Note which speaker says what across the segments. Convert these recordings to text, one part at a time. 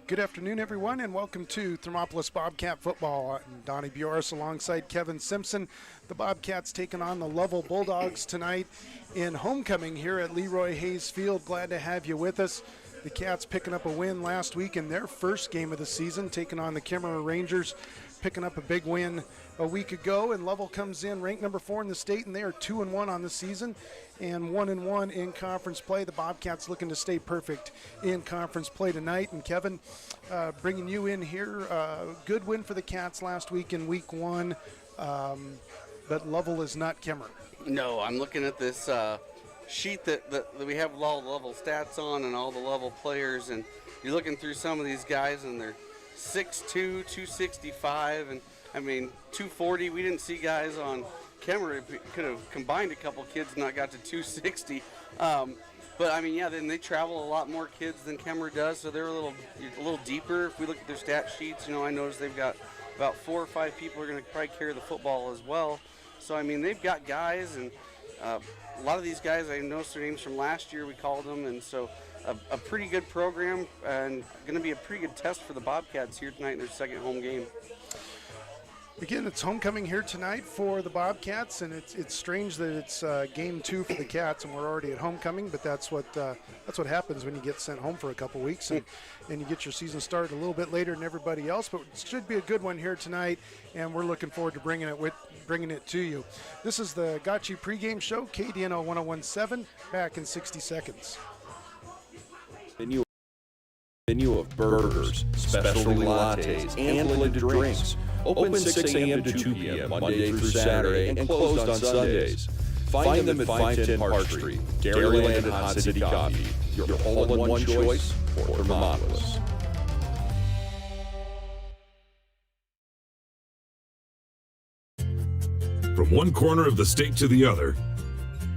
Speaker 1: Good afternoon, everyone, and welcome to Thermopolis Bobcat Football. I'm Donnie Bjoris alongside Kevin Simpson. The Bobcats taking on the Lovell Bulldogs tonight in homecoming here at Leroy Hayes Field. Glad to have you with us. The Cats picking up a win last week in their first game of the season, taking on the Kimmerer Rangers, picking up a big win a week ago. And Lovell comes in ranked number 4 in the state, and they are 2-1 on the season and 1-1 in conference play. The Bobcats looking to stay perfect in conference play tonight. And Kevin, bringing you in here, good win for the Cats last week in week 1, but Lovell is not Kimmerer.
Speaker 2: No, I'm looking at this sheet that we have all the Lovell stats on and all the Lovell players, and you're looking through some of these guys, and they're 6'2", 265, and I mean 240. We didn't see guys on Kimmerer. Could have combined a couple kids and not got to 260. But I mean, yeah, then they travel a lot more kids than Kimmerer does, so they're a little deeper. If we look at their stat sheets, I noticed they've got about 4 or 5 people who are going to probably carry the football as well. So I mean, they've got guys, and a lot of these guys, I noticed their names from last year. We called them, and so a pretty good program, and going to be a pretty good test for the Bobcats here tonight in their second home game.
Speaker 1: Again, it's homecoming here tonight for the Bobcats, and it's strange that it's game 2 for the Cats, and we're already at homecoming. But that's what happens when you get sent home for a couple weeks, and you get your season started a little bit later than everybody else. But it should be a good one here tonight, and we're looking forward to bringing it to you. This is the Got You pregame show, KDNO 101.7. Back in 60 seconds.
Speaker 3: Menu of burgers, specialty lattes, and blended drinks. Open 6 a.m. to 2 p.m. Monday through Saturday and closed on Sundays. Find them at 510 Park Street, Dairyland and Hot City Coffee. Your all-in-one choice for Thermopolis.
Speaker 4: From one corner of the state to the other,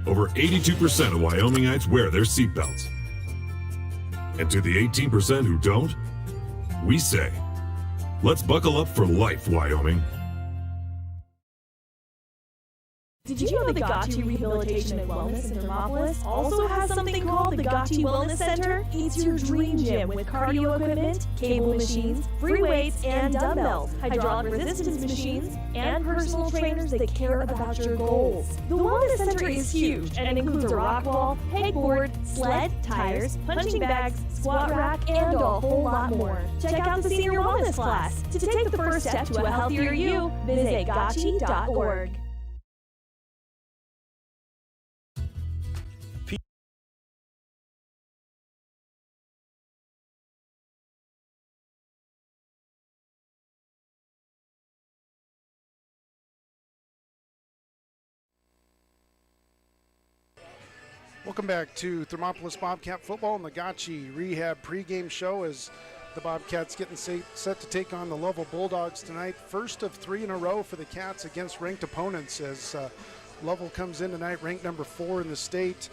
Speaker 4: over 82% of Wyomingites wear their seatbelts. And to the 18% who don't, we say, let's buckle up for life, Wyoming.
Speaker 5: Did you know the Gatti Rehabilitation and Wellness in Thermopolis also has something called the Gatti Wellness Center? It's your dream gym with cardio equipment, cable machines, free weights and dumbbells, hydraulic resistance machines, and personal trainers that care about your goals. The Wellness Center is huge and includes a rock wall, pegboard, sled, tires, punching bags, squat rack, and a whole lot more. Check out the Senior Wellness class. To take the first step to a healthier you, visit gatti.org.
Speaker 1: Welcome back to Thermopolis Bobcat Football and the Gotchi Rehab pregame show as the Bobcats getting set to take on the Lovell Bulldogs tonight. First of 3 in a row for the Cats against ranked opponents as Lovell comes in tonight ranked number 4 in the state.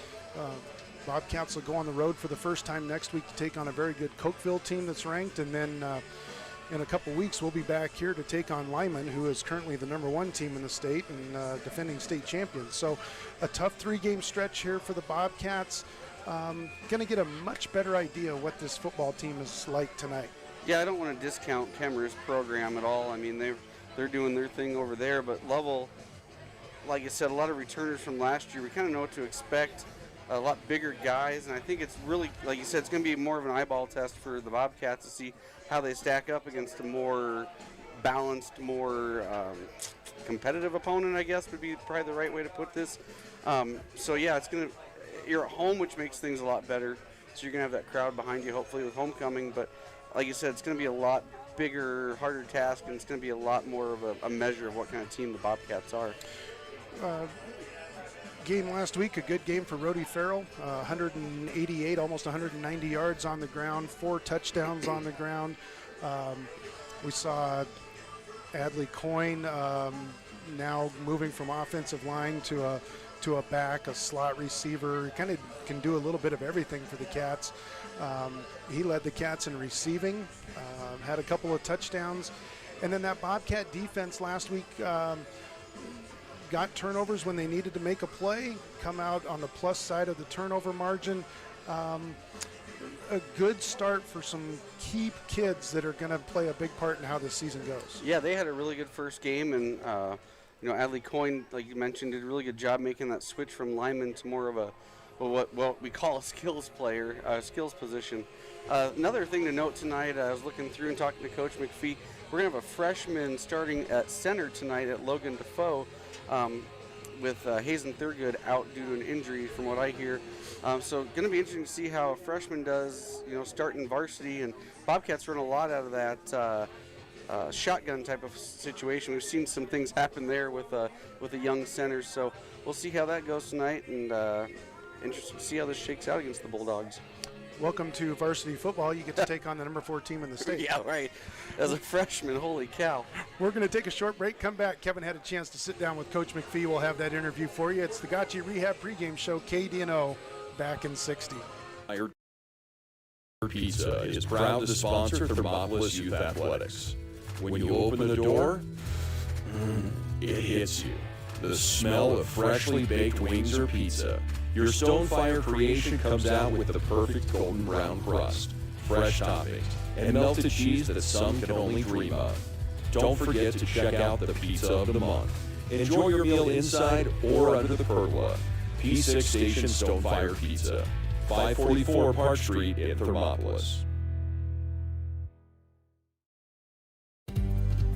Speaker 1: Bobcats will go on the road for the first time next week to take on a very good Cokeville team that's ranked, and then in a couple weeks we'll be back here to take on Lyman, who is currently the number 1 team in the state and defending state champions. So a tough 3-game stretch here for the Bobcats. Going to get a much better idea what this football team is like tonight.
Speaker 2: Yeah, I don't want to discount Kimmerer's program at all. I mean, they're doing their thing over there, but Lovell, like I said, a lot of returners from last year. We kind of know what to expect. A lot bigger guys, and I think it's really, like you said, it's going to be more of an eyeball test for the Bobcats to see how they stack up against a more balanced, more competitive opponent, I guess would be probably the right way to put this. So yeah, you're at home, which makes things a lot better. So you're going to have that crowd behind you, hopefully, with homecoming. But like you said, it's going to be a lot bigger, harder task, and it's going to be a lot more of a measure of what kind of team the Bobcats are.
Speaker 1: Game last week, a good game for Rhodey Farrell, 188, almost 190 yards on the ground, 4 touchdowns on the ground. We saw Adley Coyne now moving from offensive line to a back, a slot receiver. He kind of can do a little bit of everything for the Cats. He led the Cats in receiving, had a couple of touchdowns. And then that Bobcat defense last week got turnovers when they needed to make a play, come out on the plus side of the turnover margin. a good start for some key kids that are going to play a big part in how this season goes.
Speaker 2: Yeah, they had a really good first game, and Adley Coyne, like you mentioned, did a really good job making that switch from lineman to more of what we call a skills player, skills position. Another thing to note tonight, I was looking through and talking to Coach McPhee. We're going to have a freshman starting at center tonight at Logan Defoe, with Hazen Thurgood out due to an injury, from what I hear. So going to be interesting to see how a freshman does, starting varsity. And Bobcats run a lot out of that shotgun type of situation. We've seen some things happen there with a young center. So we'll see how that goes tonight, and interesting to see how this shakes out against the Bulldogs.
Speaker 1: Welcome to varsity football. You get to take on the number 4 team in the state.
Speaker 2: Yeah, right. As a freshman, holy cow.
Speaker 1: We're going to take a short break, come back. Kevin had a chance to sit down with Coach McPhee. We'll have that interview for you. It's the Gotchi Rehab pregame show, KDNO, back in 60.
Speaker 3: Pizza is proud to sponsor Thermopolis Youth Athletics. When you open the door, it hits you. The smell of freshly baked wings or pizza. Your Stonefire creation comes out with the perfect golden brown crust, fresh toppings, and melted cheese that some can only dream of. Don't forget to check out the Pizza of the Month. Enjoy your meal inside or under the pergola. P6 Station Stonefire Pizza, 544 Park Street in Thermopolis.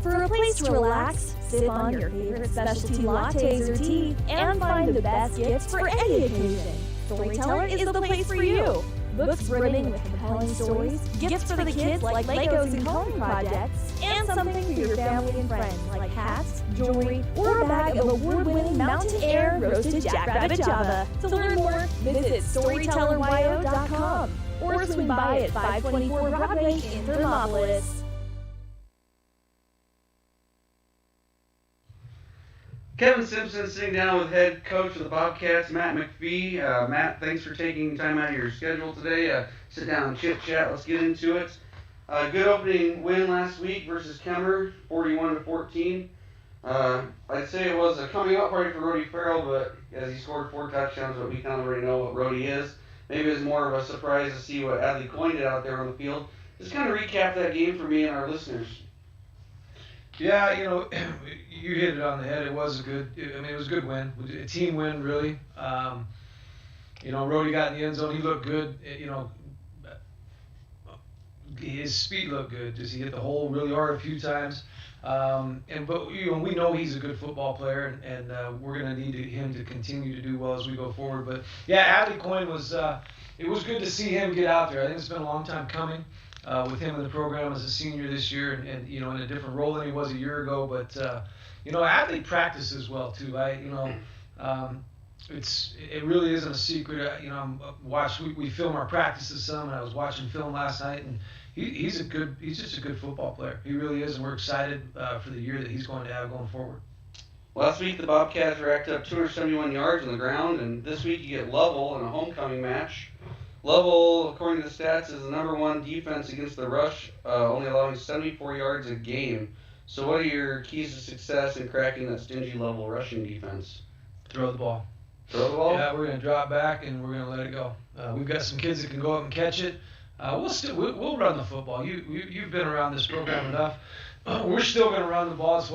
Speaker 5: For a place to relax, sip on your favorite specialty lattes or tea, and find the best gifts for any occasion, Storyteller is the place for you. Books brimming with compelling stories, gifts for the kids like Legos and coloring projects, and something for your family and friends like hats, jewelry, or a bag of award-winning Mountain Air roasted jackrabbit java. To learn more, visit StorytellerWyo.com or swing by at 524 Broadway in Thermopolis.
Speaker 2: Kevin Simpson sitting down with head coach of the Bobcats, Matt McPhee. Matt, thanks for taking time out of your schedule today. Sit down and chit-chat. Let's get into it. Good opening win last week versus Kemmer, 41-14. I'd say it was a coming out party for Rody Farrell, but as he scored 4 touchdowns, but we kind of already know what Rody is. Maybe it was more of a surprise to see what Adley Coyne did out there on the field. Just kind of recap that game for me and our listeners.
Speaker 6: Yeah, you hit it on the head. It was it was a good win, a team win, really. Rody got in the end zone. He looked good. His speed looked good. Just he hit the hole really hard a few times. But we know he's a good football player, and we're going to need him to continue to do well as we go forward. But yeah, Adley Coyne was. It was good to see him get out there. I think it's been a long time coming. With him in the program as a senior this year, and in a different role than he was a year ago. But Adley practices well too. It really isn't a secret. We film our practices some, and I was watching film last night, and he's just a good football player. He really is, and we're excited for the year that he's going to have going forward.
Speaker 2: Last week the Bobcats racked up 271 yards on the ground, and this week you get Lovell in a homecoming match. Lovell, according to the stats, is the number 1 defense against the rush, only allowing 74 yards a game. So what are your keys to success in cracking that stingy Lovell rushing defense?
Speaker 6: Throw the ball.
Speaker 2: Throw the ball?
Speaker 6: Yeah, we're going to drop back and we're going to let it go. We've got some kids that can go up and catch it. We'll run the football. You've been around this program enough. We're still going to run the ball. It's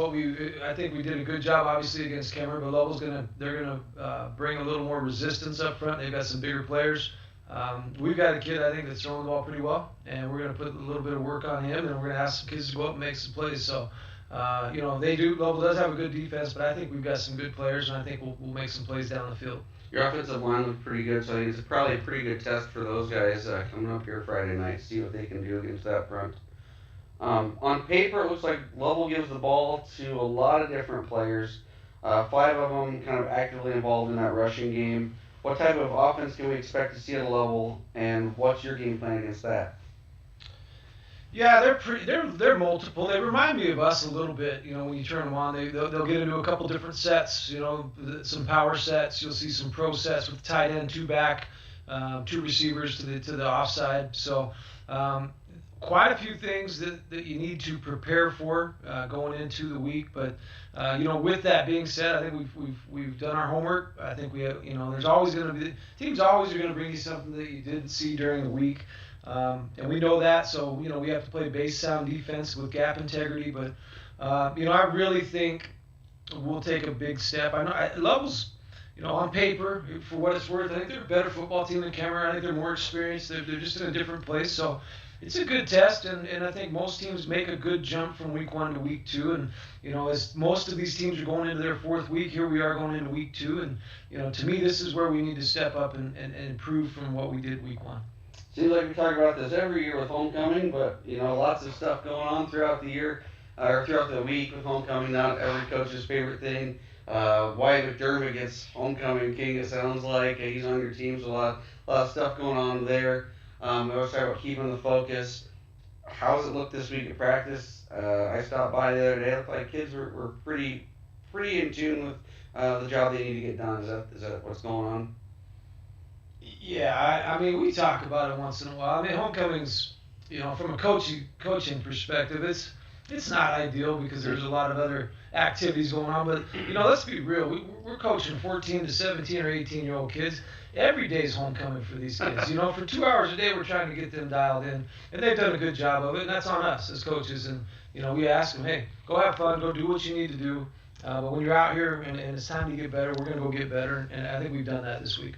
Speaker 6: I think we did a good job, obviously, against Kemmer, but Lovell's they're going to bring a little more resistance up front. They've got some bigger players. We've got a kid, I think, that's throwing the ball pretty well, and we're going to put a little bit of work on him, and we're going to ask some kids to go up and make some plays. So, Lovell does have a good defense, but I think we've got some good players, and I think we'll make some plays down the field.
Speaker 2: Your offensive line looked pretty good, so I think it's probably a pretty good test for those guys coming up here Friday night, see what they can do against that front. On paper, it looks like Lovell gives the ball to a lot of different players, 5 of them kind of actively involved in that rushing game. What type of offense can we expect to see at a Lovell, and what's your game plan against that?
Speaker 6: Yeah, they're multiple. They remind me of us a little bit. When you turn them on, they'll get into a couple different sets. Some power sets. You'll see some pro sets with tight end, 2 back, 2 receivers to the offside. So quite a few things that you need to prepare for going into the week. But with that being said, I think we've done our homework. I think we have, there's always going to be teams always are going to bring you something that you didn't see during the week. And we know that, so we have to play base sound defense with gap integrity. But I really think we'll take a big step. I know Lovell's, on paper, for what it's worth, I think they're a better football team than Cameron. I think they're more experienced. They're just in a different place. So it's a good test, and I think most teams make a good jump from week 1 to week 2. And as most of these teams are going into their 4th week, here we are going into week 2. And to me, this is where we need to step up and improve from what we did week 1.
Speaker 2: Seems like we talk about this every year with homecoming, but lots of stuff going on throughout the year or throughout the week with homecoming. Not every coach's favorite thing. Wyatt McDermott gets homecoming king. It sounds like he's on your team, so a lot of stuff going on there. I was talking about keeping the focus. How does it look this week at practice? I stopped by the other day. It looked like kids were pretty in tune with the job they need to get done. Is that what's going on?
Speaker 6: Yeah, I mean, we talk about it once in a while. I mean, homecoming's, from a coaching perspective, it's not ideal because there's a lot of other activities going on. But, let's be real. We're coaching 14 to 17 or 18-year-old kids. Every day's homecoming for these kids. For 2 hours a day, we're trying to get them dialed in. And they've done a good job of it, and that's on us as coaches. And, we ask them, hey, go have fun, go do what you need to do. But when you're out here and it's time to get better, we're going to go get better. And I think we've done that this week.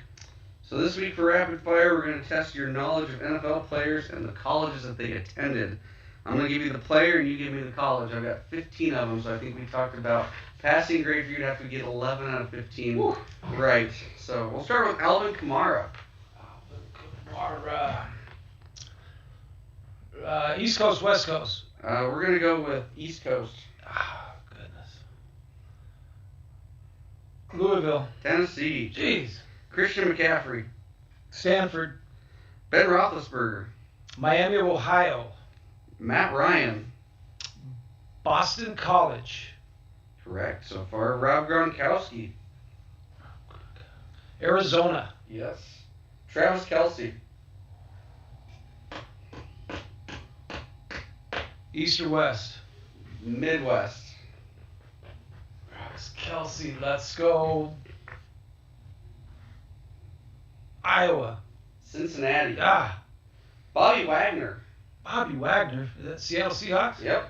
Speaker 2: So this week for Rapid Fire, we're going to test your knowledge of NFL players and the colleges that they attended. I'm going to give you the player and you give me the college. I've got 15 of them, so I think we talked about passing grade for you to have to get 11 out of 15 right. So we'll start with Alvin Kamara.
Speaker 6: East Coast, West Coast.
Speaker 2: We're going to go with East Coast.
Speaker 6: Oh, goodness. Louisville.
Speaker 2: Tennessee.
Speaker 6: Jeez.
Speaker 2: Christian McCaffrey.
Speaker 6: Stanford.
Speaker 2: Ben Roethlisberger.
Speaker 6: Miami of Ohio.
Speaker 2: Matt Ryan.
Speaker 6: Boston College.
Speaker 2: Correct so far. Rob Gronkowski.
Speaker 6: Arizona.
Speaker 2: Yes. Travis Kelce.
Speaker 6: East or West?
Speaker 2: Midwest.
Speaker 6: Travis Kelce. Let's go. Iowa.
Speaker 2: Cincinnati.
Speaker 6: Bobby
Speaker 2: Wagner.
Speaker 6: Seattle Seahawks?
Speaker 2: Yep.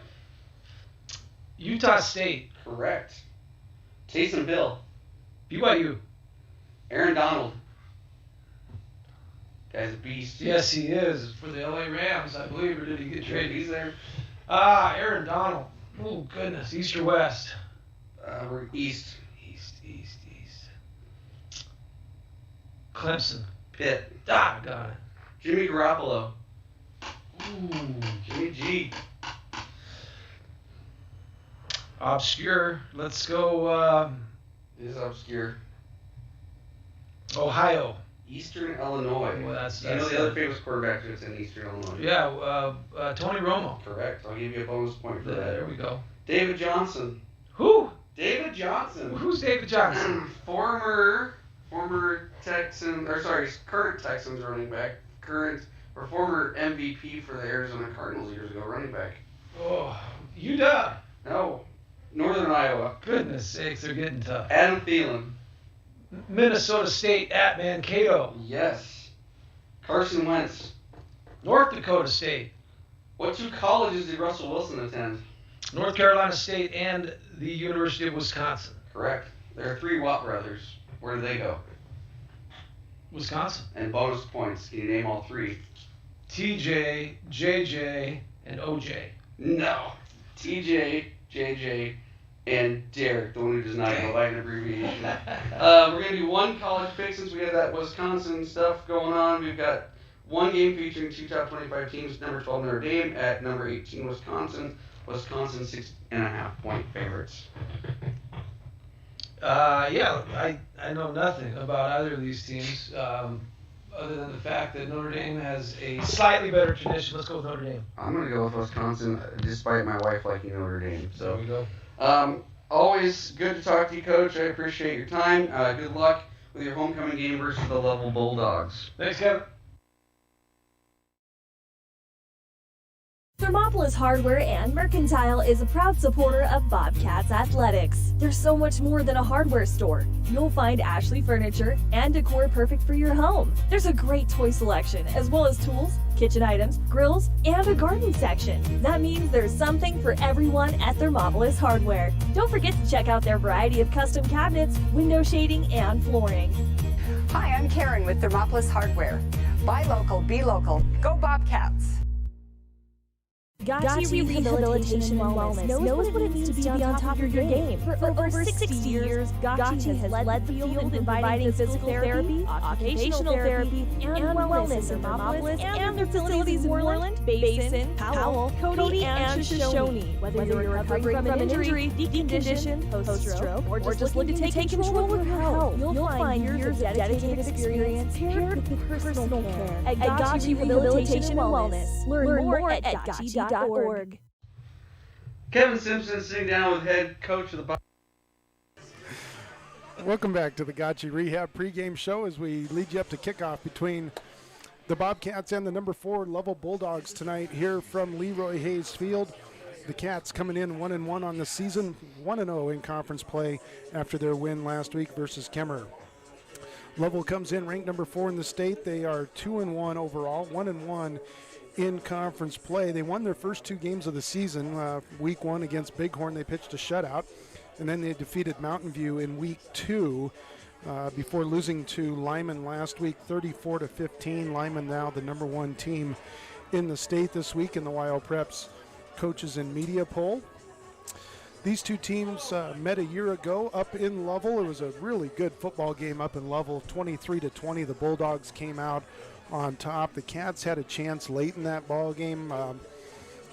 Speaker 6: Utah State.
Speaker 2: Correct. Taysom Hill.
Speaker 6: BYU.
Speaker 2: Aaron Donald. Guy's a beast.
Speaker 6: Yes, he is. For the LA Rams, I believe, or did he get traded?
Speaker 2: He's there.
Speaker 6: Aaron Donald. Oh, goodness. East or West?
Speaker 2: We're East.
Speaker 6: East. Clemson.
Speaker 2: Pitt.
Speaker 6: Got it.
Speaker 2: Jimmy Garoppolo.
Speaker 6: Ooh.
Speaker 2: Jimmy G.
Speaker 6: Obscure. Let's go.
Speaker 2: It is obscure.
Speaker 6: Ohio.
Speaker 2: Eastern Illinois.
Speaker 6: Well, that's
Speaker 2: the other famous quarterback that's in Eastern Illinois?
Speaker 6: Yeah, Tony Romo.
Speaker 2: Correct. I'll give you a bonus point for that.
Speaker 6: There we go.
Speaker 2: David Johnson.
Speaker 6: Who?
Speaker 2: David Johnson.
Speaker 6: Who's David Johnson?
Speaker 2: Former Texans, current Texans running back, former MVP for the Arizona Cardinals years ago, running back.
Speaker 6: Oh, UW.
Speaker 2: No, Northern Iowa.
Speaker 6: Goodness sakes, they're getting tough.
Speaker 2: Adam Thielen.
Speaker 6: Minnesota State at Mankato.
Speaker 2: Yes. Carson Wentz.
Speaker 6: North Dakota State.
Speaker 2: What 2 colleges did Russell Wilson attend?
Speaker 6: North Carolina State and the University of Wisconsin.
Speaker 2: Correct. There are 3 Watt brothers. Where do they go?
Speaker 6: Wisconsin.
Speaker 2: And bonus points. Can you name all 3?
Speaker 6: TJ, JJ, and OJ.
Speaker 2: No. TJ, JJ, and Derek, the one who does not go by an abbreviation. We're going to do 1 college pick since we have that Wisconsin stuff going on. We've got 1 game featuring 2 top 25 teams. Number 12 Notre Dame at number 18 Wisconsin. Wisconsin 6.5 point favorites.
Speaker 6: I know nothing about either of these teams other than the fact that Notre Dame has a slightly better tradition. Let's go with Notre Dame.
Speaker 2: I'm going to go with Wisconsin despite my wife liking Notre Dame. So
Speaker 6: there we go.
Speaker 2: Always good to talk to you, Coach. I appreciate your time. Good luck with your homecoming game versus the Lovell Bulldogs.
Speaker 6: Thanks, Kevin.
Speaker 5: Thermopolis Hardware and Mercantile is a proud supporter of Bobcats Athletics. There's so much more than a hardware store. You'll find Ashley furniture and decor perfect for your home. There's a great toy selection, as well as tools, kitchen items, grills, and a garden section. That means there's something for everyone at Thermopolis Hardware. Don't forget to check out their variety of custom cabinets, window shading, and flooring.
Speaker 7: Hi, I'm Karen with Thermopolis Hardware. Buy local, be local. Go Bobcats!
Speaker 5: Gotchi Rehabilitation and Wellness knows what it means to be on top of your game. For over 60 years, Gotchi has led the field in providing physical therapy, occupational therapy, and wellness in Thermopolis and their facilities in Moreland, Basin, Powell, Cody, and Shoshone. Whether you're recovering from an injury, decondition, post-stroke, or just looking to take control of your health, you'll find years of dedicated experience paired with personal care at Gotchi Rehabilitation and Wellness. Learn more at gotchi.org.
Speaker 2: Kevin Simpson sitting down with head coach of the
Speaker 1: Welcome back to the Gotchi Rehab pregame show as we lead you up to kickoff between the Bobcats and the number 4 Lovell Bulldogs tonight here from Leroy Hayes Field. The Cats coming in 1-1 on the season, 1-0 in conference play after their win last week versus Kemmerer. Lovell comes in ranked number 4 in the state. They are 2-1 overall, 1-1 in conference play. They won their first 2 games of the season. Week 1 against Bighorn, they pitched a shutout, and then they defeated Mountain View in week 2 before losing to Lyman last week, 34-15. Lyman now the number 1 team in the state this week in the WyoPreps coaches and media poll. These 2 teams met a year ago up in Lovell. It was a really good football game up in Lovell, 23-20. The Bulldogs came out on top. The Cats had a chance late in that ball game,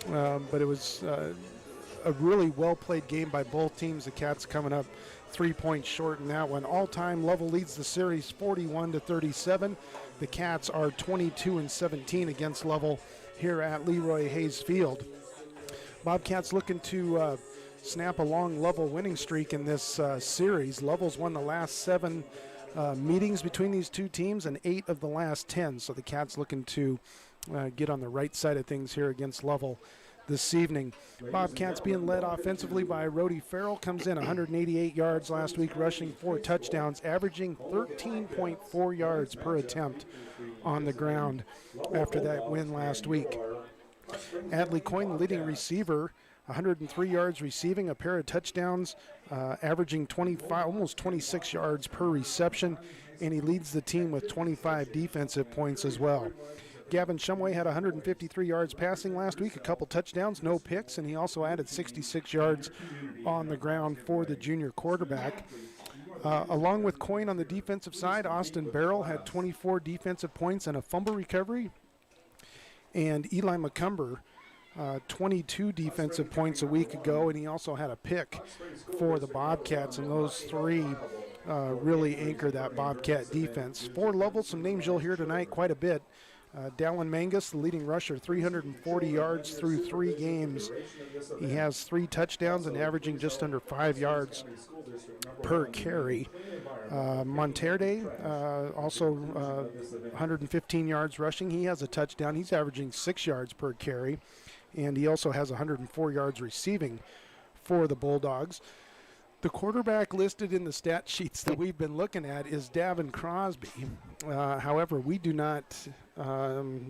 Speaker 1: but it was a really well-played game by both teams. The Cats coming up 3 points short in that one. All-time, Lovell leads the series 41-37. The Cats are 22-17 against Lovell here at Leroy Hayes Field. Bobcats looking to snap a long Lovell winning streak in this series. Lovell's won the last 7 meetings between these 2 teams and 8 of the last 10. So the Cats looking to get on the right side of things here against Lovell this evening. Bobcats being led offensively by Rhodey Farrell, comes in 188 yards last week, rushing 4 touchdowns, averaging 13.4 yards per attempt on the ground after that win last week. Adley Coyne, the leading receiver, 103 yards receiving, a pair of touchdowns, averaging 25, almost 26 yards per reception, and he leads the team with 25 defensive points as well. Gavin Shumway had 153 yards passing last week, a couple touchdowns, no picks, and he also added 66 yards on the ground for the junior quarterback. Along with Coyne on the defensive side, Austin Barrell had 24 defensive points and a fumble recovery, and Eli McCumber 22 defensive points a week ago, and he also had a pick for the Bobcats, and those 3 really anchor that Bobcat defense. For Lovell, some names you'll hear tonight quite a bit. Dallin Mangus, the leading rusher, 340 yards through 3 games. He has 3 touchdowns and averaging just under 5 yards per carry. Monterde, also 115 yards rushing. He has a touchdown. He's averaging 6 yards per carry. And he also has 104 yards receiving for the Bulldogs. The quarterback listed in the stat sheets that we've been looking at is Davin Crosby. However, we do not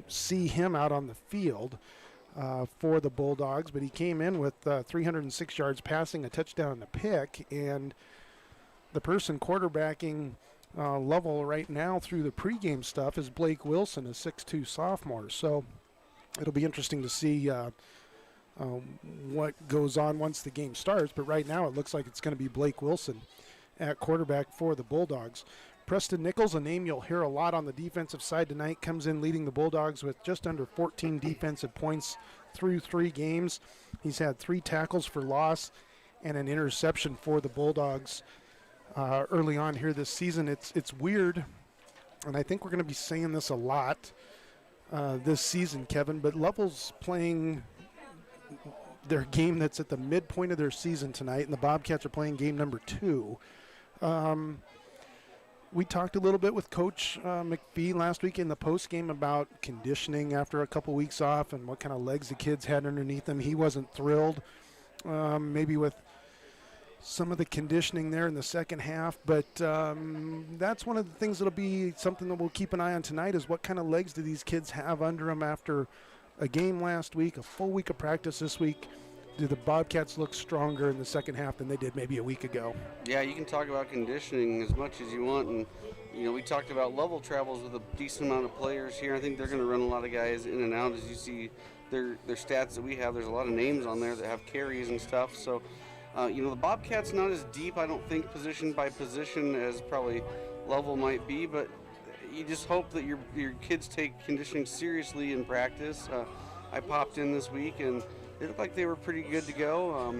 Speaker 1: see him out on the field for the Bulldogs, but he came in with 306 yards passing, a touchdown and a pick, and the person quarterbacking Lovell right now through the pregame stuff is Blake Wilson, a 6'2 sophomore. So it'll be interesting to see what goes on once the game starts, but right now it looks like it's going to be Blake Wilson at quarterback for the Bulldogs. Preston Nichols, a name you'll hear a lot on the defensive side tonight, comes in leading the Bulldogs with just under 14 defensive points through 3 games. He's had 3 tackles for loss and an interception for the Bulldogs early on here this season. It's weird, and I think we're going to be saying this a lot this season, Kevin, but Lovell's playing their game that's at the midpoint of their season tonight, and the Bobcats are playing game number 2. We talked a little bit with Coach McPhee last week in the post game about conditioning after a couple weeks off and what kind of legs the kids had underneath them. He wasn't thrilled maybe with some of the conditioning there in the second half, but that's one of the things that'll be something that we'll keep an eye on tonight is what kind of legs do these kids have under them after a game last week, a full week of practice this week. Do the Bobcats look stronger in the second half than they did maybe a week ago?
Speaker 2: Yeah, you can talk about conditioning as much as you want, and we talked about Lovell travels with a decent amount of players here. I think they're going to run a lot of guys in and out. As you see their stats that we have, there's a lot of names on there that have carries and stuff. So, the Bobcats not as deep, I don't think, position by position as probably Lovell might be, but you just hope that your kids take conditioning seriously in practice. I popped in this week and it looked like they were pretty good to go.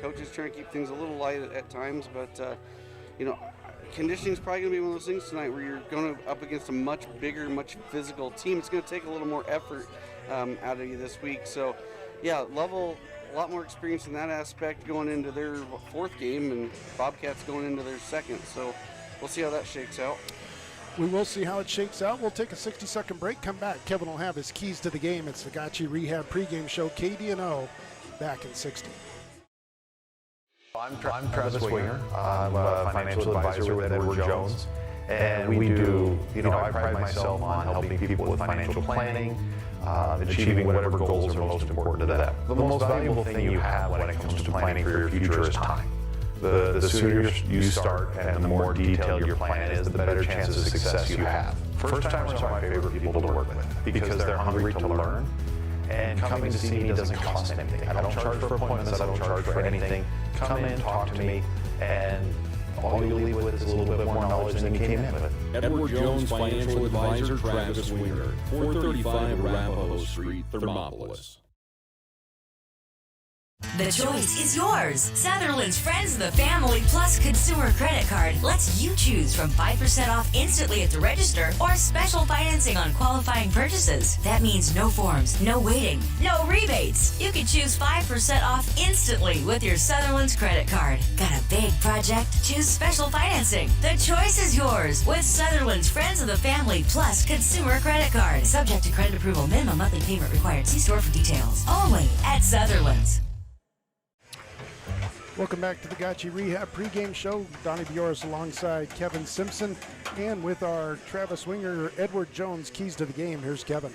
Speaker 2: Coaches trying to keep things a little light at times, but conditioning is probably going to be one of those things tonight where you're going up against a much bigger, much physical team. It's going to take a little more effort out of you this week. So, yeah, Lovell, a lot more experience in that aspect going into their fourth game, and Bobcats going into their second. So we'll see how that shakes out.
Speaker 1: We will see how it shakes out. We'll take a 60-second break, come back. Kevin will have his keys to the game. It's the Gotchi Rehab pregame show, KDNO, back in 60.
Speaker 8: I'm Travis Winger. I'm a financial advisor with Edward Jones. And we do, I pride myself on helping people with financial planning, achieving whatever goals are most important to them. The most valuable thing you have when it comes to planning for your future is time. The sooner you start and the more detailed your plan is, the better chance of success you have. First timers are my favorite people to work with because they're hungry to learn. And coming to see me doesn't cost anything. I don't charge for appointments, I don't charge for anything. Come in, talk to me, and all you'll leave with is a little bit more knowledge than you came in with.
Speaker 3: Edward Jones Financial Advisor Travis Winger, 435 Arapahoe Street, Thermopolis.
Speaker 9: The choice is yours. Sutherland's Friends of the Family Plus Consumer Credit Card lets you choose from 5% off instantly at the register or special financing on qualifying purchases. That means no forms, no waiting, no rebates. You can choose 5% off instantly with your Sutherland's credit card. Got a big project? Choose special financing. The choice is yours with Sutherland's Friends of the Family Plus Consumer Credit Card. Subject to credit approval. Minimum monthly payment required. See store for details. Only at Sutherland's.
Speaker 1: Welcome back to the Gotchi Rehab pregame show. Donnie Bioris alongside Kevin Simpson, and with our Travis Winger, Edward Jones, keys to the game. Here's Kevin.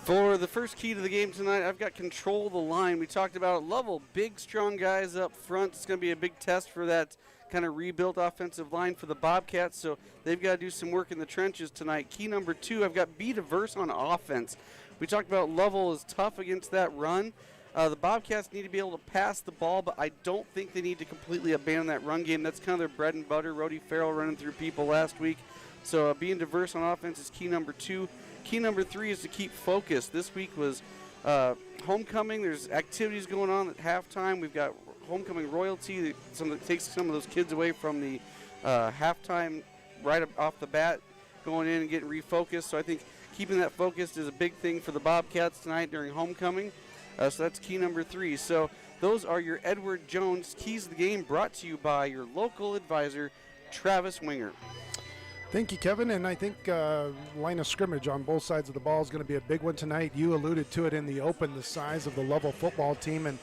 Speaker 2: For the first key to the game tonight, I've got control the line. We talked about Lovell, big, strong guys up front. It's going to be a big test for that kind of rebuilt offensive line for the Bobcats, so they've got to do some work in the trenches tonight. Key number 2, I've got be diverse on offense. We talked about Lovell is tough against that run. The Bobcats need to be able to pass the ball, but I don't think they need to completely abandon that run game. That's kind of their bread and butter. Rody Farrell running through people last week. So being diverse on offense is key number 2. Key number 3 is to keep focused. This week was homecoming. There's activities going on at halftime. We've got homecoming royalty that takes some of those kids away from the halftime right off the bat, going in and getting refocused. So I think keeping that focused is a big thing for the Bobcats tonight during homecoming. So that's key number 3. So those are your Edward Jones keys to the game, brought to you by your local advisor, Travis Winger.
Speaker 1: Thank you, Kevin. And I think line of scrimmage on both sides of the ball is going to be a big one tonight. You alluded to it in the open, the size of the Lovell football team. And,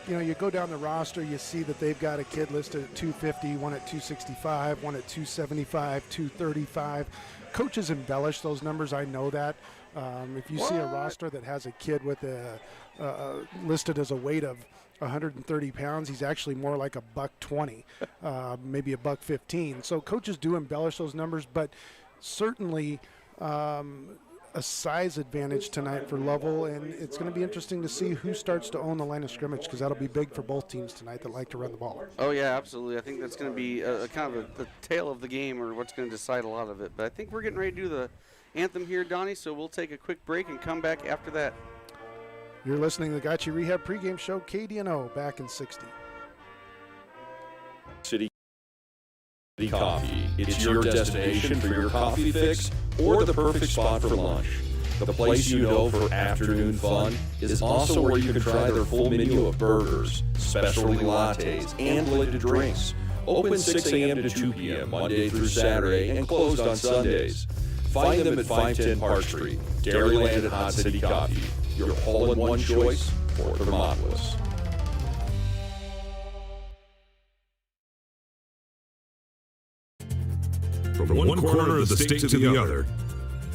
Speaker 1: you go down the roster, you see that they've got a kid listed at 250, one at 265, one at 275, 235. Coaches embellish those numbers. I know that. If you see a roster that has a kid with listed as a weight of 130 pounds, he's actually more like a $120, maybe a $115. So coaches do embellish those numbers, but certainly a size advantage tonight for Lovell, and it's going to be interesting to see who starts to own the line of scrimmage, because that'll be big for both teams tonight that like to run the ball.
Speaker 2: Oh yeah, absolutely. I think that's going to be a kind of the tail of the game, or what's going to decide a lot of it. But I think we're getting ready to do the anthem here, Donnie, so we'll take a quick break and come back after that.
Speaker 1: You're listening to the Gotchi Rehab pregame show, KDNO, back in 60.
Speaker 3: City Coffee. It's your destination for your coffee fix or the perfect spot for lunch. The place you know for afternoon fun is also where you can try their full menu of burgers, specialty lattes, and blended drinks. Open 6 a.m. to 2 p.m. Monday through Saturday and closed on Sundays. Find them at 510 Park Street, Dairyland and Hot City Coffee. Your all-in-one choice for Thermopolis.
Speaker 4: From one corner of the state to the other,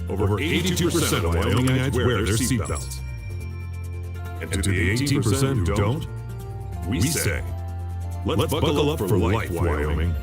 Speaker 4: over 82% of Wyomingites wear their seatbelts. And to the 18% who don't, we say, let's buckle up for life, Wyoming.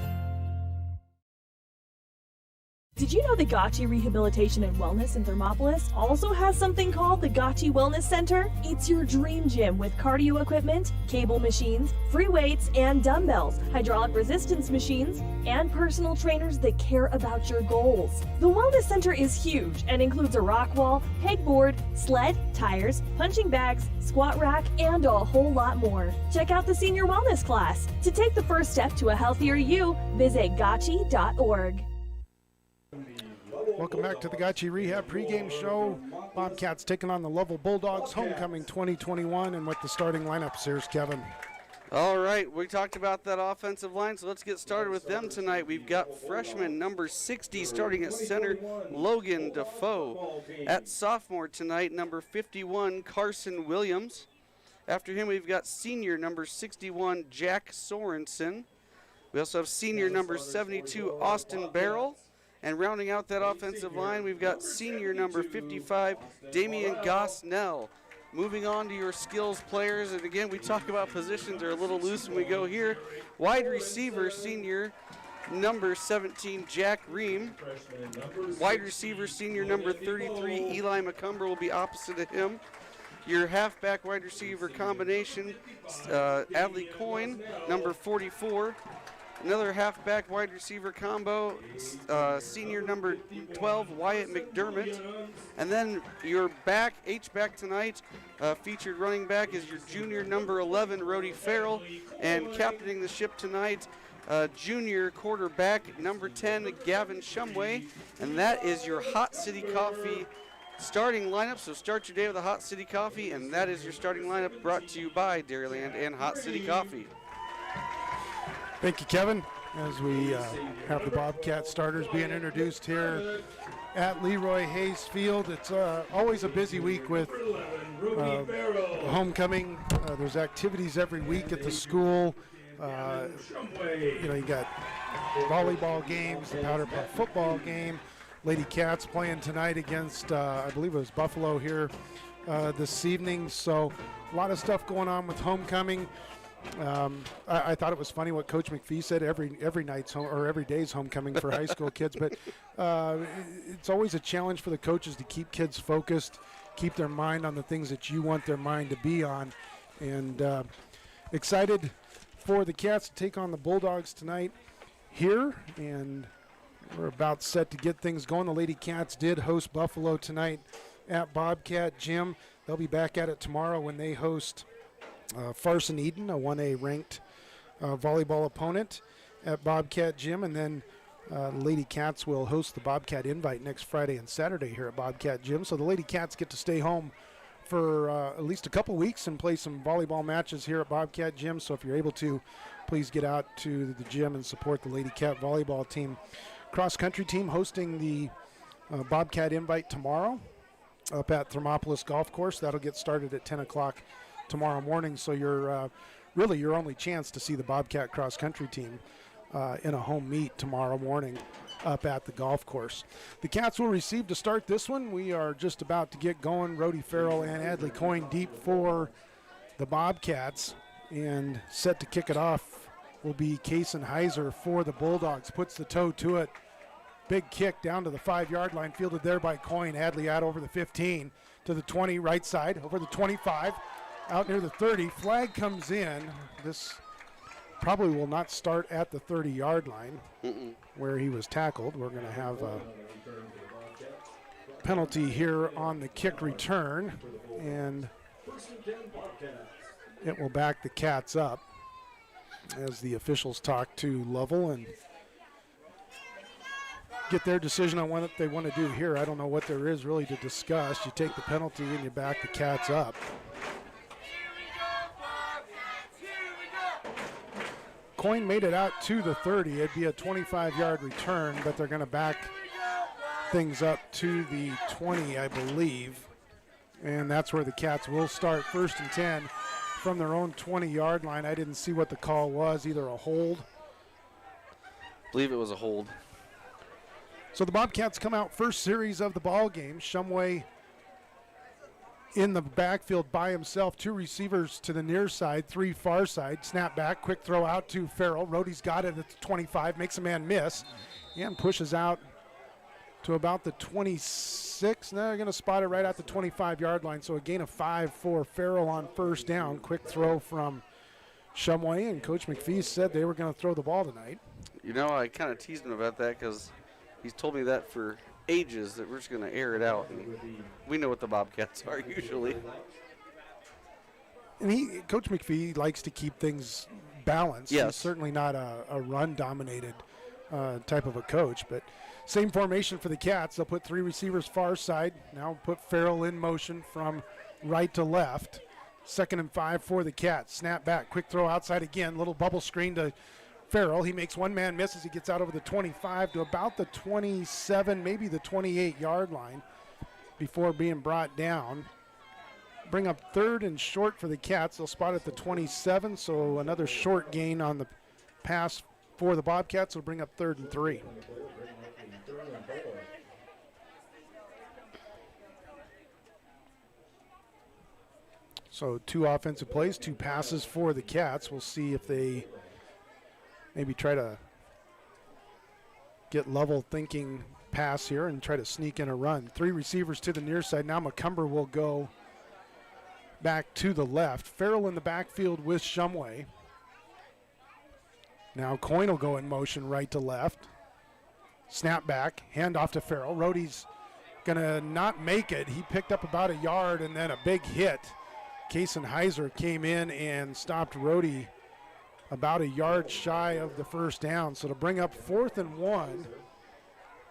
Speaker 5: Did you know the Gotchi Rehabilitation and Wellness in Thermopolis also has something called the Gotchi Wellness Center? It's your dream gym with cardio equipment, cable machines, free weights and dumbbells, hydraulic resistance machines, and personal trainers that care about your goals. The Wellness Center is huge and includes a rock wall, pegboard, sled, tires, punching bags, squat rack, and a whole lot more. Check out the Senior Wellness class. To take the first step to a healthier you, visit gotchi.org.
Speaker 1: Welcome back to the Gotchi Rehab pregame show. Bobcats taking on the Lovell Bulldogs, homecoming 2021, and with the starting lineups, here's Kevin.
Speaker 2: All right, we talked about that offensive line, so let's get started with them tonight. We've got freshman number 60 starting at center, Logan Defoe. At sophomore tonight, number 51, Carson Williams. After him, we've got senior number 61, Jack Sorensen. We also have senior number 72, Austin Barrel. And rounding out that offensive line, we've got senior number 55, Damian Gosnell. Moving on to your skills players, and again, we talk about positions are a little loose when we go here. Wide receiver, senior number 17, Jack Ream. Wide receiver, senior number 33, Eli McCumber will be opposite of him. Your halfback wide receiver combination, Adley Coyne, number 44. Another halfback wide receiver combo, senior number 12, Wyatt McDermott. And then your back, H-back tonight, featured running back is your junior number 11, Rody Farrell. And captaining the ship tonight, junior quarterback number 10, Gavin Shumway. And that is your Hot City Coffee starting lineup. So start your day with a Hot City Coffee, and that is your starting lineup brought to you by Dairyland and Hot City Coffee.
Speaker 1: Thank you, Kevin. As we have the Bobcat starters being introduced here at Leroy Hayes Field. It's always a busy week with homecoming. There's activities every week at the school. You got volleyball games, the Powder Puff football game. Lady Cats playing tonight against, I believe it was Buffalo here this evening. So a lot of stuff going on with homecoming. I thought it was funny what Coach McPhee said. Every night's or every day's homecoming for high school kids, but it's always a challenge for the coaches to keep kids focused, keep their mind on the things that you want their mind to be on, and excited for the Cats to take on the Bulldogs tonight here, and we're about set to get things going. The Lady Cats did host Buffalo tonight at Bobcat Gym. They'll be back at it tomorrow when they host Farson Eden, a 1A ranked volleyball opponent at Bobcat Gym, and then Lady Cats will host the Bobcat Invite next Friday and Saturday here at Bobcat Gym. So the Lady Cats get to stay home for at least a couple weeks and play some volleyball matches here at Bobcat Gym. So if you're able to, please get out to the gym and support the Lady Cat volleyball team. Cross country team hosting the Bobcat Invite tomorrow up at Thermopolis Golf Course. That'll get started at 10 o'clock tomorrow morning, so you're really your only chance to see the Bobcat cross country team in a home meet tomorrow morning up at the golf course. The Cats will receive to start this one. We are just about to get going. Rody Farrell and Adley Coyne deep for the Bobcats, and set to kick it off will be Kaysen Heiser for the Bulldogs. Puts the toe to it. Big kick down to the 5-yard line, fielded there by Coyne. Adley out over the 15 to the 20, right side, over the 25. Out near the 30, flag comes in. This probably will not start at the 30-yard line where he was tackled. We're going to have a penalty here on the kick return, and it will back the Cats up as the officials talk to Lovell and get their decision on what they want to do here. I don't know what there is really to discuss. You take the penalty and you back the Cats up. Coyne made it out to the 30. It'd be a 25-yard return, but they're going to back things up to the 20, I believe. And that's where the Cats will start 1st and 10 from their own 20-yard line. I didn't see what the call was, either a hold.
Speaker 2: I believe it was a hold.
Speaker 1: So the Bobcats come out first series of the ball game. Shumway in the backfield by himself, 2 receivers to the near side, 3 far side. Snap back, quick throw out to Farrell. Rody's got it at the 25, makes a man miss, and pushes out to about the 26. Now they're going to spot it right at the 25-yard line, so a gain of 5 for Farrell on first down. Quick throw from Shumway, and Coach McPhee said they were going to throw the ball tonight.
Speaker 2: You know, I kind of teased him about that because he's told me that for ages, that we're just going to air it out. And we know what the Bobcats are usually.
Speaker 1: And Coach McPhee likes to keep things balanced.
Speaker 2: Yes.
Speaker 1: He's certainly not a run-dominated type of a coach, but same formation for the Cats. They'll put 3 receivers far side. Now put Farrell in motion from right to left. 2nd and 5 for the Cats. Snap back, quick throw outside again. Little bubble screen to Farrell. He makes one man miss as he gets out over the 25 to about the 27, maybe the 28-yard line before being brought down. Bring up 3rd and short for the Cats. They'll spot at the 27, so another short gain on the pass for the Bobcats will bring up 3rd and 3. So 2 offensive plays, 2 passes for the Cats. We'll see if they maybe try to get Lovell thinking pass here and try to sneak in a run. 3 receivers to the near side. Now McCumber will go back to the left. Farrell in the backfield with Shumway. Now Coyne will go in motion right to left. Snap back, hand off to Farrell. Rody's going to not make it. He picked up about a yard and then a big hit. Kason Heiser came in and stopped Rody about a yard shy of the first down. So to bring up 4th and 1.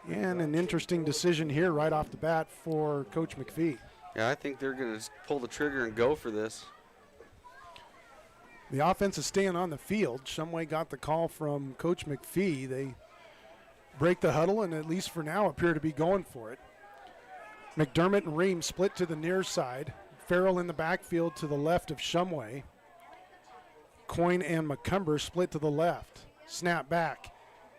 Speaker 1: And an interesting decision here right off the bat for Coach McPhee.
Speaker 2: Yeah, I think they're going to pull the trigger and go for this.
Speaker 1: The offense is staying on the field. Shumway got the call from Coach McPhee. They break the huddle and, at least for now, appear to be going for it. McDermott and Ream split to the near side. Farrell in the backfield to the left of Shumway. Coyne and McCumber split to the left. Snap back.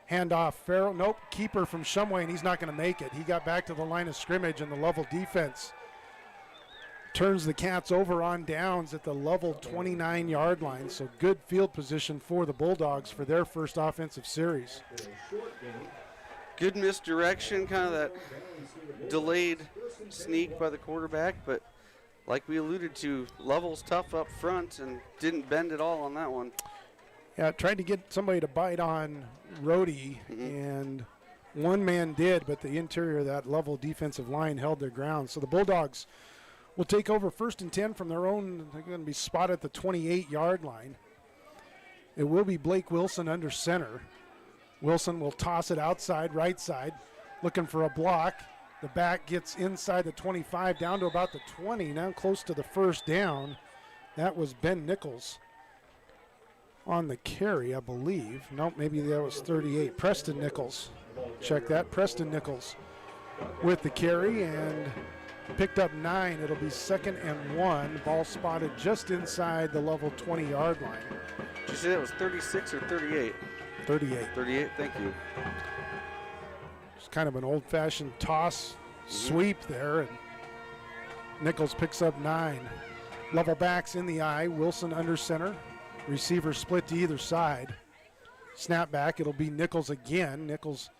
Speaker 1: Hand off. Farrell, nope, keeper from Shumway, and he's not going to make it. He got back to the line of scrimmage, and the Lovell defense turns the Cats over on downs at the Lovell 29-yard line. So good field position for the Bulldogs for their first offensive series.
Speaker 2: Good misdirection, kind of that delayed sneak by the quarterback, but like we alluded to, Lovell's tough up front and didn't bend at all on that one.
Speaker 1: Yeah, tried to get somebody to bite on Rody, and one man did, but the interior of that Lovell defensive line held their ground. So the Bulldogs will take over 1st and 10 from their own. They're going to be spotted at the 28-yard line. It will be Blake Wilson under center. Wilson will toss it outside, right side, looking for a block. The back gets inside the 25, down to about the 20, now close to the first down. That was Ben Nichols on the carry, I believe. Nope, maybe that was 38. Preston Nichols. Check that. Preston Nichols with the carry and picked up 9. It'll be 2nd and 1. Ball spotted just inside the Lovell 20-yard line.
Speaker 2: Did you say that was 36 or 38?
Speaker 1: 38.
Speaker 2: 38, thank you.
Speaker 1: It's kind of an old-fashioned toss sweep there, and Nichols picks up 9. Lovell backs in the eye. Wilson under center. Receiver split to either side. Snap back. It'll be Nichols again. Nichols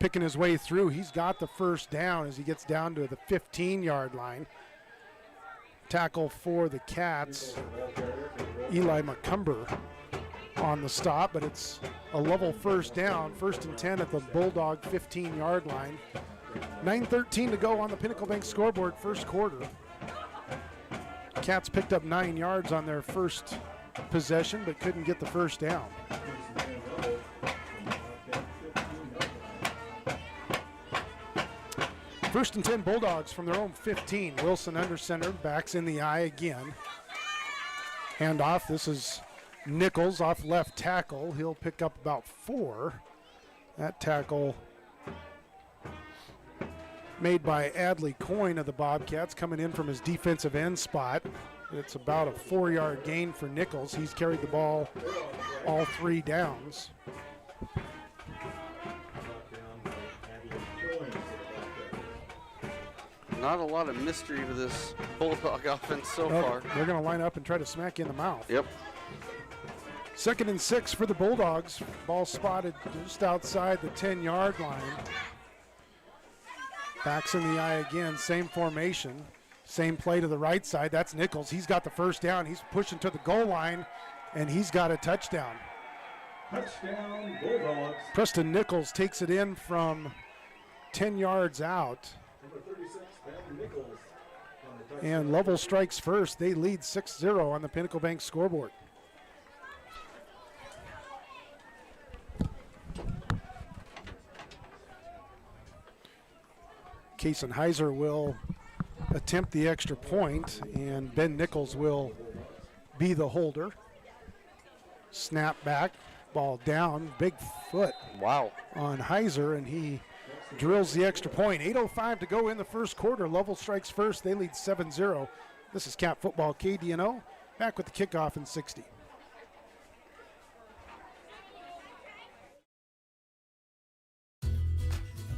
Speaker 1: picking his way through. He's got the first down as he gets down to the 15-yard line. Tackle for the Cats. Eli McCumber on the stop, but it's a Lovell first down. 1st and 10 at the Bulldog 15-yard line. 9:13 to go on the Pinnacle Bank scoreboard, first quarter. Cats picked up 9 yards on their first possession, but couldn't get the first down. First and 10 Bulldogs from their own 15. Wilson under center, backs in the eye again. Hand off. This is Nichols off left tackle. He'll pick up about 4. That tackle made by Adley Coyne of the Bobcats, coming in from his defensive end spot. It's about a 4-yard gain for Nichols. He's carried the ball all 3 downs.
Speaker 2: Not a lot of mystery to this Bulldog offense so far.
Speaker 1: They're going to line up and try to smack you in the mouth.
Speaker 2: Yep.
Speaker 1: 2nd and 6 for the Bulldogs. Ball spotted just outside the 10-yard line. Backs in the eye again, same formation. Same play to the right side. That's Nichols. He's got the first down. He's pushing to the goal line, and he's got a touchdown.
Speaker 10: Touchdown, Bulldogs.
Speaker 1: Preston Nichols takes it in from 10 yards out.
Speaker 10: Number 36, Ben Nichols.
Speaker 1: And Lovell strikes first. They lead 6-0 on the Pinnacle Bank scoreboard. Kason Heiser will attempt the extra point, and Ben Nichols will be the holder. Snap back, ball down, big foot on Heiser, and he drills the extra point. 8:05 to go in the first quarter. Lovell strikes first. They lead 7-0. This is Cap Football KDNO, back with the kickoff in 60.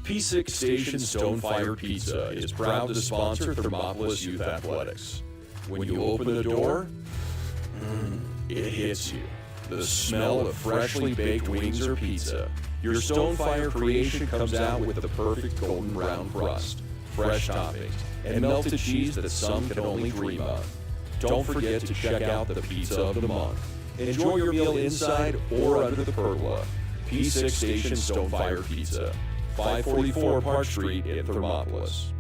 Speaker 3: P6 Station Stonefire Pizza is proud to sponsor Thermopolis Youth Athletics. When you open the door, it hits you. The smell of freshly baked wings or pizza. Your Stonefire creation comes out with the perfect golden brown crust, fresh toppings, and melted cheese that some can only dream of. Don't forget to check out the Pizza of the Month. Enjoy your meal inside or under the pergola. P6 Station Stonefire Pizza. 544 Park Street in Thermopolis.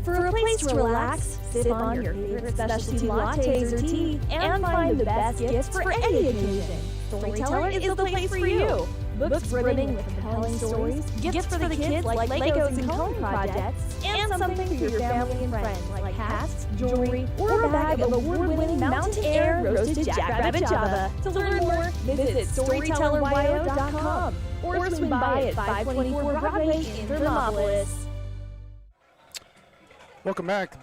Speaker 5: For a place to relax, sip on your favorite specialty lattes or tea, and find the best gifts for any occasion, Storyteller is the place for you. Books brimming with compelling stories, gifts for the kids like Legos and coloring projects, and something for your family and friends like hats, jewelry, or a bag of award-winning Mountain Air roasted jackrabbit java. To learn more, visit StorytellerWyo.com or swing by at 524 Broadway in Thermopolis.
Speaker 1: Welcome back.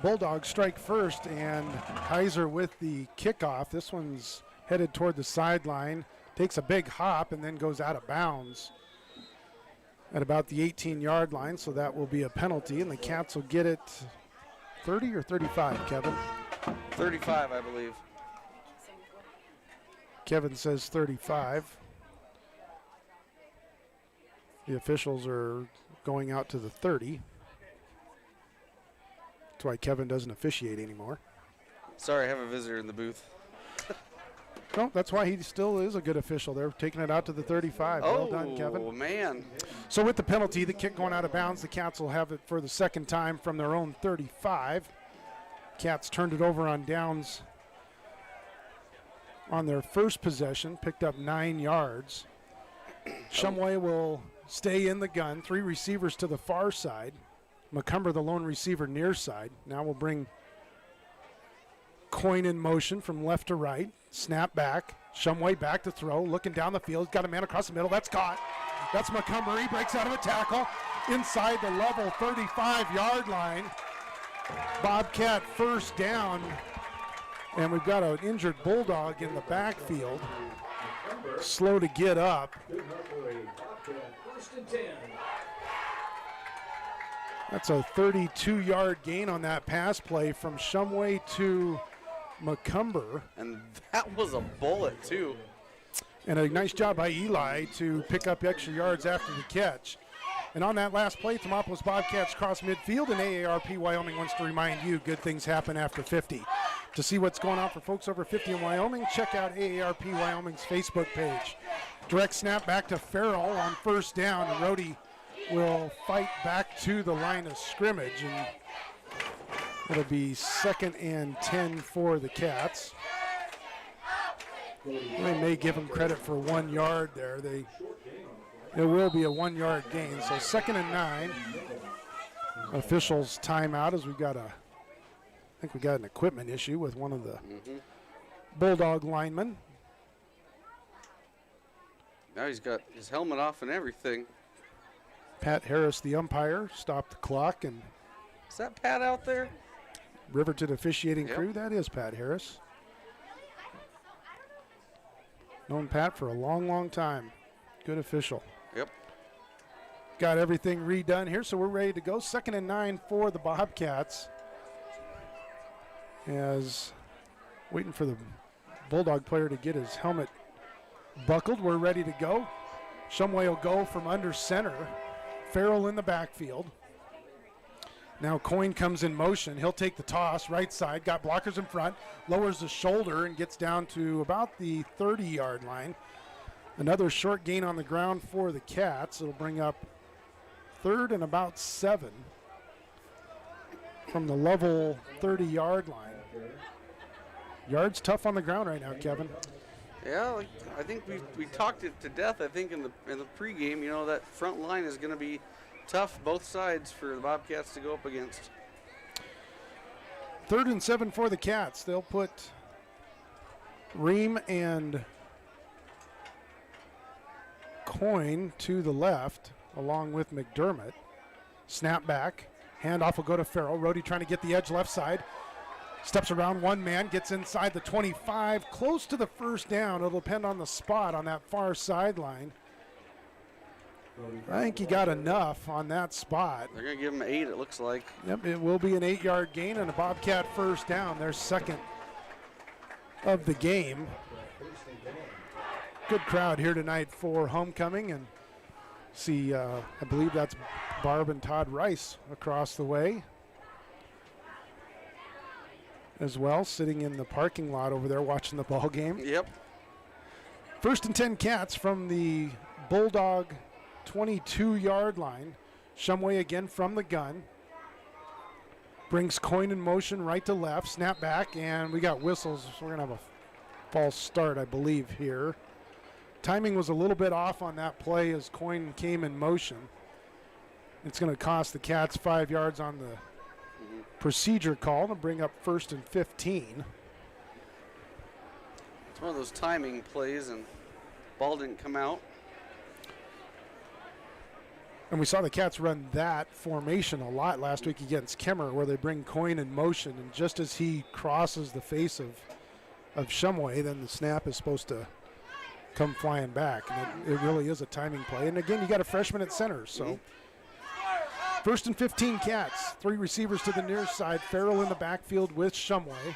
Speaker 1: Bulldogs strike first, and Heiser with the kickoff. This one's headed toward the sideline, takes a big hop, and then goes out of bounds at about the 18-yard line, so that will be a penalty, and the Cats will get it 30 or 35, Kevin?
Speaker 2: 35, I believe.
Speaker 1: Kevin says 35. The officials are going out to the 30. That's why Kevin doesn't officiate anymore.
Speaker 2: Sorry, I have a visitor in the booth.
Speaker 1: No, that's why he still is a good official. They're taking it out to the 35. Well done, Kevin.
Speaker 2: Oh, man.
Speaker 1: So with the penalty, the kick going out of bounds, the Cats will have it for the second time from their own 35. Cats turned it over on downs on their first possession, picked up 9 yards. Shumway will stay in the gun. 3 receivers to the far side. McCumber, the lone receiver, near side. Now we'll bring Coyne in motion from left to right. Snap back. Shumway back to throw. Looking down the field. Got a man across the middle. That's caught. That's McCumber. He breaks out of a tackle inside the Lovell 35-yard line. Bobcat first down. And we've got an injured Bulldog in the backfield. Slow to get up. That's a 32-yard gain on that pass play from Shumway to McCumber.
Speaker 2: And that was a bullet, too.
Speaker 1: And a nice job by Eli to pick up extra yards after the catch. And on that last play, Thermopolis Bobcats cross midfield, and AARP Wyoming wants to remind you good things happen after 50. To see what's going on for folks over 50 in Wyoming, check out AARP Wyoming's Facebook page. Direct snap back to Farrell on first down, and Rhodey will fight back to the line of scrimmage, and it'll be 2nd and 10 for the Cats. They may give them credit for 1 yard there. It will be a 1 yard gain, so 2nd and 9. Officials timeout as we've got a think we got an equipment issue with one of the Bulldog linemen.
Speaker 2: Now he's got his helmet off and everything.
Speaker 1: Pat Harris, the umpire, stopped the clock, and
Speaker 2: Is that Pat out there?
Speaker 1: Riverton officiating
Speaker 2: Yep.
Speaker 1: crew. That is Pat Harris. Known Pat for a long, long time. Good official.
Speaker 2: Yep.
Speaker 1: Got everything redone here, so we're ready to go. 2nd and 9 for the Bobcats. As waiting for the Bulldog player to get his helmet buckled. We're ready to go. Shumway will go from under center. Farrell in the backfield. Now Coyne comes in motion. He'll take the toss, right side. Got blockers in front. Lowers the shoulder and gets down to about the 30-yard line. Another short gain on the ground for the Cats. It'll bring up 3rd and about 7 from the Lovell 30-yard line. Yards tough on the ground right now, Kevin.
Speaker 2: Yeah, I think we talked it to death. I think in the pregame, you know, that front line is going to be tough both sides for the Bobcats to go up against.
Speaker 1: 3rd and 7 for the Cats. They'll put Ream and Coyne to the left, along with McDermott. Snap back. Handoff will go to Farrell. Rhodey trying to get the edge left side. Steps around one man, gets inside the 25, close to the first down. It'll depend on the spot on that far sideline. I think he got enough on that spot.
Speaker 2: They're going to give him 8, it looks like.
Speaker 1: Yep, it will be an 8-yard gain and a Bobcat first down. Their second of the game. Good crowd here tonight for homecoming, and see, I believe that's Barb and Todd Rice across the way as well, sitting in the parking lot over there watching the ball game.
Speaker 2: Yep.
Speaker 1: 1st and 10 Cats from the Bulldog 22-yard line. Shumway again from the gun. Brings Coyne in motion right to left. Snap back, and we got whistles. We're going to have a false start, I believe, here. Timing was a little bit off on that play as Coyne came in motion. It's going to cost the Cats 5 yards on the procedure call to bring up 1st and 15.
Speaker 2: It's one of those timing plays, and ball didn't come out.
Speaker 1: And we saw the Cats run that formation a lot last week against Kemmer, where they bring Coyne in motion, and just as he crosses the face of Shumway, then the snap is supposed to come flying back. And it really is a timing play. And again, you got a freshman at center, so 1st and 15 Cats. 3 receivers to the near side. Farrell in the backfield with Shumway.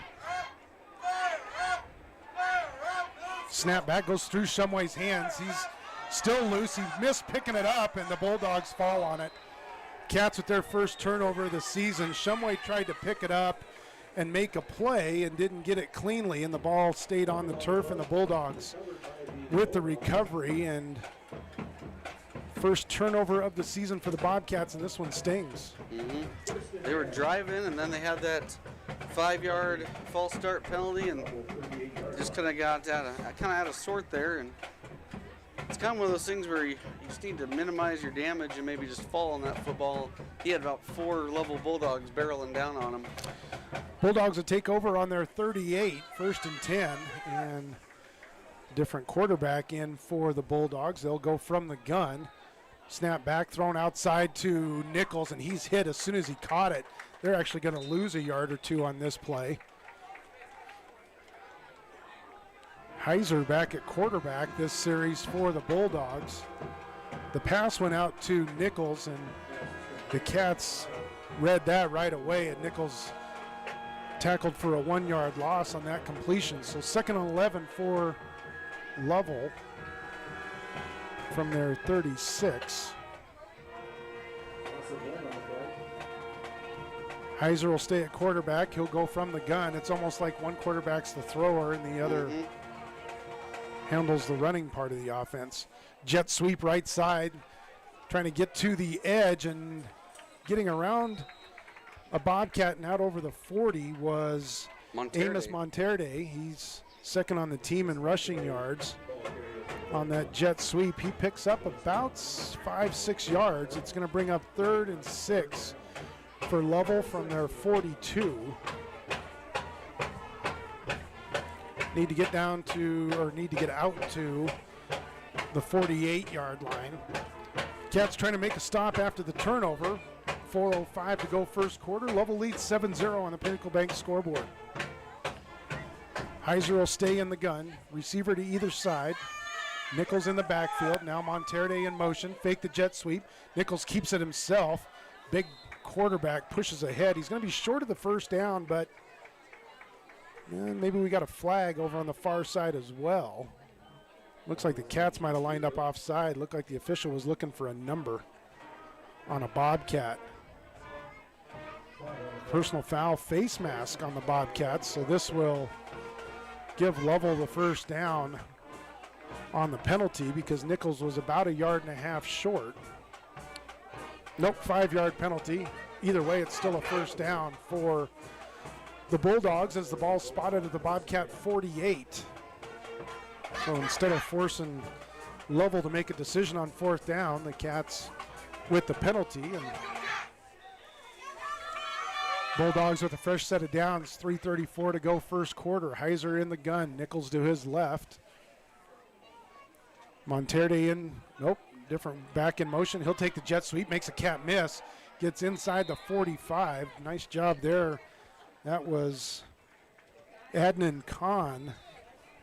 Speaker 1: Snap back goes through Shumway's hands. He's still loose. He missed picking it up, and the Bulldogs fall on it. Cats with their first turnover of the season. Shumway tried to pick it up and make a play and didn't get it cleanly, and the ball stayed on the turf, and the Bulldogs with the recovery, and first turnover of the season for the Bobcats, and this one stings.
Speaker 2: They were driving, and then they had that 5-yard false start penalty, and just kind of got out of sort there. And it's kind of one of those things where you just need to minimize your damage and maybe just fall on that football. He had about 4 Lovell Bulldogs barreling down on him.
Speaker 1: Bulldogs will take over on their 38, 1st and 10, and different quarterback in for the Bulldogs. They'll go from the gun. Snap back, thrown outside to Nichols, and he's hit as soon as he caught it. They're actually going to lose a yard or 2 on this play. Heiser back at quarterback this series for the Bulldogs. The pass went out to Nichols, and the Cats read that right away, and Nichols tackled for a 1-yard loss on that completion. So 2nd and 11 for Lovell from their 36. Heiser will stay at quarterback. He'll go from the gun. It's almost like one quarterback's the thrower and the other handles the running part of the offense. Jet sweep right side, trying to get to the edge, and getting around a Bobcat and out over the 40 was Amos Monterde. He's second on the team in rushing yards on that jet sweep. He picks up about 5-6 yards. It's going to bring up 3rd and 6 for Lovell from their 42. need to get out to the 48-yard line. Cats trying to make a stop after the turnover. 4:05 to go first quarter. Lovell leads 7-0 on the Pinnacle Bank scoreboard. Heiser will stay in the gun. Receiver to either side. Nichols in the backfield. Now Monterde in motion. Fake the jet sweep. Nichols keeps it himself. Big quarterback pushes ahead. He's going to be short of the first down, but maybe we got a flag over on the far side as well. Looks like the Cats might have lined up offside. Looked like the official was looking for a number on a Bobcat. Personal foul, face mask on the Bobcats, so this will give Lovell the first down on the penalty because Nichols was about 1.5 yards short. Nope, 5-yard penalty. Either way, it's still a first down for the Bulldogs as the ball spotted at the Bobcat 48. So instead of forcing Lovell to make a decision on fourth down, the Cats with the penalty, and Bulldogs with a fresh set of downs. 3:34 to go first quarter. Heiser in the gun. Nichols to his left. Monterde in, different back in motion. He'll take the jet sweep, makes a cat miss, gets inside the 45. Nice job there. That was Adnan Khan,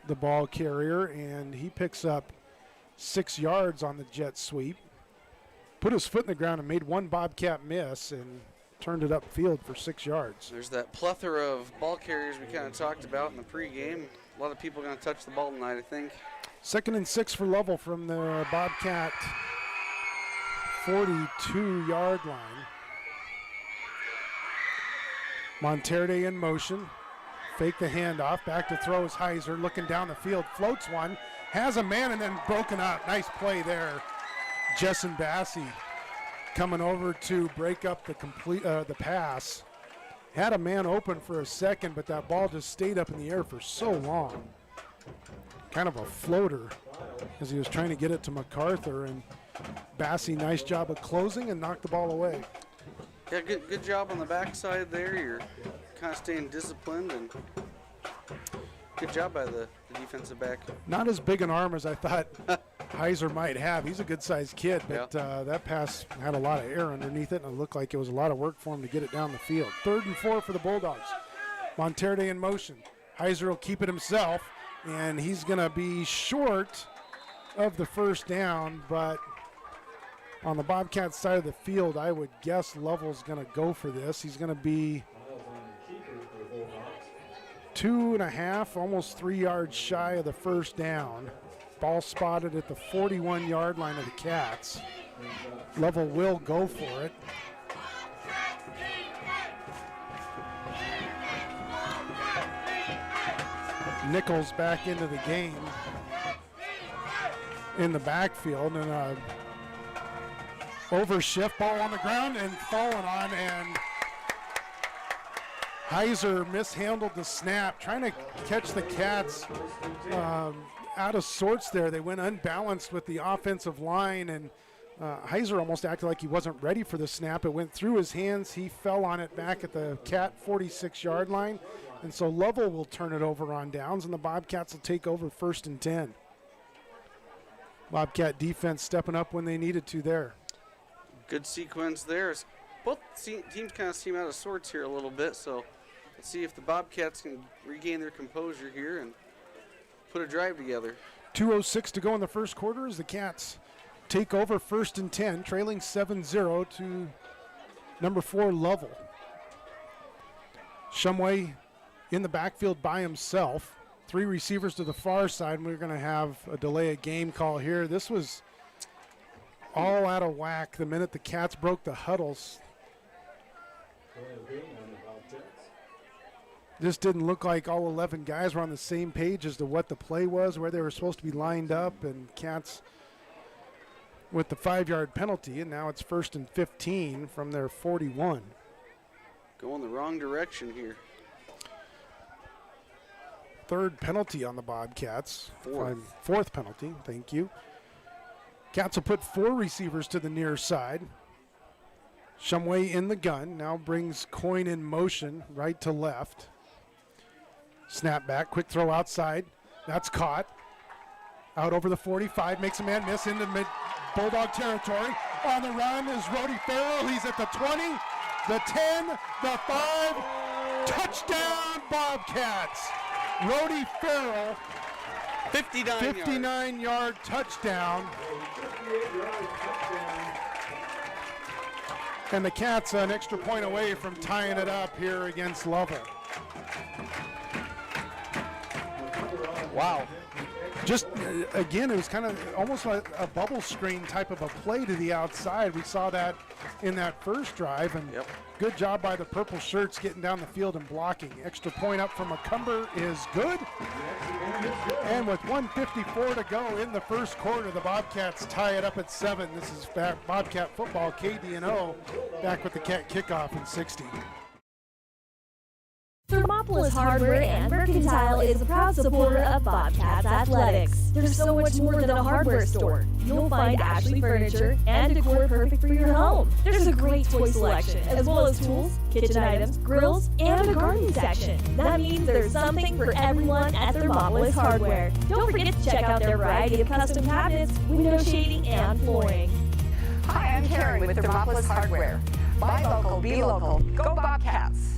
Speaker 1: the ball carrier, and he picks up 6 yards on the jet sweep. Put his foot in the ground and made one Bobcat miss and turned it upfield for 6 yards.
Speaker 2: There's that plethora of ball carriers we kind of talked about in the pregame. A lot of people are going to touch the ball tonight, I think.
Speaker 1: 2nd and 6 for Lovell from the Bobcat 42-yard line. Monterde in motion. Fake the handoff. Back to throw is Heiser. Looking down the field. Floats one. Has a man and then broken up. Nice play there. Jessen Bassey coming over to break up the pass. Had a man open for a second, but that ball just stayed up in the air for so long. Kind of a floater as he was trying to get it to MacArthur, and Bassey, nice job of closing and knocked the ball away.
Speaker 2: Yeah, good job on the backside there. You're kind of staying disciplined, and good job by the defensive back.
Speaker 1: Not as big an arm as I thought Heiser might have. He's a good-sized kid, but that pass had a lot of air underneath it, and it looked like it was a lot of work for him to get it down the field. 3rd and 4 for the Bulldogs. Monterde in motion. Heiser will keep it himself, and he's going to be short of the first down, but on the Bobcat side of the field, I would guess Lovell's going to go for this. He's going to be 2.5, almost 3 yards shy of the first down. Ball spotted at the 41-yard line of the Cats. Lovell will go for it. Nichols back into the game in the backfield, and a overshift ball on the ground and fallen on, and Heiser mishandled the snap, trying to catch the Cats out of sorts there. They went unbalanced with the offensive line, and Heiser almost acted like he wasn't ready for the snap. It went through his hands. He fell on it back at the Cat 46-yard line, and so Lovell will turn it over on downs, and the Bobcats will take over 1st and 10. Bobcat defense stepping up when they needed to there.
Speaker 2: Good sequence there. Both teams kind of seem out of sorts here a little bit, so let's see if the Bobcats can regain their composure here and put a drive together.
Speaker 1: 2:06 to go in the first quarter as the Cats take over 1st and 10, trailing 7-0 to number 4 Lovell. Shumway in the backfield by himself. 3 receivers to the far side, and we're going to have a delay of game call here. This was all out of whack the minute the Cats broke the huddles. This didn't look like all 11 guys were on the same page as to what the play was, where they were supposed to be lined up, and Cats with the 5-yard penalty, and now it's 1st and 15 from their 41.
Speaker 2: Going the wrong direction here.
Speaker 1: 3rd penalty on the Bobcats.
Speaker 2: 4th
Speaker 1: penalty, thank you. Cats will put 4 receivers to the near side. Shumway in the gun, now brings Coyne in motion right to left. Snap back, quick throw outside. That's caught. Out over the 45, makes a man miss into mid Bulldog territory. On the run is Rody Farrell. He's at the 20, the 10, the 5. Touchdown Bobcats. Rody Farrell, 59-yard touchdown. And the Cats an extra point away from tying it up here against Lovell. Wow. Just, again, it was kind of almost like a bubble screen type of a play to the outside. We saw that in that first drive, and good job by the purple shirts getting down the field and blocking. Extra point up from McCumber is good. And with 1:54 to go in the first quarter, the Bobcats tie it up at 7. This is Bobcat football, KDNO, back with the Cat kickoff in 60.
Speaker 5: Thermopolis Hardware and Mercantile is a proud supporter of Bobcats Athletics. There's so much more than a hardware store. You'll find Ashley furniture and decor perfect for your home. There's a great toy selection, as well as tools, kitchen items, grills, and a garden section. That means there's something for everyone at Thermopolis Hardware. Don't forget to check out their variety of custom cabinets, window shading, and flooring.
Speaker 7: Hi, I'm Karen with Thermopolis Hardware. Buy local, be local. Go Bobcats.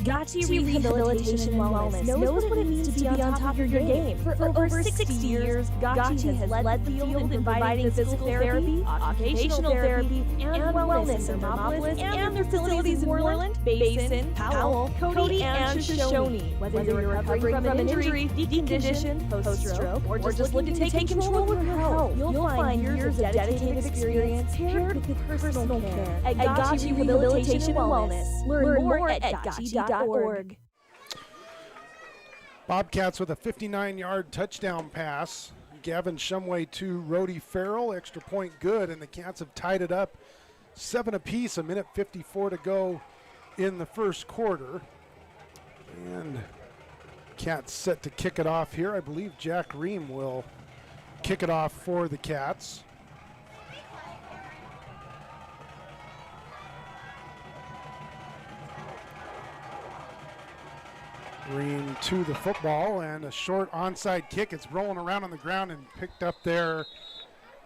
Speaker 5: Gotchi Rehabilitation and Wellness knows what it means to be on top of your game. For over 60 years, Gotchi has led the field in providing physical therapy, occupational therapy, and wellness in Thermopolis and their facilities in Moreland, Basin, Powell, Cody, and Shoshone. Whether you're recovering from an injury, decondition, post-stroke, or just looking to take control of your health, you'll find years of dedicated experience paired with personal care at Gotchi Rehabilitation and Wellness. Learn more at Gotchi.org.
Speaker 1: Bobcats with a 59-yard touchdown pass. Gavin Shumway to Rody Farrell. Extra point good, and the Cats have tied it up 7 apiece. 1:54 to go in the first quarter. And Cats set to kick it off here. I believe Jack Ream will kick it off for the Cats. Ream to the football, and a short onside kick. It's rolling around on the ground and picked up there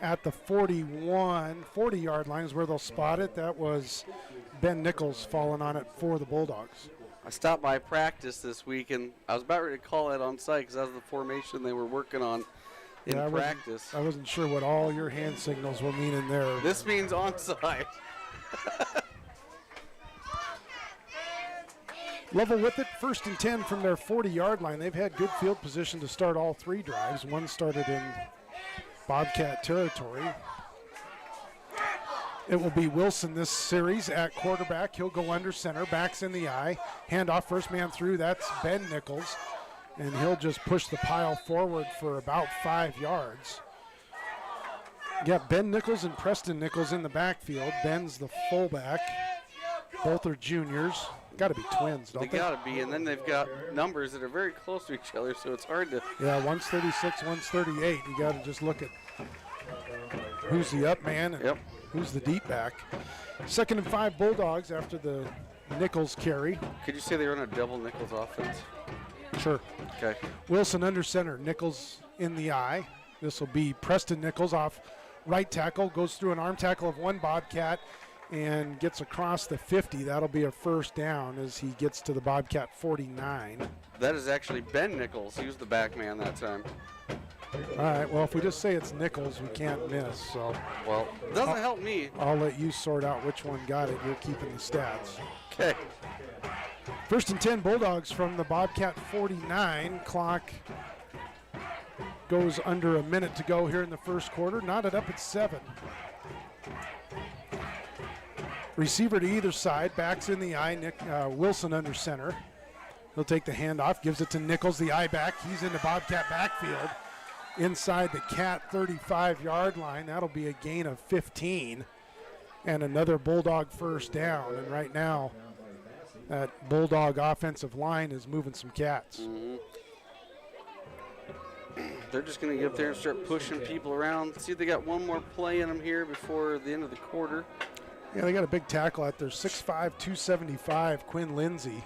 Speaker 1: at the 40-yard line is where they'll spot it. That was Ben Nichols falling on it for the Bulldogs.
Speaker 2: I stopped by practice this week, and I was about ready to call that onside because that was the formation they were working on in practice.
Speaker 1: I wasn't sure what all your hand signals were meaning there.
Speaker 2: This means onside.
Speaker 1: Lovell with it, 1st and 10 from their 40-yard line. They've had good field position to start all 3 drives. One started in Bobcat territory. It will be Wilson this series at quarterback. He'll go under center, backs in the eye. Handoff, first man through, that's Ben Nichols. And he'll just push the pile forward for about 5 yards. You got Ben Nichols and Preston Nichols in the backfield. Ben's the fullback. Both are juniors. Got to be twins, don't they?
Speaker 2: They got to be, and then they've got numbers that are very close to each other, so it's hard to.
Speaker 1: Yeah, one's 36, one's 38. You got to just look at who's the up man and who's the deep back. 2nd and 5 Bulldogs after the Nichols carry.
Speaker 2: Could you say they run a double Nichols offense?
Speaker 1: Sure.
Speaker 2: Okay.
Speaker 1: Wilson under center, Nichols in the eye. This will be Preston Nichols off right tackle, goes through an arm tackle of one Bobcat and gets across the 50. That'll be a first down as he gets to the Bobcat 49.
Speaker 2: That is actually Ben Nichols. He was the back man that time.
Speaker 1: All right, well, if we just say it's Nichols, we can't miss. So,
Speaker 2: well, it doesn't help me.
Speaker 1: I'll let you sort out which one got it. You're keeping the stats.
Speaker 2: Okay.
Speaker 1: 1st and 10 Bulldogs from the Bobcat 49. Clock goes under a minute to go here in the first quarter. Knotted up at 7. Receiver to either side, backs in the eye, Wilson under center. He'll take the handoff, gives it to Nichols, the eye back. He's in the Bobcat backfield inside the Cat 35-yard line. That'll be a gain of 15 and another Bulldog first down. And right now, that Bulldog offensive line is moving some Cats.
Speaker 2: Mm-hmm. They're just going to get up there and start pushing people around. See if they got one more play in them here before the end of the quarter.
Speaker 1: Yeah, they got a big tackle out there, 6'5", 275, Quinn Lindsay.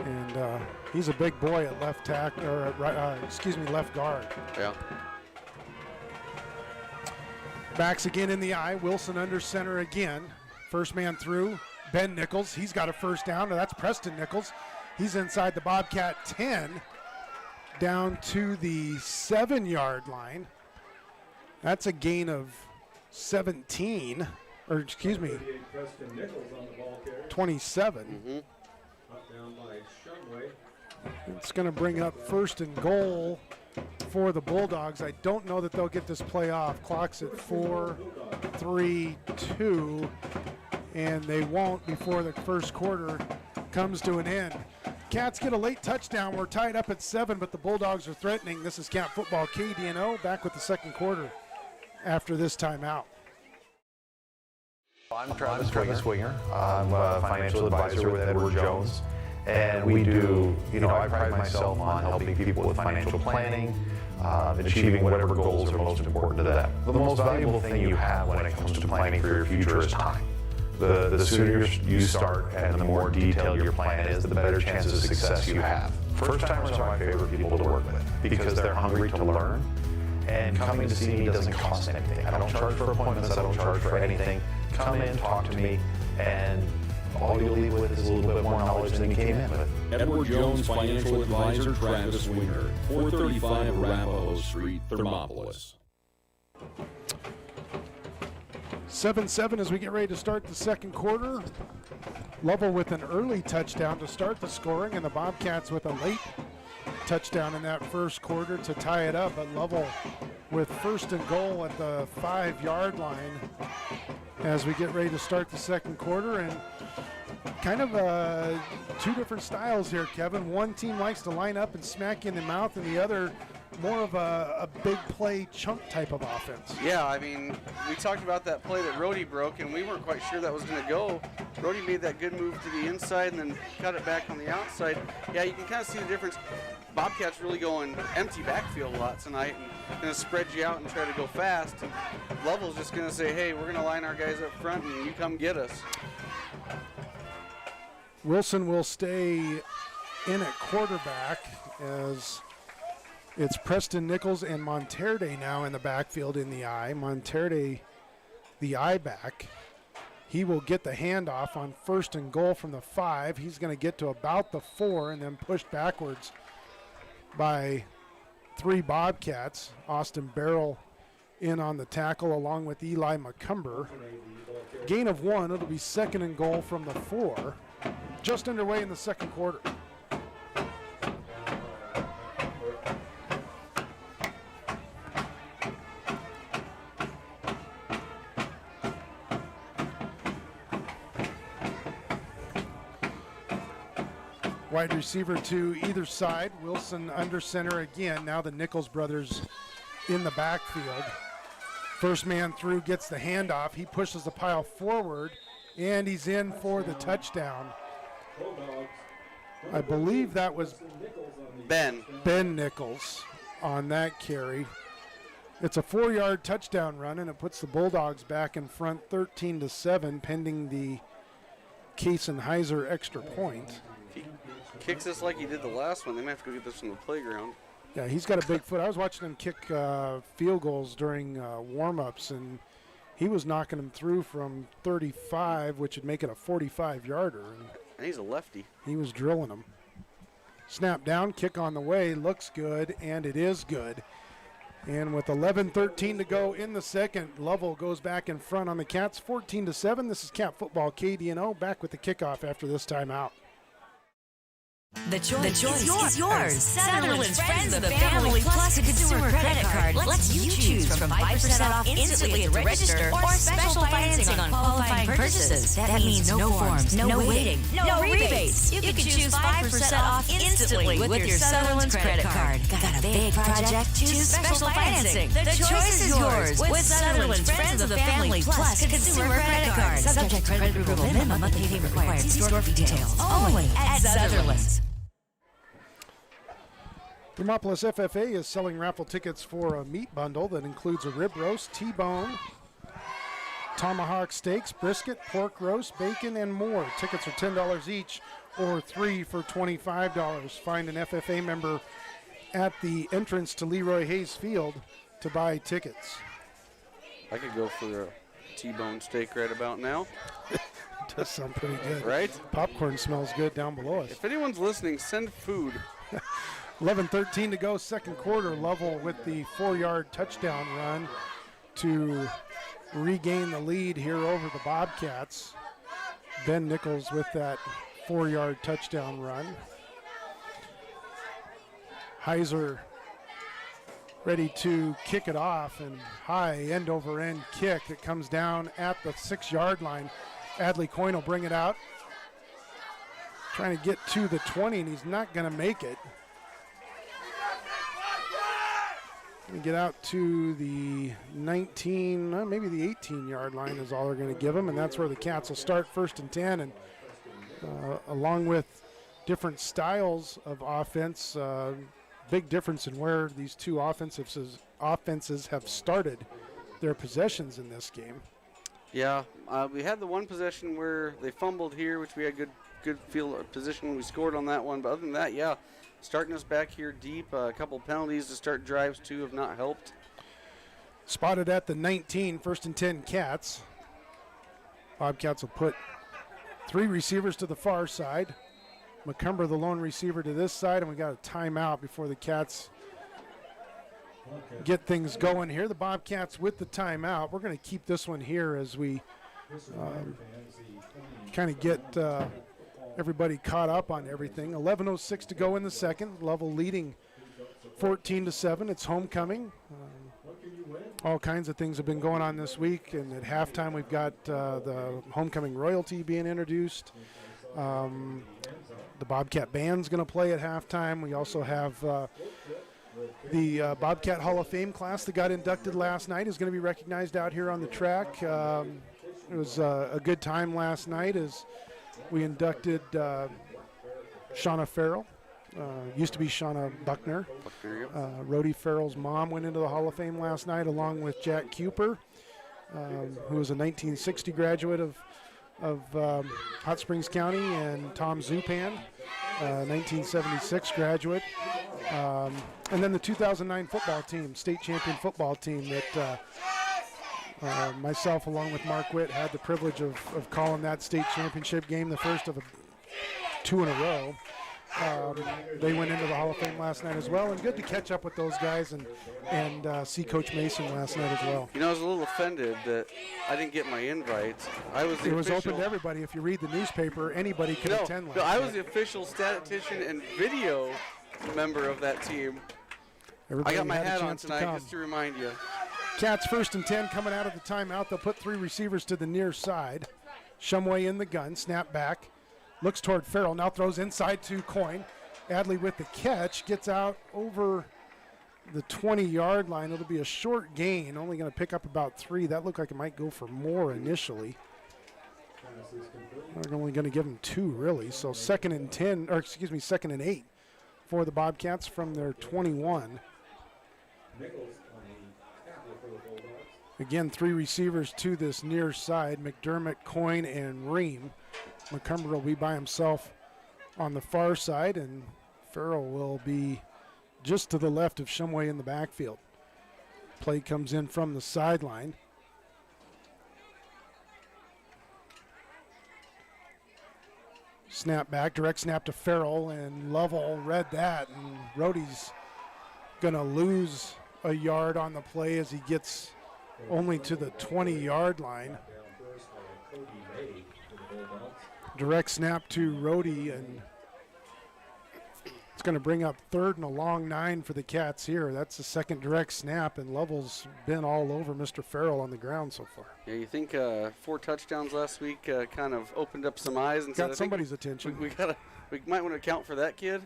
Speaker 1: And he's a big boy at left tackle, or at left guard.
Speaker 2: Yeah.
Speaker 1: Backs again in the eye. Wilson under center again. First man through. Ben Nichols. He's got a first down. Now that's Preston Nichols. He's inside the Bobcat 10 down to the 7-yard line. That's a gain of 17, or excuse me, 27. It's going to bring up 1st and goal for the Bulldogs. I don't know that they'll get this play off. Clock's at 4, 3, 2, and they won't before the first quarter comes to an end. Cats get a late touchdown. We're tied up at 7, but the Bulldogs are threatening. This is Camp Football KDNO back with the second quarter after this timeout.
Speaker 8: I'm Travis Winger. I'm a financial advisor with Edward Jones. And we do, I pride myself on helping people with financial planning, achieving whatever goals are most important to them. The most valuable thing you have when it comes to planning for your future is time. The sooner you start and the more detailed your plan is, the better chances of success you have. First timers are my favorite people to work with because they're hungry to learn, and coming to see me doesn't cost anything. I don't charge for appointments, I don't charge for anything. Come in, talk to me, and all you'll leave with is a little bit more knowledge than you came in with.
Speaker 3: Edward Jones Financial Advisor Travis Winger, 435 Arapahoe Street, Thermopolis.
Speaker 1: 7-7 as we get ready to start the second quarter. Lovell with an early touchdown to start the scoring, and the Bobcats with a late touchdown in that first quarter to tie it up. But Lovell with 1st and goal at the 5-yard line as we get ready to start the second quarter. And kind of two different styles here, Kevin. One team likes to line up and smack you in the mouth, and the other more of a big play chunk type of offense.
Speaker 2: Yeah, I mean, we talked about that play that Rhodey broke, and we weren't quite sure that was going to go. Rhodey made that good move to the inside and then cut it back on the outside. Yeah, you can kind of see the difference. Bobcats really going empty backfield a lot tonight and going to spread you out and try to go fast. And Lovell's just going to say, hey, we're going to line our guys up front and you come get us.
Speaker 1: Wilson will stay in at quarterback as it's Preston Nichols and Monterde now in the backfield in the I. Monterde, the I back. He will get the handoff on 1st and goal from the 5. He's going to get to about the 4 and then pushed backwards by 3 Bobcats. Austin Barrell in on the tackle along with Eli McCumber. Gain of 1. It'll be 2nd and goal from the 4. Just underway in the second quarter. Wide receiver to either side. Wilson under center again. Now the Nichols brothers in the backfield. First man through gets the handoff. He pushes the pile forward, and he's in for the touchdown. I believe that was
Speaker 2: Ben
Speaker 1: Nichols on that carry. It's a 4-yard touchdown run, and it puts the Bulldogs back in front 13-7, pending the Kaysen-Heiser extra point.
Speaker 2: Kicks this like he did the last one. They might have to go get this from the playground.
Speaker 1: Yeah, he's got a big foot. I was watching him kick field goals during warm-ups, and he was knocking them through from 35, which would make it a 45-yarder.
Speaker 2: And he's a lefty.
Speaker 1: He was drilling them. Snap down, kick on the way, looks good, and it is good. And with 11:13 to go in the second, Lovell goes back in front on the Cats, 14-7. This is Camp Football KDNO, back with the kickoff after this timeout.
Speaker 9: The choice is yours. Sutherland's Friends of the Family Plus Consumer Credit Card lets you choose from 5% off instantly at the register or special financing on qualifying purchases. That means no forms, no waiting, no rebates. You can choose 5% off instantly with your Sutherland's credit card. Got a big project? Choose special financing. The choice is yours with Sutherland's Friends of the Family Plus Consumer Credit Card. Subject to credit approval, minimum monthly payment required. See store for details. Only at Sutherland's.
Speaker 1: Thermopolis FFA is selling raffle tickets for a meat bundle that includes a rib roast, T-bone, tomahawk steaks, brisket, pork roast, bacon, and more. Tickets are $10 each. or 3 for $25. Find an FFA member at the entrance to Leroy Hayes Field to buy tickets.
Speaker 2: I could go for a T-bone steak right about now.
Speaker 1: Does sound pretty good.
Speaker 2: Right?
Speaker 1: Popcorn smells good down below us.
Speaker 2: If anyone's listening, send food.
Speaker 1: 11:13 to go, second quarter. Lovell with the 4-yard touchdown run to regain the lead here over the Bobcats. Ben Nichols with that 4-yard touchdown run. Heiser ready to kick it off, and high end over end kick that comes down at the 6-yard line. Adley Coyne will bring it out. Trying to get to the 20, and he's not going to make it. Going to get out to the 19, maybe the 18-yard line is all they're going to give him, and that's where the Cats will start, 1st and 10. And along with different styles of offense, big difference in where these two offenses have started their possessions in this game.
Speaker 2: Yeah, we had the one possession where they fumbled here, which we had good field position when we scored on that one. But other than that, yeah, starting us back here deep. A couple penalties to start drives, too, have not helped.
Speaker 1: Spotted at the 19, 1st and 10 Cats. Bobcats will put 3 receivers to the far side. McCumber, the lone receiver, to this side, and we got a timeout before the Cats get things going here. The Bobcats with the timeout. We're going to keep this one here as we kind of get everybody caught up on everything. 11:06 to go in the second. Lovell leading 14-7. It's homecoming. All kinds of things have been going on this week, and at halftime we've got the homecoming royalty being introduced. The Bobcat band's going to play at halftime. We also have the Bobcat Hall of Fame class that got inducted last night is going to be recognized out here on the track. It was a good time last night as we inducted Shauna Farrell. Used to be Shauna Buckner. Rhodey Farrell's mom went into the Hall of Fame last night along with Jack Cooper, who was a 1960 graduate of Hot Springs County, and Tom Zupan, 1976 graduate. And then the 2009 football team, state champion football team that myself along with Mark Witt had the privilege of calling that state championship game, the first of 2 in a row. They went into the Hall of Fame last night as well, and good to catch up with those guys and see Coach Mason last night as well.
Speaker 2: You know, I was a little offended that I didn't get my invite.
Speaker 1: It was open to everybody. If you read the newspaper, anybody could attend last night.
Speaker 2: I was the official statistician and video member of that team.
Speaker 1: Everybody
Speaker 2: I got my
Speaker 1: had a
Speaker 2: hat on
Speaker 1: chance to
Speaker 2: tonight
Speaker 1: come.
Speaker 2: just to remind you.
Speaker 1: Cats 1st and 10 coming out of the timeout. They'll put 3 receivers to the near side. Shumway in the gun, snap back. Looks toward Farrell, now throws inside to Coyne. Adley with the catch, gets out over the 20-yard line. It'll be a short gain, only going to pick up about 3. That looked like it might go for more initially. They're only going to give them 2, really. So 2nd and 8 for the Bobcats from their 21. Again, 3 receivers to this near side, McDermott, Coyne, and Ream. McCumber will be by himself on the far side, and Farrell will be just to the left of Shumway in the backfield. Play comes in from the sideline. Snap back, direct snap to Farrell, and Lovell read that, and Rhodey's going to lose a yard on the play as he gets only to the 20-yard line. Direct snap to Rhodey, and it's going to bring up 3rd and a long 9 for the Cats here. That's the 2nd direct snap, and Lovell's been all over Mr. Farrell on the ground so far.
Speaker 2: Yeah, you think 4 touchdowns last week kind of opened up some eyes and
Speaker 1: got somebody's attention.
Speaker 2: We might want to account for that kid.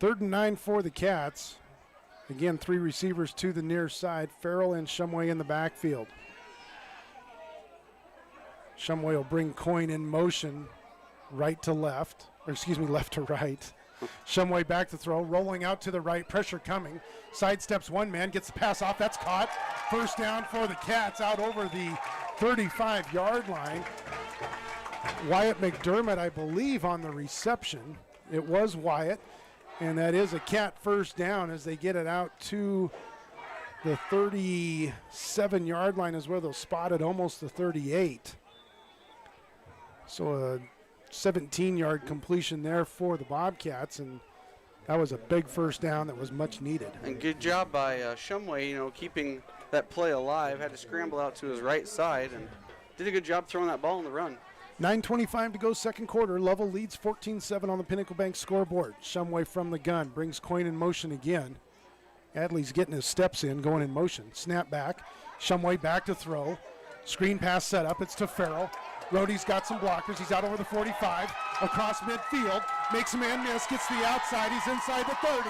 Speaker 1: 3rd and 9 for the Cats. Again, 3 receivers to the near side. Farrell and Shumway in the backfield. Shumway will bring Coyne in motion left to right. Shumway back to throw, rolling out to the right, pressure coming. Sidesteps one man, gets the pass off, that's caught. 1st down for the Cats out over the 35-yard line. Wyatt McDermott, I believe, on the reception. It was Wyatt, and that is a Cat first down as they get it out to the 37-yard line is where they'll spot it, almost the 38. So a 17-yard completion there for the Bobcats, and that was a big first down that was much needed.
Speaker 2: And good job by Shumway, keeping that play alive. Had to scramble out to his right side and did a good job throwing that ball in the run.
Speaker 1: 9:25 to go, second quarter. Lovell leads 14-7 on the Pinnacle Bank scoreboard. Shumway from the gun brings Coyne in motion again. Adley's getting his steps in, going in motion. Snap back. Shumway back to throw. Screen pass set up. It's to Farrell. Rohde's got some blockers. He's out over the 45. Across midfield. Makes a man miss. Gets to the outside. He's inside the 30.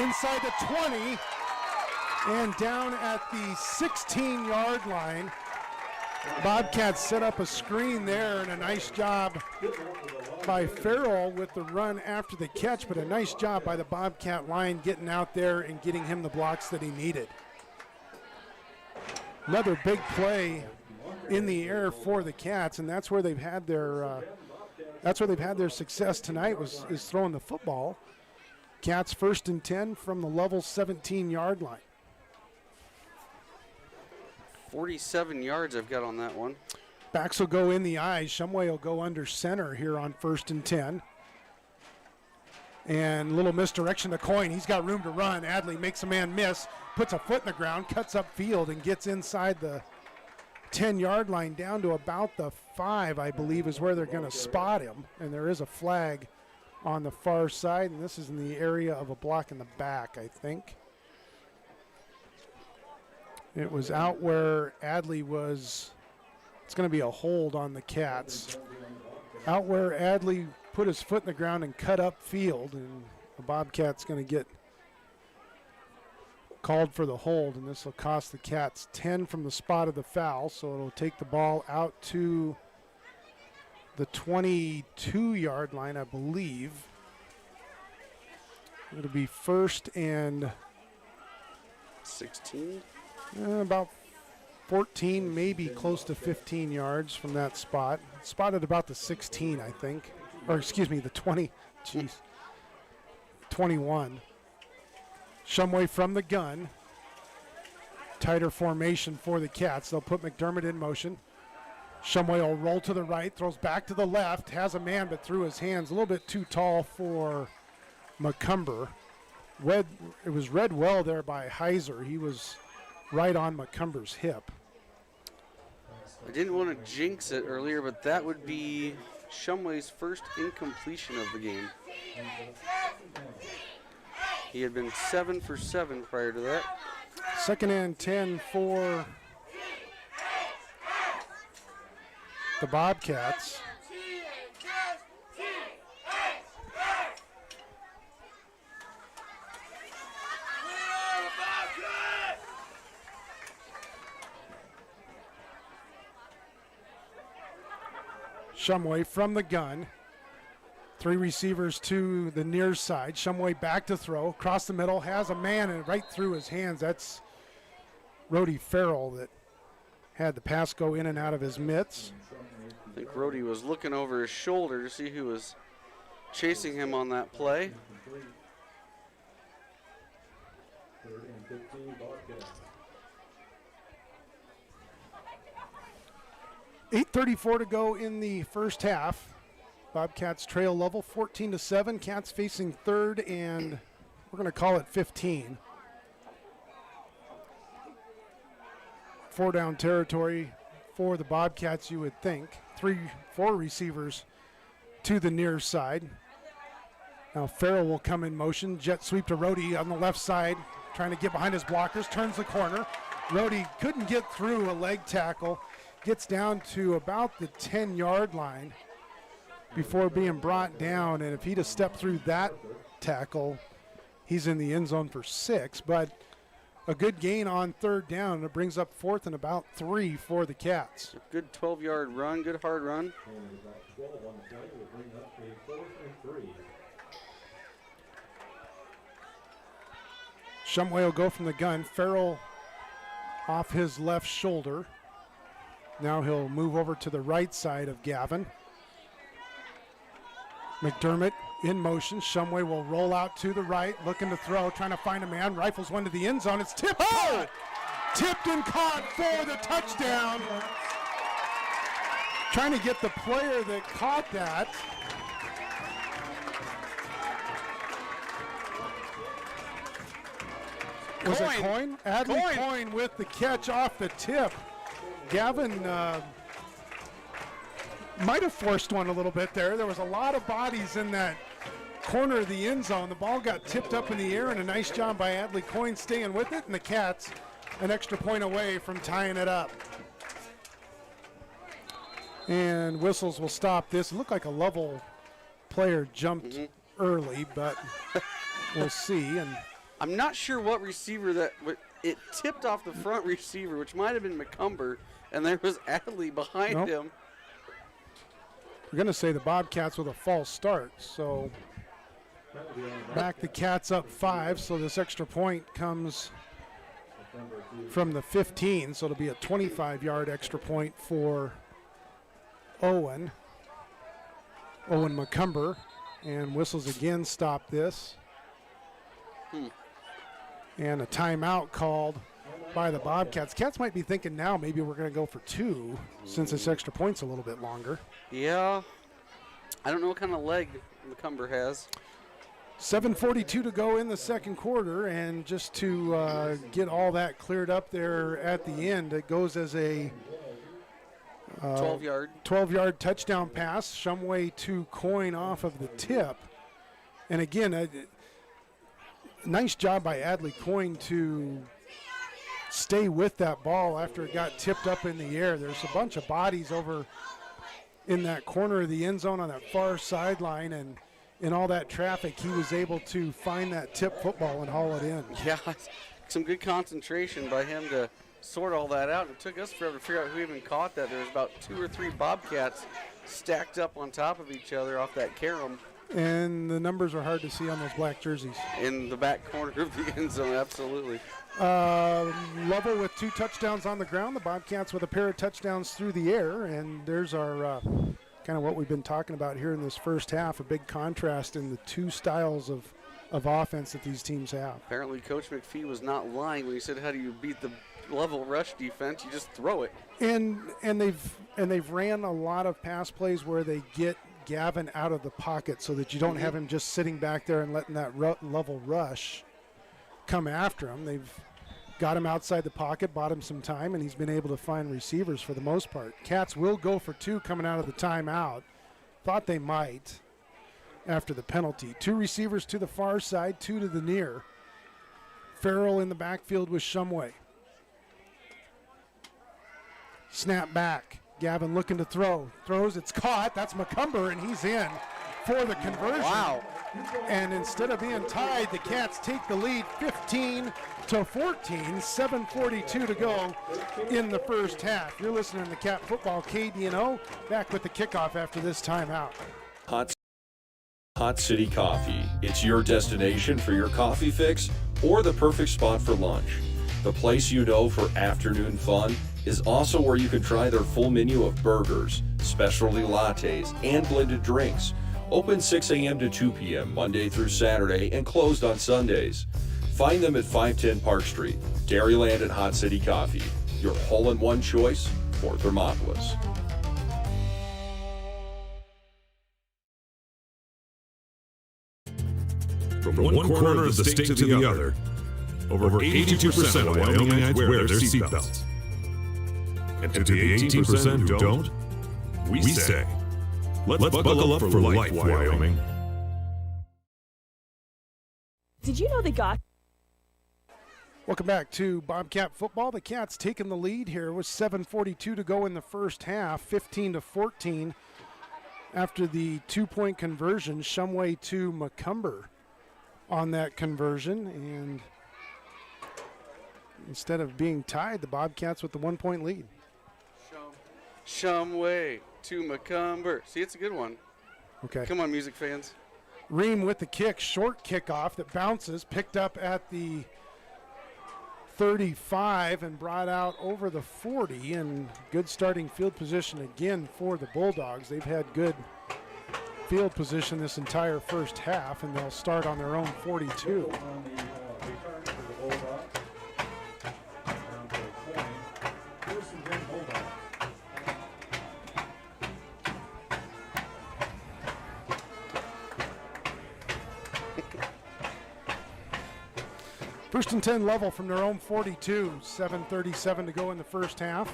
Speaker 1: Inside the 20. And down at the 16-yard line. Bobcats set up a screen there, and a nice job by Farrell with the run after the catch, but a nice job by the Bobcat line getting out there and getting him the blocks that he needed. Another big play in the air for the Cats, and that's where they've had their success tonight is throwing the football. Cats 1st and 10 from the Lovell 17-yard line.
Speaker 2: 47 yards I've got on that one.
Speaker 1: Backs will go in the eyes. Shumway will go under center here on 1st and 10. And a little misdirection to Coyne. He's got room to run. Adley makes a man miss, puts a foot in the ground, cuts up field, and gets inside the 10-yard line down to about the 5, I believe, is where they're going to spot him. And there is a flag on the far side, and this is in the area of a block in the back, I think. It was out where Adley was. It's going to be a hold on the Cats. Out where Adley put his foot in the ground and cut up field, and the Bobcats going to get called for the hold, and this will cost the Cats 10 from the spot of the foul, so it'll take the ball out to the 22-yard line, I believe. It'll be 1st and
Speaker 2: 16.
Speaker 1: About 14, maybe close to 15 yards from that spot. Spotted about the 16, I think. Or excuse me, the 20. Jeez. 21. Shumway from the gun. Tighter formation for the Cats. They'll put McDermott in motion. Shumway will roll to the right, throws back to the left, has a man but through his hands. A little bit too tall for McCumber. It was read well there by Heiser. He was right on McCumber's hip.
Speaker 2: I didn't want to jinx it earlier, but that would be Shumway's first incompletion of the game. He had been 7 for 7 prior to that.
Speaker 1: 2nd and 10 for the Bobcats. Shumway from the gun. 3 receivers to the near side. Shumway back to throw. Across the middle. Has a man and right through his hands. That's Rhodey Farrell that had the pass go in and out of his mitts.
Speaker 2: I think Rhodey was looking over his shoulder to see who was chasing him on that play.
Speaker 10: 3rd and 15 Bobcats.
Speaker 1: 8:34 to go in the first half. Bobcats trail Lovell 14-7. Cats facing 3rd and we're going to call it 15. 4 down territory for the Bobcats, you would think. 4 receivers to the near side. Now Farrell will come in motion. Jet sweep to Rhodey on the left side, trying to get behind his blockers. Turns the corner. Rhodey couldn't get through a leg tackle. Gets down to about the 10-yard line before being brought down. And if he'd have stepped through that tackle, he's in the end zone for 6. But a good gain on 3rd down. It brings up 4th and about 3 for the Cats.
Speaker 2: A good 12-yard run, good hard run.
Speaker 10: And about 12 on the play will bring up a 4th and 3.
Speaker 1: Shumway will go from the gun. Farrell off his left shoulder. Now he'll move over to the right side of Gavin. McDermott in motion. Shumway will roll out to the right, looking to throw, trying to find a man. Rifles one to the end zone. It's tipped. Oh! Tipped and caught for the touchdown. Trying to get the player that caught that. Was it Coyne? Adley Coyne with the catch off the tip. Gavin might have forced one a little bit there. There was a lot of bodies in that corner of the end zone. The ball got tipped up in the air, and a nice job by Adley Coyne staying with it, and the Cats an extra point away from tying it up. And whistles will stop this. It looked like a Lovell player jumped early, but we'll see. And
Speaker 2: I'm not sure what receiver that it tipped off the front receiver, which might have been McCumber, and there was Adley behind him.
Speaker 1: We're going to say the Bobcats with a false start, so back the Cats up 5, so this extra point comes from the 15, so it'll be a 25-yard extra point for Owen McCumber, and whistles again stop this. And a timeout called by the Bobcats. Cats might be thinking now maybe we're going to go for 2 since this extra point's a little bit longer.
Speaker 2: Yeah. I don't know what kind of leg McCumber has.
Speaker 1: 7:42 to go in the second quarter, and just to get all that cleared up there at the end, it goes as a 12-yard touchdown pass. Shumway to Coyne off of the tip. And again, nice job by Adley Coyne to stay with that ball after it got tipped up in the air. There's a bunch of bodies over in that corner of the end zone on that far sideline, and in all that traffic, he was able to find that tip football and haul it in.
Speaker 2: Yeah, some good concentration by him to sort all that out. It took us forever to figure out who even caught that. There was about 2 or 3 Bobcats stacked up on top of each other off that carom.
Speaker 1: And the numbers are hard to see on those black jerseys.
Speaker 2: In the back corner of the end zone, absolutely.
Speaker 1: Lovell with 2 touchdowns on the ground. The Bobcats with a pair of touchdowns through the air. And there's our kind of what we've been talking about here in this first half, a big contrast in the 2 styles of offense that these teams have.
Speaker 2: Apparently Coach McPhee was not lying when he said, how do you beat the Lovell rush defense? You just throw it.
Speaker 1: And they've ran a lot of pass plays where they get Gavin out of the pocket so that you don't have him just sitting back there and letting that Lovell rush come after him. They've got him outside the pocket, bought him some time, and he's been able to find receivers for the most part. Cats will go for 2 coming out of the timeout. Thought they might after the penalty. 2 receivers to the far side, 2 to the near. Farrell in the backfield with Shumway. Snap back. Gavin looking to throw. Throws, it's caught. That's McCumber, and he's in for the conversion.
Speaker 2: Wow.
Speaker 1: And instead of being tied, the Cats take the lead 15-14. 7:42 to go in the first half. You're listening to Cat Football KDNO. Back with the kickoff after this timeout.
Speaker 3: Hot City Coffee. It's your destination for your coffee fix or the perfect spot for lunch. The place you know for afternoon fun is also where you can try their full menu of burgers, specialty lattes, and blended drinks. Open 6 a.m. to 2 p.m. Monday through Saturday and closed on Sundays. Find them at 510 Park Street, Dairyland and Hot City Coffee. Your hole-in-one choice for Thermopolis.
Speaker 4: From one corner of the state to the other, over 82% of Wyomingites wear their seatbelts. And to the 18% who don't, we say, let's buckle up for life, Wyoming.
Speaker 5: Did you know they got...
Speaker 1: Welcome back to Bobcat football. The Cats taking the lead here with 7:42 to go in the first half, 15-14 after the 2-point conversion. Shumway to McCumber on that conversion, and instead of being tied, the Bobcats with the 1-point lead.
Speaker 2: Shumway to McCumber. See, it's a good one.
Speaker 1: Okay.
Speaker 2: Come on, music fans.
Speaker 1: Ream with the kick, short kickoff that bounces, picked up at the 35 and brought out over the 40, and good starting field position again for the Bulldogs. They've had good field position this entire first half, and they'll start on their own 42.
Speaker 10: On the return for the Bulldogs. Down to a point. First and 10 Bulldogs.
Speaker 1: First and 10 Lovell from their own 42. 7:37 to go in the first half.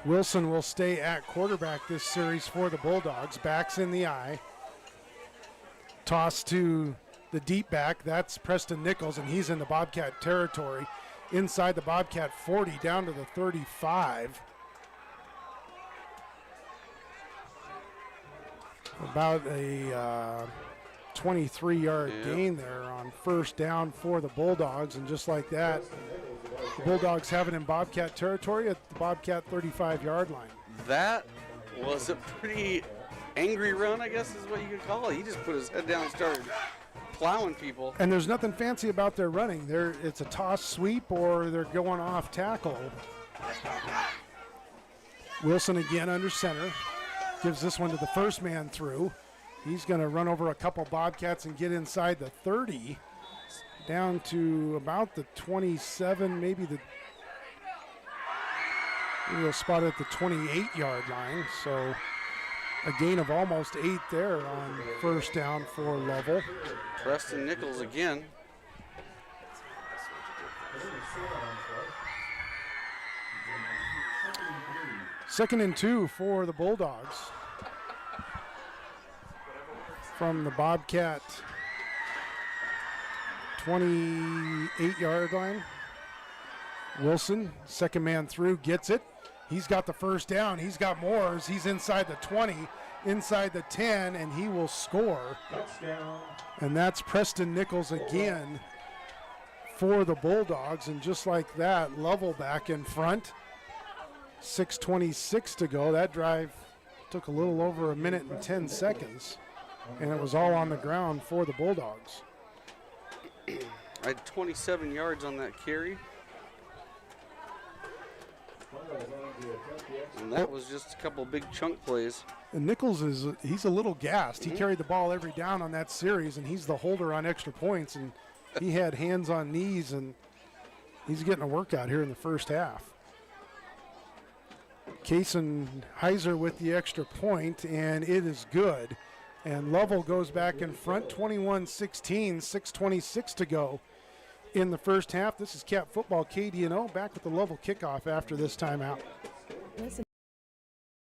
Speaker 1: Wilson will stay at quarterback this series for the Bulldogs. Backs in the eye. Toss to the deep back. That's Preston Nichols, and he's in the Bobcat territory. Inside the Bobcat 40, down to the 35. About a 23-yard gain there on first down for the Bulldogs, and just like that, the Bulldogs have it in Bobcat territory at the Bobcat 35-yard line.
Speaker 2: That was a pretty angry run, I guess is what you could call it. He just put his head down and started plowing people.
Speaker 1: And there's nothing fancy about their running. It's a toss sweep or they're going off tackle. Wilson again under center. Gives this one to the first man through. He's going to run over a couple Bobcats and get inside the 30. Down to about the 27, maybe we'll spot it at the 28-yard line. So a gain of almost 8 there on first down for Lovell.
Speaker 2: Preston Nichols again.
Speaker 1: Second and 2 for the Bulldogs. From the Bobcat 28-yard line. Wilson, second man through, gets it. He's got the first down. He's got more as he's inside the 20, inside the 10, and he will score.
Speaker 10: Touchdown.
Speaker 1: And that's Preston Nichols again for the Bulldogs. And just like that, Lovell back in front. 6:26 to go. That drive took a little over a minute and 10 seconds. And it was all on the ground for the Bulldogs.
Speaker 2: I had 27 yards on that carry. And that was just a couple big chunk plays.
Speaker 1: And Nichols he's a little gassed. He carried the ball every down on that series, and he's the holder on extra points. And he had hands on knees, and he's getting a workout here in the first half. Kaysen Heiser with the extra point, and it is good. And Lovell goes back in front, 21-16, 6:26 to go in the first half. This is Cat Football KDNO, back with the Lovell kickoff after this timeout.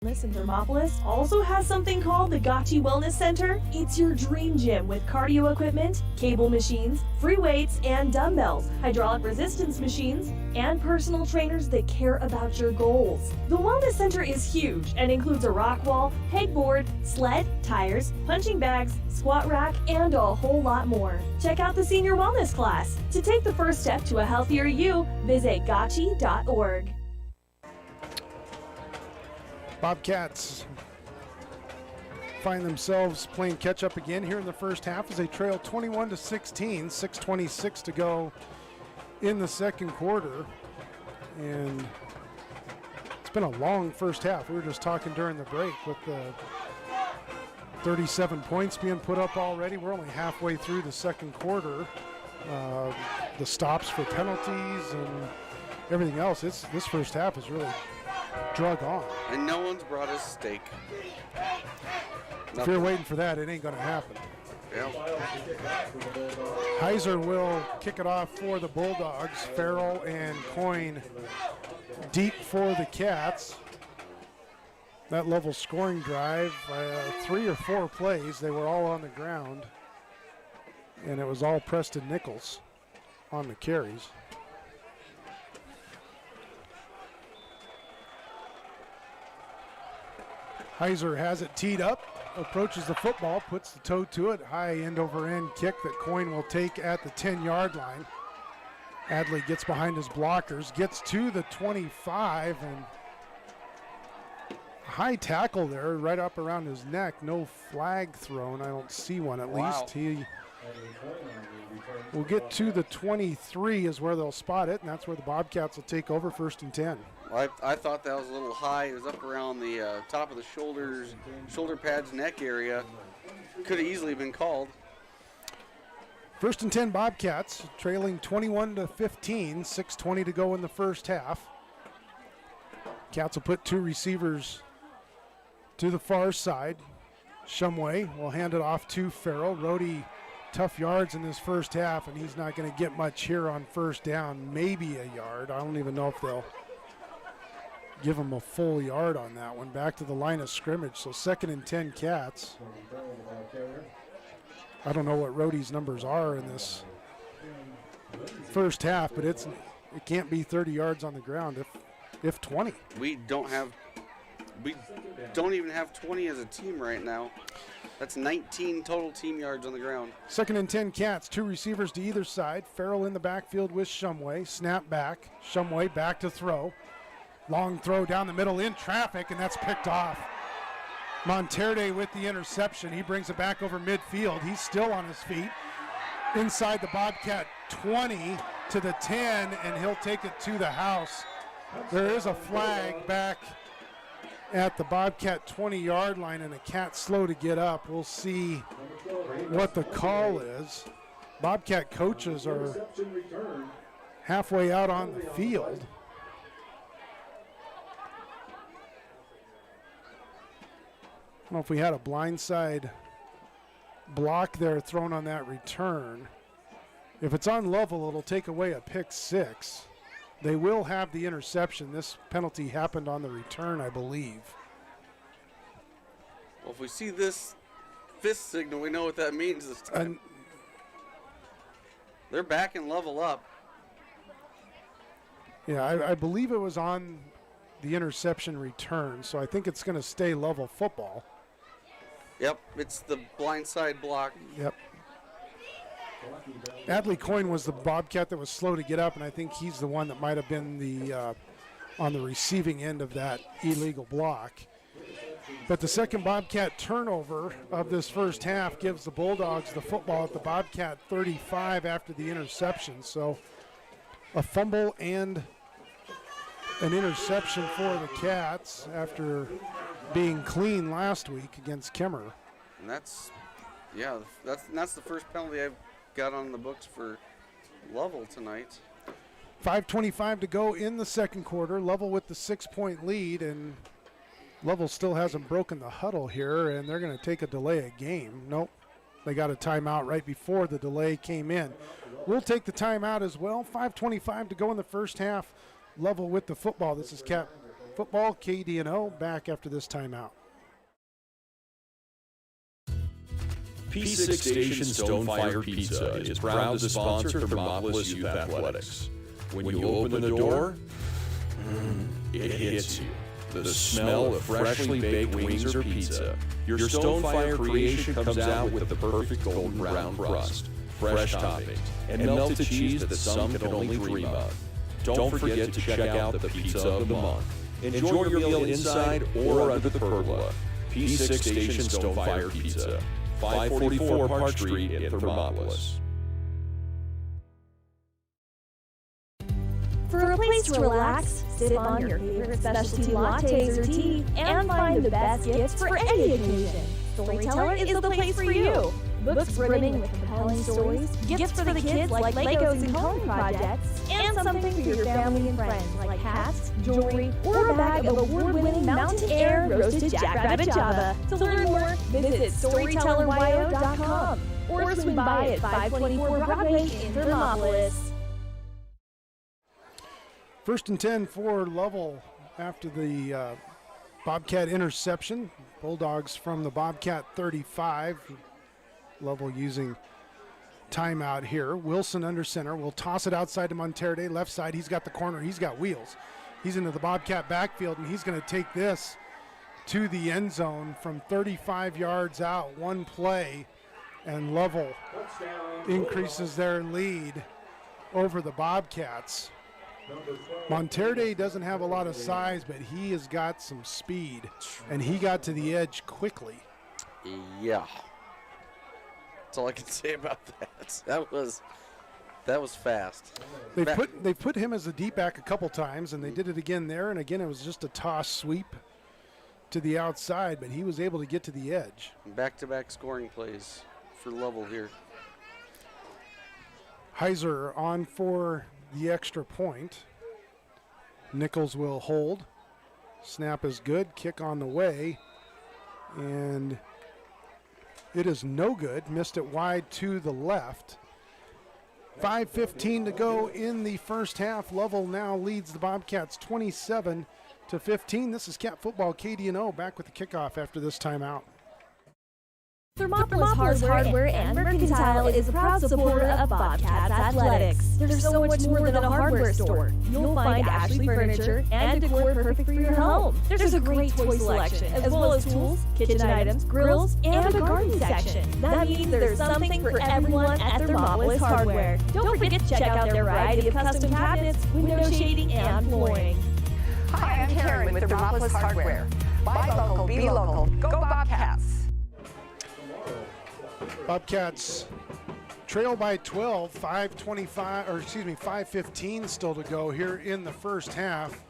Speaker 5: Listen, Thermopolis also has something called the Gotchi Wellness Center. It's your dream gym with cardio equipment, cable machines, free weights and dumbbells, hydraulic resistance machines, and personal trainers that care about your goals. The Wellness Center is huge and includes a rock wall, pegboard, sled, tires, punching bags, squat rack, and a whole lot more. Check out the Senior Wellness class. To take the first step to a healthier you, visit gotchi.org.
Speaker 1: Bobcats find themselves playing catch-up again here in the first half as they trail 21-16, 6:26 to go in the second quarter. And it's been a long first half. We were just talking during the break with the 37 points being put up already. We're only halfway through the second quarter. The stops for penalties and everything else. This first half is really drug on.
Speaker 2: And no one's brought us steak.
Speaker 1: If you're waiting for that, it ain't going to happen.
Speaker 2: Yeah.
Speaker 1: Heiser will kick it off for the Bulldogs. Farrell and Coyne deep for the Cats. That Lovell scoring drive, 3 or 4 plays, they were all on the ground. And it was all Preston Nichols on the carries. Heiser has it teed up, approaches the football, puts the toe to it. High end over end kick that Coyne will take at the 10-yard line. Adley gets behind his blockers, gets to the 25, and high tackle there right up around his neck. No flag thrown. I don't see one at least. He will get to the 23 is where they'll spot it, and that's where the Bobcats will take over first and 10.
Speaker 2: I thought that was a little high. It was up around the top of the shoulders, shoulder pads, neck area. Could have easily been called.
Speaker 1: 1st and 10 Bobcats, trailing 21-15, 6:20 to go in the first half. Cats will put 2 receivers to the far side. Shumway will hand it off to Farrell. Rhodey, tough yards in this first half, and he's not going to get much here on first down, maybe a yard. I don't even know if they'll give him a full yard on that one. Back to the line of scrimmage, so 2nd and 10 Cats. I don't know what Rhodey's numbers are in this first half, but it can't be 30 yards on the ground, if 20.
Speaker 2: We don't even have 20 as a team right now. That's 19 total team yards on the ground.
Speaker 1: 2nd and 10 Cats, 2 receivers to either side. Farrell in the backfield with Shumway. Snap back. Shumway back to throw. Long throw down the middle in traffic, and that's picked off. Monterde with the interception. He brings it back over midfield. He's still on his feet. Inside the Bobcat 20 to the 10, and he'll take it to the house. There is a flag back at the Bobcat 20-yard line, and a Cat slow to get up. We'll see what the call is. Bobcat coaches are halfway out on the field. I don't know if we had a blindside block there thrown on that return. If it's on Lovell, it'll take away a pick 6. They will have the interception. This penalty happened on the return, I believe.
Speaker 2: Well, if we see this fist signal, we know what that means this time. They're backing Lovell up.
Speaker 1: Yeah, I believe it was on the interception return, so I think it's going to stay Lovell football.
Speaker 2: Yep, it's the blindside block.
Speaker 1: Yep. Adley Coyne was the Bobcat that was slow to get up, and I think he's the one that might have been the on the receiving end of that illegal block. But the second Bobcat turnover of this first half gives the Bulldogs the football at the Bobcat 35 after the interception. So a fumble and an interception for the Cats after being clean last week against Kemmer.
Speaker 2: And that's the first penalty I've got on the books for Lovell tonight.
Speaker 1: 5:25 to go in the second quarter. Lovell with the 6-point lead, and Lovell still hasn't broken the huddle here, and they're going to take a delay of game. Nope, they got a timeout right before the delay came in. We'll take the timeout as well. 5:25 to go in the first half. Lovell with the football. This is Cat Football, KDNO, back after this timeout.
Speaker 3: P6 Station Stonefire Pizza is proud to sponsor Thermopolis Youth Athletics. When you open the door, it hits you. The smell of freshly baked wings or pizza. Your Stonefire creation comes out with the perfect golden brown crust, fresh toppings, and melted cheese that some can only dream of. Don't forget to check out the Pizza of the Month. Enjoy your meal inside or under the pergola. P6 Station Stonefire Pizza, 544 Park Street in Thermopolis.
Speaker 5: For a place to relax, sip on your favorite specialty lattes or tea, and find the best gifts for any occasion, Storyteller is the place for you. Books brimming with compelling stories, gifts for the kids like Legos and coloring projects, and something for your family and friends like hats, jewelry, or a bag of award-winning Mountain Air Roasted Jackrabbit Java. To learn more, visit StorytellerWyo.com or swing by at 524 Broadway in Thermopolis.
Speaker 1: 1st and 10 for Lovell after the Bobcat interception. Bulldogs from the Bobcat 35. Lovell using timeout here. Wilson under center. Will toss it outside to Monterde. Left side, he's got the corner. He's got wheels. He's into the Bobcat backfield, and he's going to take this to the end zone from 35 yards out. One play, and Lovell increases their lead over the Bobcats. Monterde doesn't have a lot of size, but he has got some speed, and he got to the edge quickly.
Speaker 2: Yeah. That's all I can say about that. That was fast.
Speaker 1: They put him as a deep back a couple times, and they did it again there. And again, it was just a toss sweep to the outside, but he was able to get to the edge.
Speaker 2: Back-to-back scoring plays for Lovell here.
Speaker 1: Heiser on for the extra point. Nichols will hold. Snap is good. Kick on the way. And it is no good. Missed it wide to the left. 5:15 to go in the first half. Lovell now leads the Bobcats 27-15. This is Cat Football KDNO back with the kickoff after this timeout.
Speaker 5: Thermopolis Hardware and Mercantile is a proud supporter of Bobcats Athletics. There's so much more than a hardware store. You'll find Ashley furniture and decor perfect for your home. There's a great toy selection, as well as tools, kitchen items, grills, and a garden section. That means there's something for everyone at Thermopolis Hardware. Don't forget to check out their variety of custom cabinets, window shading, and flooring.
Speaker 7: Hi, I'm Karen with Thermopolis Hardware. Buy local, be local. Go Bobcats!
Speaker 1: Bobcats trail by 12, 5:15 still to go here in the first half.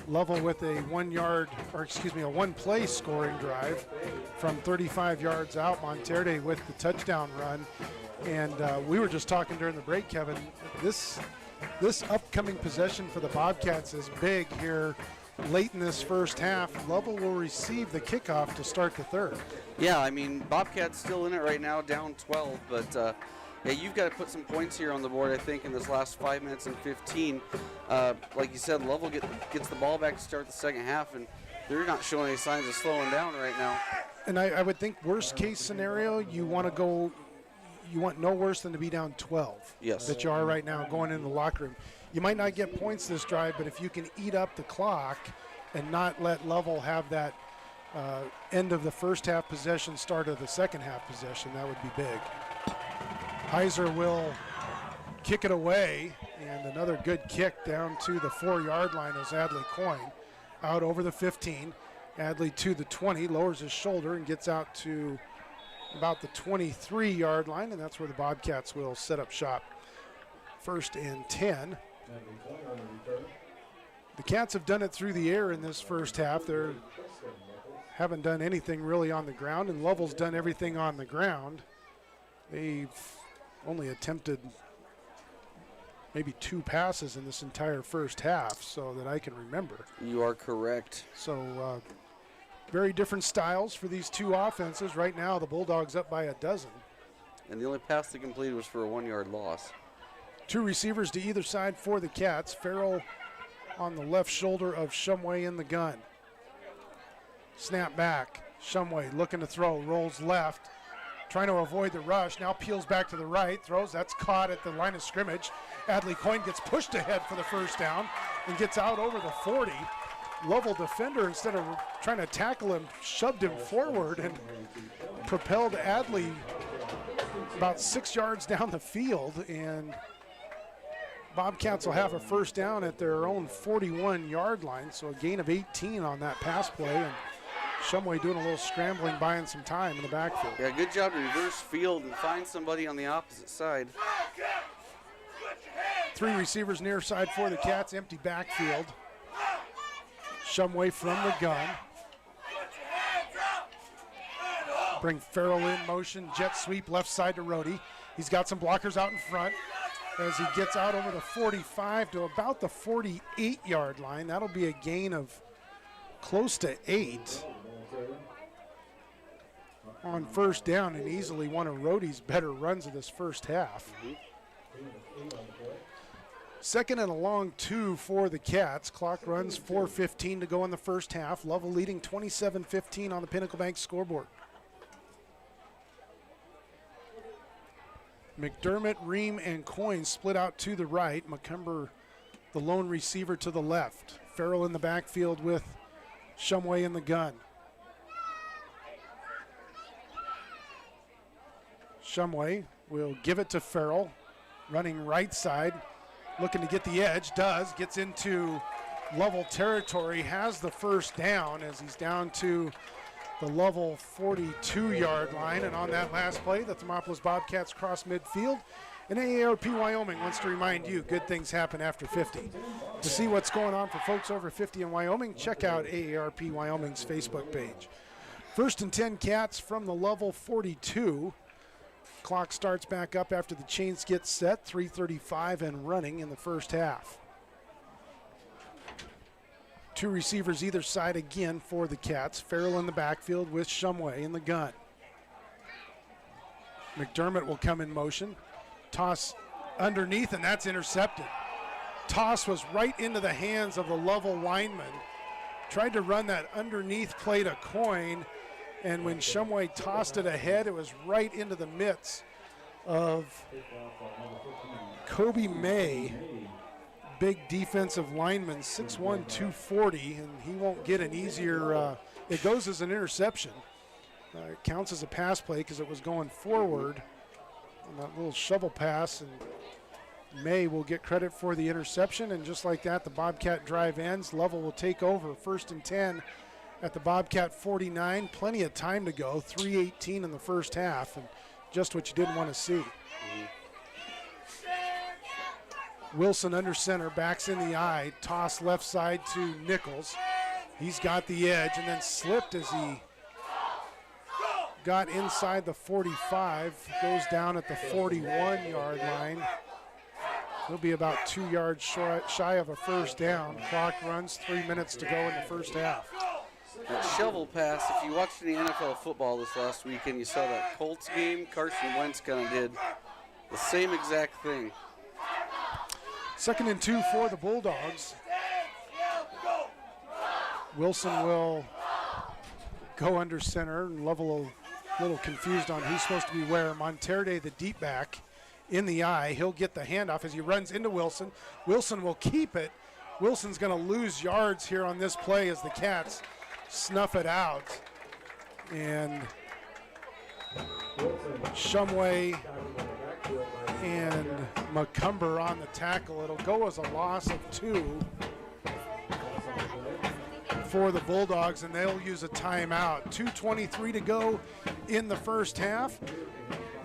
Speaker 1: Lovell with a one-play scoring drive from 35 yards out. Monterde with the touchdown run. And we were just talking during the break, Kevin, this upcoming possession for the Bobcats is big here late in this first half. Lovell will receive the kickoff to start the third.
Speaker 2: Yeah, I mean, Bobcats still in it right now, down 12, but yeah, you've got to put some points here on the board, I think, in this last 5 minutes and 15. Like you said, Lovell gets the ball back to start the second half, and they're not showing any signs of slowing down right now.
Speaker 1: And I would think worst case scenario, you want no worse than to be down 12.
Speaker 2: Yes.
Speaker 1: That you are right now going in the locker room. You might not get points this drive, but if you can eat up the clock and not let Lovell have that end of the first half possession, start of the second half possession, that would be big. Heiser will kick it away, and another good kick down to the 4-yard line as Adley Coyne out over the 15. Adley to the 20, lowers his shoulder and gets out to about the 23-yard line, and that's where the Bobcats will set up shop. 1st and 10. The Cats have done it through the air in this first half. They haven't done anything really on the ground, and Lovell's done everything on the ground. They've only attempted maybe 2 passes in this entire first half, so that I can remember.
Speaker 2: You are correct.
Speaker 1: So very different styles for these two offenses. Right now, the Bulldogs up by a dozen.
Speaker 2: And the only pass they completed was for a 1-yard loss.
Speaker 1: 2 receivers to either side for the Cats. Farrell on the left shoulder of Shumway in the gun. Snap back. Shumway looking to throw, rolls left, trying to avoid the rush. Now peels back to the right, throws. That's caught at the line of scrimmage. Adley Coyne gets pushed ahead for the first down and gets out over the 40. Lovell defender, instead of trying to tackle him, shoved him forward and propelled Adley about 6 yards down the field, and Bobcats will have a first down at their own 41-yard line, so a gain of 18 on that pass play, and Shumway doing a little scrambling, buying some time in the backfield.
Speaker 2: Yeah, good job to reverse field and find somebody on the opposite side.
Speaker 1: 3 receivers near side for the Cats, empty backfield. Shumway from the gun. Bring Farrell in motion, jet sweep left side to Rhodey. He's got some blockers out in front as he gets out over the 45 to about the 48-yard line. That'll be a gain of close to 8 on first down, and easily one of Rhodey's better runs of this first half. 2nd and a long 2 for the Cats. Clock runs 4:15 to go in the first half. Lovell leading 27-15 on the Pinnacle Bank scoreboard. McDermott, Ream, and Coyne split out to the right. McCumber, the lone receiver, to the left. Farrell in the backfield with Shumway in the gun. Shumway will give it to Farrell, running right side, looking to get the edge, gets into Lovell territory, has the first down as he's down to the Lovell 42-yard line. And on that last play, the Thermopolis Bobcats cross midfield And AARP Wyoming wants to remind you, good things happen after 50. To see what's going on for folks over 50 in Wyoming, check out AARP Wyoming's Facebook page. 1st and 10 Cats from the Lovell 42. Clock starts back up after the chains get set. 3:35 and running in the first half. 2 receivers either side again for the Cats. Farrell in the backfield with Shumway in the gun. McDermott will come in motion. Toss underneath, and that's intercepted. Toss was right into the hands of the Lovell lineman. Tried to run that underneath, played a coin, and when Shumway tossed it ahead, it was right into the mitts of Kobe May, big defensive lineman, 6'1", 240, and he won't get an easier, it goes as an interception. It counts as a pass play because it was going forward on that little shovel pass, and May will get credit for the interception, and just like that, the Bobcat drive ends. Lovell will take over. 1st and 10 at the Bobcat 49. Plenty of time to go. 3:18 in the first half, and just what you didn't want to see. Wilson under center, backs in the eye. Toss left side to Nichols. He's got the edge and then slipped as he got inside the 45, goes down at the 41-yard line. He'll be about 2 yards shy of a first down. Clock runs, 3 minutes to go in the first half.
Speaker 2: That shovel pass, if you watched any NFL football this last weekend, you saw that Colts game. Carson Wentz kind of did the same exact thing.
Speaker 1: 2nd and 2 for the Bulldogs. Wilson will go under center, and Lovell a little confused on who's supposed to be where. Monterde, the deep back, in the eye. He'll get the handoff as he runs into Wilson. Wilson will keep it. Wilson's going to lose yards here on this play as the Cats snuff it out. And Shumway and McCumber on the tackle. It'll go as a loss of 2 for the Bulldogs, and they'll use a timeout. 2:23 to go in the first half.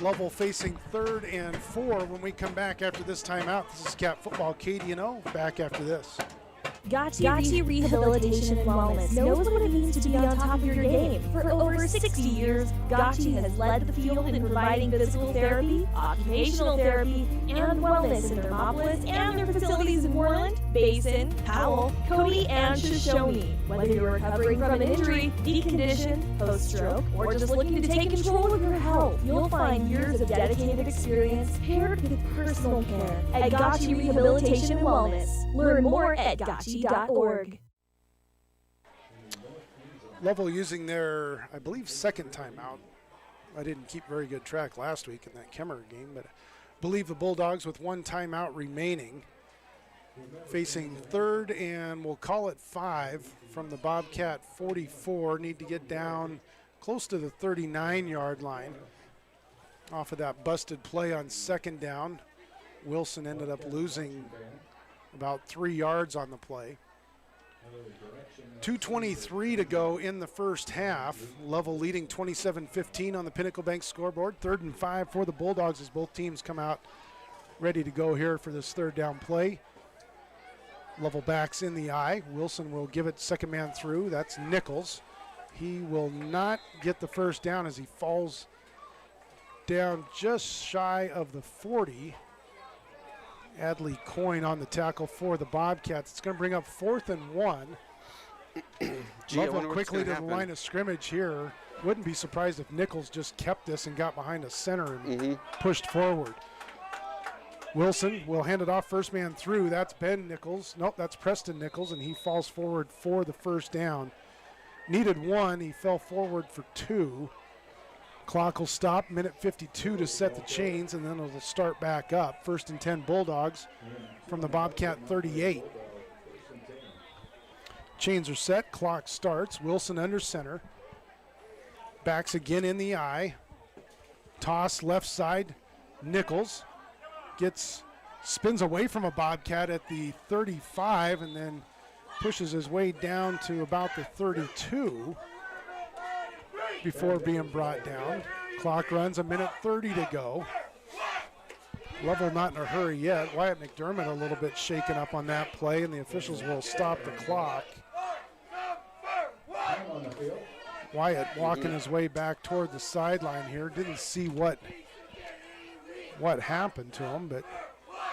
Speaker 1: Lovell facing 3rd and 4 when we come back after this timeout. This is Cat Football KDNO. Back after this.
Speaker 5: Gatti Rehabilitation and Wellness knows what it means to be on top of your game. For over 60 years, Gatti has led the field in providing physical therapy, occupational therapy, and wellness in Thermopolis and their facilities in Moreland, Basin, Powell, Cody, and Shoshone. Whether you're recovering from an injury, decondition, post-stroke, or just looking to take control of your health, you'll find years of dedicated experience paired with personal care at Gatti Rehabilitation and Wellness. Learn more at Gatti.org.
Speaker 1: Lovell using their, I believe, 2nd timeout. I didn't keep very good track last week in that Kemmerer game, but I believe the Bulldogs with 1 timeout remaining. Facing 3rd and we'll call it 5 from the Bobcat 44. Need to get down close to the 39-yard line off of that busted play on 2nd down. Wilson ended up losing about 3 yards on the play. 2:23 to go in the first half. Lovell leading 27-15 on the Pinnacle Bank scoreboard. 3rd and 5 for the Bulldogs as both teams come out ready to go here for this 3rd down play. Lovell backs in the eye. Wilson will give it 2nd man through. That's Nichols. He will not get the first down as he falls down just shy of the 40. Adley Coyne on the tackle for the Bobcats. It's going to bring up 4th and 1. Lovell quickly to the line of scrimmage here. Wouldn't be surprised if Nichols just kept this and got behind a center and pushed forward. Wilson will hand it off, 1st man through. That's Ben Nichols. Nope, that's Preston Nichols, and he falls forward for the first down. Needed 1. He fell forward for 2. Clock will stop, minute 52 to set the chains, and then it'll start back up. 1st and 10 Bulldogs from the Bobcat 38. Chains are set, clock starts. Wilson under center. Backs again in the eye. Toss left side, Nichols. Spins away from a Bobcat at the 35 and then pushes his way down to about the 32 before being brought down. Clock runs, a minute 30 to go. Lovell not in a hurry yet. Wyatt McDermott a little bit shaken up on that play, and the officials will stop the clock. Wyatt walking his way back toward the sideline here. Didn't see what happened to him, but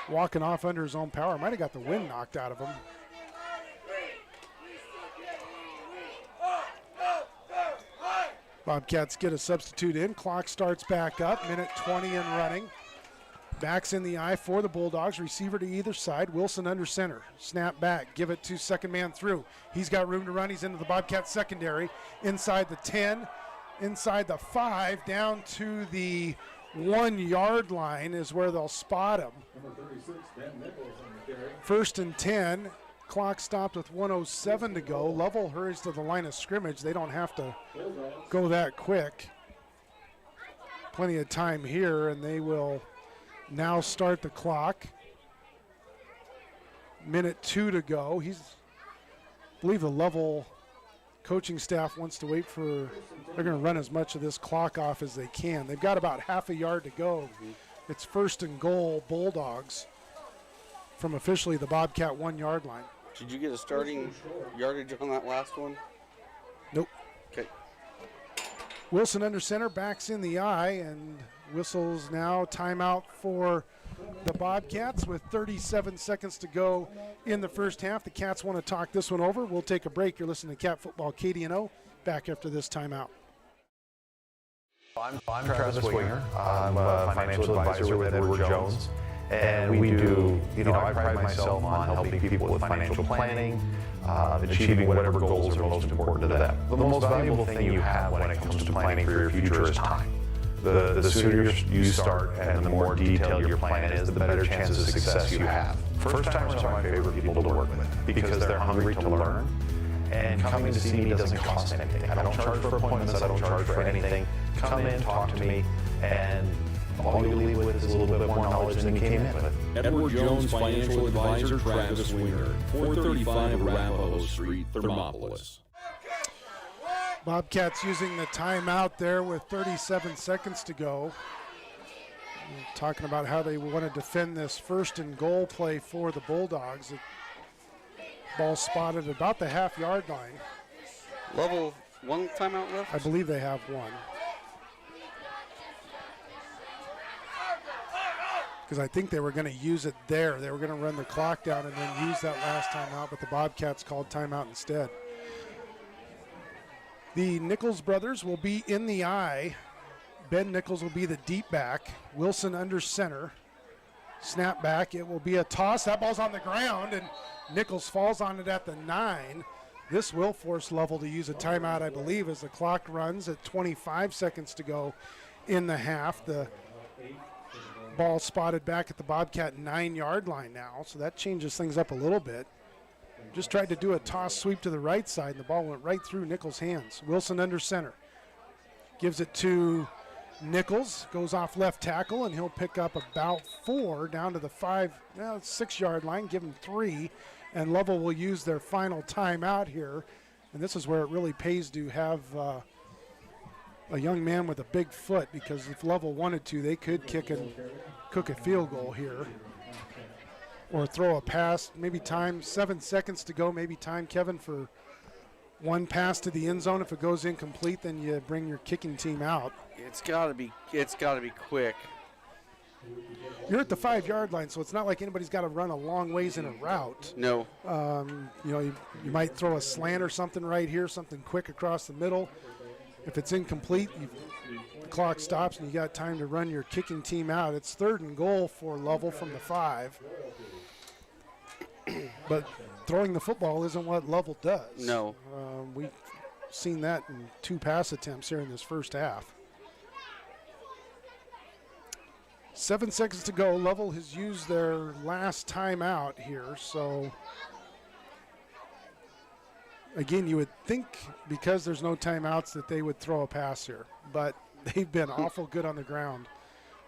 Speaker 1: walking off under his own power. Might have got the wind knocked out of him. Bobcats get a substitute in. Clock starts back up. Minute 20 and running. Backs in the eye for the Bulldogs. Receiver to either side. Wilson under center. Snap back. Give it to second man through. He's got room to run. He's into the Bobcats secondary. Inside the 10. Inside the 5. Down to the 1 yard line is where they'll spot him.
Speaker 10: Number 36, Ben Nichols on the carry.
Speaker 1: First and 10. Clock stopped with 1:07 to go. Lovell hurries to the line of scrimmage. They don't have to go that quick. Plenty of time here, and they will now start the clock. Minute 2 to go. I believe the Lovell coaching staff wants to wait for, they're going to run as much of this clock off as they can. They've got about half a yard to go. It's first and goal, Bulldogs, from officially the Bobcat 1 yard line.
Speaker 2: Did you get a starting yardage on that last one?
Speaker 1: Nope.
Speaker 2: Okay.
Speaker 1: Wilson under center, backs in the eye, and whistles now timeout for the Bobcats with 37 seconds to go in the first half. The Cats want to talk this one over. We'll take a break. You're listening to Cat Football KDNO. Back after this timeout.
Speaker 8: I'm Travis Winger. I'm a financial advisor with Edward Jones. And we do, I pride myself on helping people with financial planning, achieving whatever goals are most important to them. The most valuable thing you have when it comes to planning for your future is time. The sooner you start and the more detailed your plan is, the better chances of success you have. First timers are my favorite people to work with because they're hungry to learn. And coming to see me doesn't cost anything. I don't charge for appointments, I don't charge for anything. Come in, talk to me, and all you leave with is a little bit more knowledge than you came in with.
Speaker 3: Edward Jones Financial Advisor Travis Winger, 435 Arapahoe Street, Thermopolis.
Speaker 1: Bobcats using the timeout there with 37 seconds to go. Talking about how they want to defend this first and goal play for the Bulldogs. The ball spotted about the half-yard line.
Speaker 2: Lovell, 1 timeout left?
Speaker 1: I believe they have one. Because I think they were going to use it there. They were going to run the clock down and then use that last timeout, but the Bobcats called timeout instead. The Nichols brothers will be in the eye. Ben Nichols will be the deep back. Wilson under center. Snap back. It will be a toss. That ball's on the ground, and Nichols falls on it at the 9. This will force Lovell to use a timeout, I believe, as the clock runs at 25 seconds to go in the half. The ball spotted back at the Bobcat 9-yard line now, so that changes things up a little bit. Just tried to do a toss sweep to the right side, and the ball went right through Nichols' hands. Wilson under center. Gives it to Nichols, goes off left tackle, and he'll pick up about 4 down to the 6-yard line, give him 3, and Lovell will use their final timeout here. And this is where it really pays to have a young man with a big foot, because if Lovell wanted to, they could cook a field goal here or throw a pass. Maybe time, 7 seconds to go, maybe time, Kevin, for one pass to the end zone. If it goes incomplete, then you bring your kicking team out.
Speaker 2: It's got to be quick.
Speaker 1: You're at the 5-yard line, so it's not like anybody's got to run a long ways in a route.
Speaker 2: No.
Speaker 1: You might throw a slant or something right here, something quick across the middle. If it's incomplete, the clock stops and you got time to run your kicking team out. It's 3rd and goal for Lovell from the 5. But throwing the football isn't what Lovell does.
Speaker 2: No.
Speaker 1: We've seen that in 2 pass attempts here in this first half. 7 seconds to go. Lovell has used their last timeout here, so again, you would think because there's no timeouts that they would throw a pass here, but they've been awful good on the ground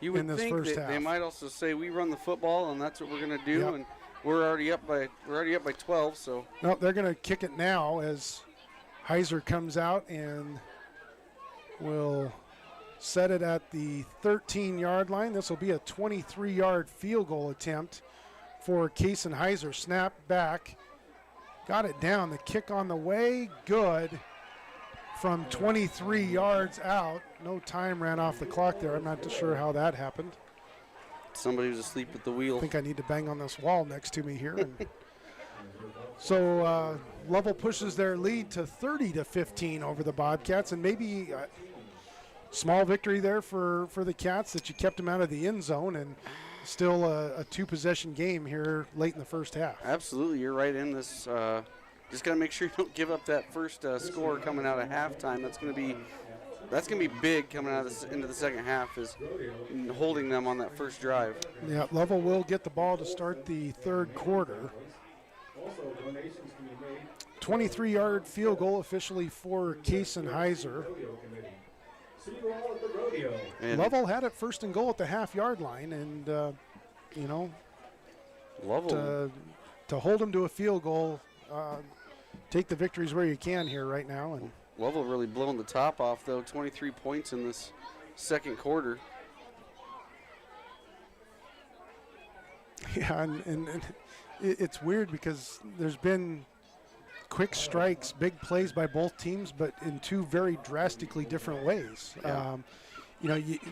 Speaker 1: in this first half.
Speaker 2: They might also say we run the football and that's what we're going to do,
Speaker 1: Yep.
Speaker 2: and we're already up by 12. So
Speaker 1: no, they're going to kick it now as Heiser comes out and will set it at the 13-yard line. This will be a 23-yard field goal attempt for Heiser. Snap back, got it down. The kick on the way, good. From 23 yards out. No time ran off the clock there. I'm not sure how that happened.
Speaker 2: Somebody was asleep at the wheel.
Speaker 1: I think I need to bang on this wall next to me here. And so Lovell pushes their lead to 30-15 over the Bobcats, and maybe a small victory there for the Cats that you kept them out of the end zone, and still a two-possession game here late in the first half.
Speaker 2: Absolutely, you're right in this. Just got to make sure you don't give up that first score coming out of halftime. That's going to be big coming out of into the second half, is holding them on that first drive.
Speaker 1: Yeah, Lovell will get the ball to start the third quarter. 23-yard field goal officially for Heiser. Lovell had it first and goal at the half-yard line, and
Speaker 2: Lovell
Speaker 1: to hold them to a field goal. Take the victories where you can here right now. And
Speaker 2: Lovell really blown the top off, though. 23 points in this second quarter.
Speaker 1: Yeah, and it's weird because there's been quick strikes, big plays by both teams, but in two very drastically different ways.
Speaker 2: Yeah.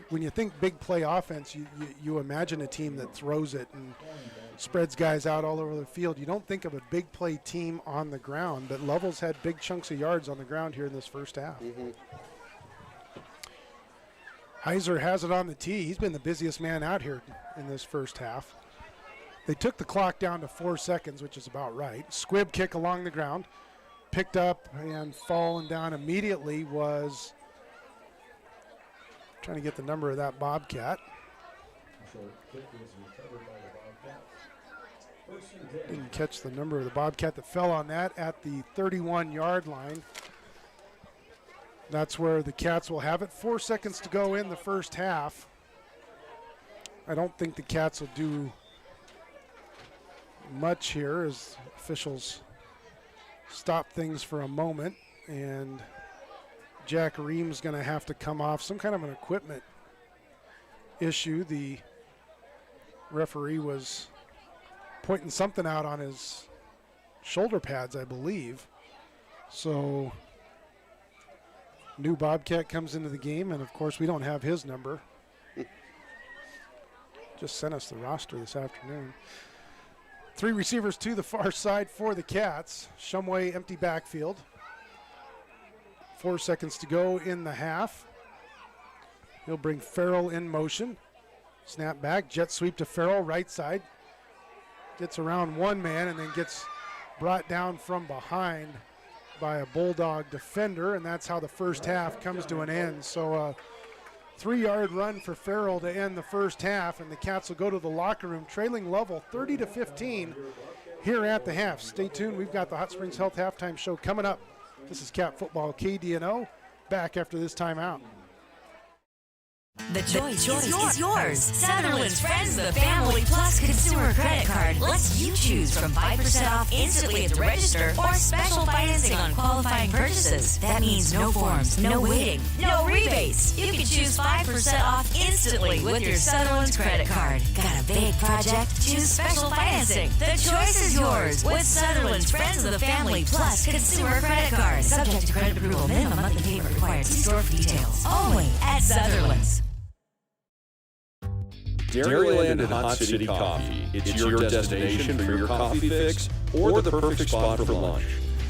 Speaker 1: When you think big play offense, you imagine a team that throws it and spreads guys out all over the field. You don't think of a big play team on the ground, but Lovell's had big chunks of yards on the ground here in this first half.
Speaker 2: Mm-hmm.
Speaker 1: Heiser has it on the tee. He's been the busiest man out here in this first half. They took the clock down to 4 seconds, which is about right. Squib kick along the ground. Picked up and fallen down immediately was, trying to get the number of that Bobcat. Didn't catch the number of the Bobcat that fell on that at the 31-yard line. That's where the Cats will have it. 4 seconds to go in the first half. I don't think the Cats will do much here as officials stop things for a moment, and Jack Ream's going to have to come off some kind of an equipment issue. The referee was pointing something out on his shoulder pads, I believe. So new Bobcat comes into the game, and of course we don't have his number. Just sent us the roster this afternoon. 3 receivers to the far side for the Cats. Shumway empty backfield. 4 seconds to go in the half. He'll bring Farrell in motion. Snap back, jet sweep to Farrell, right side. Gets around one man and then gets brought down from behind by a Bulldog defender, and that's how the first half comes to an end. So a 3-yard run for Farrell to end the first half, and the Cats will go to the locker room trailing Lovell 30-15 here at the half. Stay tuned. We've got the Hot Springs Health Halftime Show coming up. This is Cat Football KDNO, back after this timeout.
Speaker 9: The choice is yours. Sutherland's Friends of the Family Plus Consumer Credit Card lets you choose from 5% off instantly at the register or special financing on qualifying purchases. That means no forms, no waiting, no rebates. You can choose 5% off instantly with your Sutherland's credit card. Got a big project? Choose special financing. The choice is yours with Sutherland's Friends of the Family Plus Consumer Credit Card. Subject to credit approval. Minimum monthly payment required. See store for details. Only at Sutherland's.
Speaker 3: Dairyland and Hot City Coffee. It's your destination for your coffee fix or the perfect spot for lunch.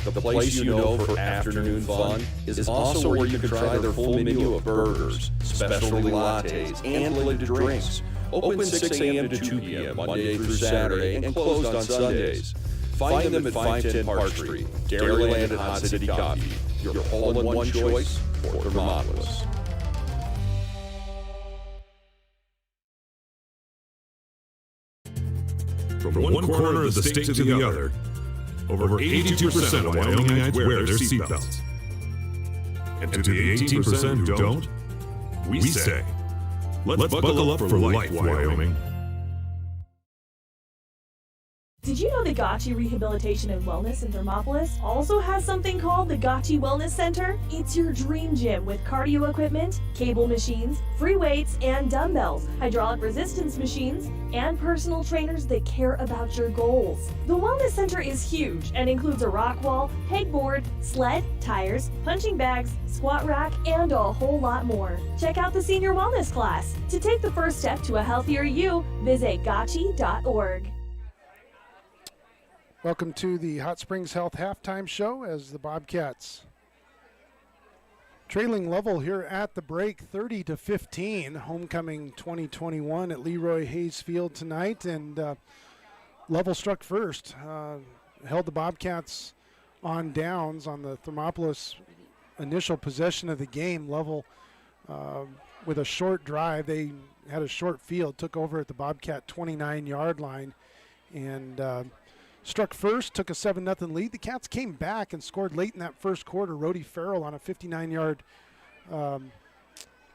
Speaker 3: The place you know for afternoon fun is also where you can try their full menu of burgers, specialty lattes, and blended drinks. Open 6 a.m. to 2 p.m. Monday through Saturday and closed on Sundays. Find them at 510 Park Street. Dairyland and Hot City Coffee. Your all-in-one choice for Thermopolis.
Speaker 4: From one corner of the state to the other, over 82% of Wyomingites wear their seatbelts. And to the 18% who don't, we say, let's buckle up for life, Wyoming.
Speaker 5: Did you you know the Gotchi Rehabilitation and Wellness in Thermopolis also has something called the Gotchi Wellness Center? It's your dream gym with cardio equipment, cable machines, free weights and dumbbells, hydraulic resistance machines, and personal trainers that care about your goals. The Wellness Center is huge and includes a rock wall, pegboard, sled, tires, punching bags, squat rack, and a whole lot more. Check out the Senior Wellness class. To take the first step to a healthier you, visit gotchi.org.
Speaker 1: Welcome to the Hot Springs Health Halftime Show as the Bobcats trailing Lovell here at the break 30-15. Homecoming 2021 at Leroy Hayes Field tonight, and Lovell struck first, held the Bobcats on downs on the Thermopolis initial possession of the game. Lovell with a short drive, they had a short field, took over at the Bobcat 29-yard line, and struck first, took a 7-0 lead. The Cats came back and scored late in that first quarter. Rhodey Farrell on a 59-yard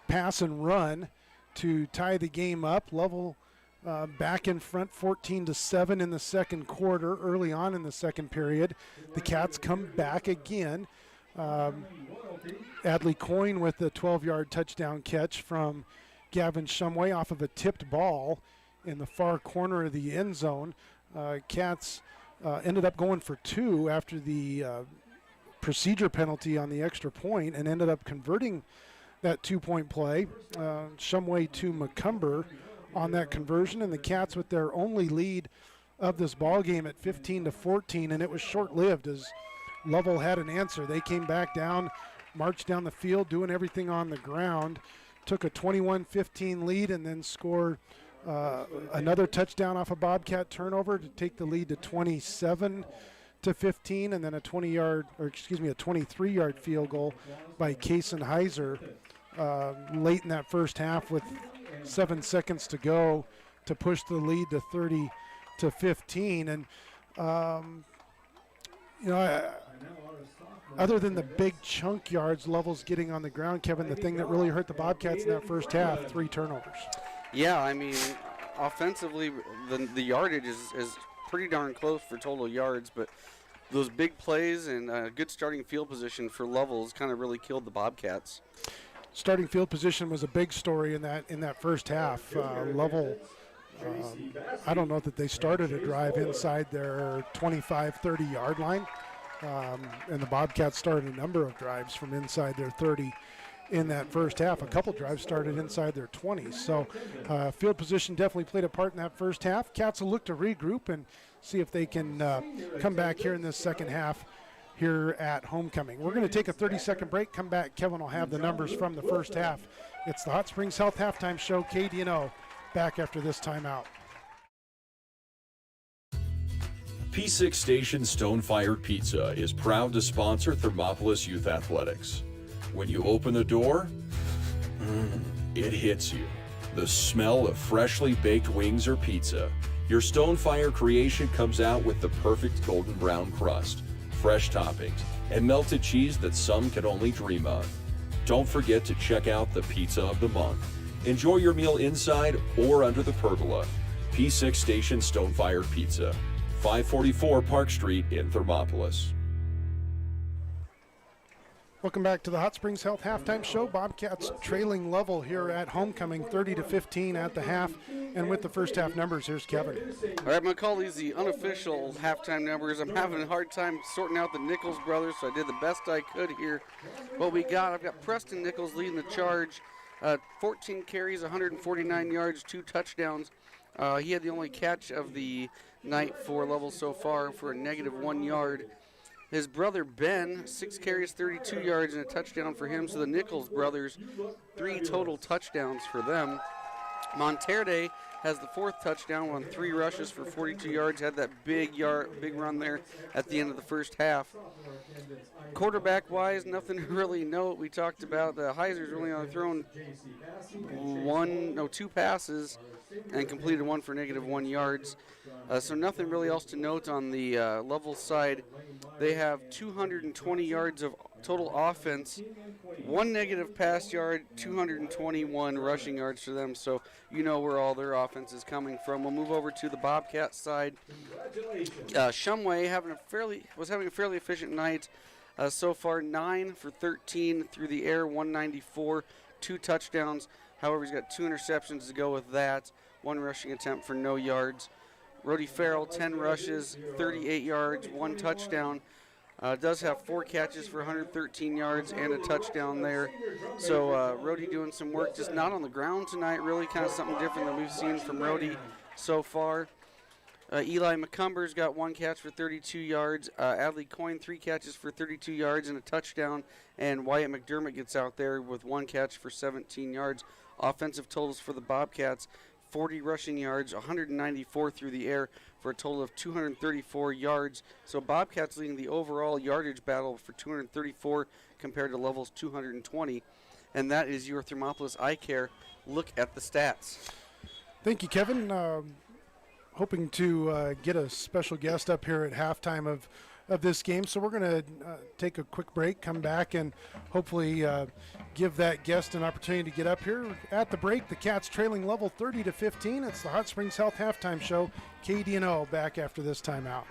Speaker 1: pass and run to tie the game up. Lovell back in front 14-7 in the second quarter, early on in the second period. The Cats come back again. Adley Coyne with a 12-yard touchdown catch from Gavin Shumway off of a tipped ball in the far corner of the end zone. Cats ended up going for two after the procedure penalty on the extra point and ended up converting that 2-point play. Shumway to McCumber on that conversion, and the Cats with their only lead of this ball game at 15-14, and it was short-lived as Lovell had an answer. They came back down, marched down the field, doing everything on the ground, took a 21-15 lead, and then scored another touchdown off a Bobcat turnover to take the lead to 27-15, and then a 23-yard field goal by Kason Heiser late in that first half with 7 seconds to go to push the lead to 30-15. And other than the big chunk yards Lovell's getting on the ground, Kevin, the thing that really hurt the Bobcats in that first half, 3 turnovers.
Speaker 2: Yeah, I mean, offensively, the yardage is pretty darn close for total yards, but those big plays and good starting field position for Lovell's kind of really killed the Bobcats.
Speaker 1: Starting field position was a big story in that first half. Lovell, I don't know that they started a drive inside their 25-30 yard line, and the Bobcats started a number of drives from inside their 30 in that first half. A couple drives started inside their 20s. So field position definitely played a part in that first half. Cats will look to regroup and see if they can come back here in this second half here at Homecoming. We're going to take a 30-second break. Come back. Kevin will have the numbers from the first half. It's the Hot Springs Health Halftime Show. KDNO back after this timeout.
Speaker 3: P6 Station Stone-Fired Pizza is proud to sponsor Thermopolis Youth Athletics. When you open the door, it hits you. The smell of freshly baked wings or pizza. Your Stone-Fire creation comes out with the perfect golden brown crust, fresh toppings, and melted cheese that some can only dream of. Don't forget to check out the Pizza of the Month. Enjoy your meal inside or under the pergola. P6 Station Stone-Fired Pizza, 544 Park Street in Thermopolis.
Speaker 1: Welcome back to the Hot Springs Health Halftime Show. Bobcats trailing Lovell here at Homecoming, 30-15 at the half. And with the first half numbers, here's Kevin.
Speaker 2: All right, I'm going to call these the unofficial halftime numbers. I'm having a hard time sorting out the Nichols brothers, so I did the best I could here. What we got, I've got Preston Nichols leading the charge. 14 carries, 149 yards, 2 touchdowns. He had the only catch of the night for Lovell so far for a -1 yard. His brother Ben, 6 carries, 32 yards, and a touchdown for him. So the Nichols brothers, 3 total touchdowns for them. Monterde has the 4th touchdown on 3 rushes for 42 yards. Had that big run there at the end of the first half. Quarterback-wise, nothing to really note. We talked about the Heiser's really only thrown 2 passes and completed 1 for -1 yards. So nothing really else to note on the Lovell side. They have 220 yards of total offense, 1 negative pass yard, 221 rushing yards for them. So you know where all their offense is coming from. We'll move over to the Bobcats side. Shumway was having a fairly efficient night. So far, 9 for 13 through the air, 194, 2 touchdowns. However, he's got 2 interceptions to go with that. 1 rushing attempt for no yards. Rody Farrell, 10 rushes, 38 yards, 1 touchdown. Does have 4 catches for 113 yards and a touchdown there. So Rody doing some work, just not on the ground tonight. Really kind of something different than we've seen from Rody so far. Eli McCumber's got 1 catch for 32 yards. Adley Coyne, 3 catches for 32 yards and a touchdown. And Wyatt McDermott gets out there with 1 catch for 17 yards. Offensive totals for the Bobcats, 40 rushing yards, 194 through the air for a total of 234 yards. So Bobcats leading the overall yardage battle for 234 compared to Lovell's 220. And that is your Thermopolis Eye Care look at the stats.
Speaker 1: Thank you, Kevin. Hoping to get a special guest up here at halftime of this game. So we're going to take a quick break, come back, and hopefully give that guest an opportunity to get up here. At the break, the Cats trailing Lovell 30-15. It's the Hot Springs Health Halftime Show. KDNO back after this timeout.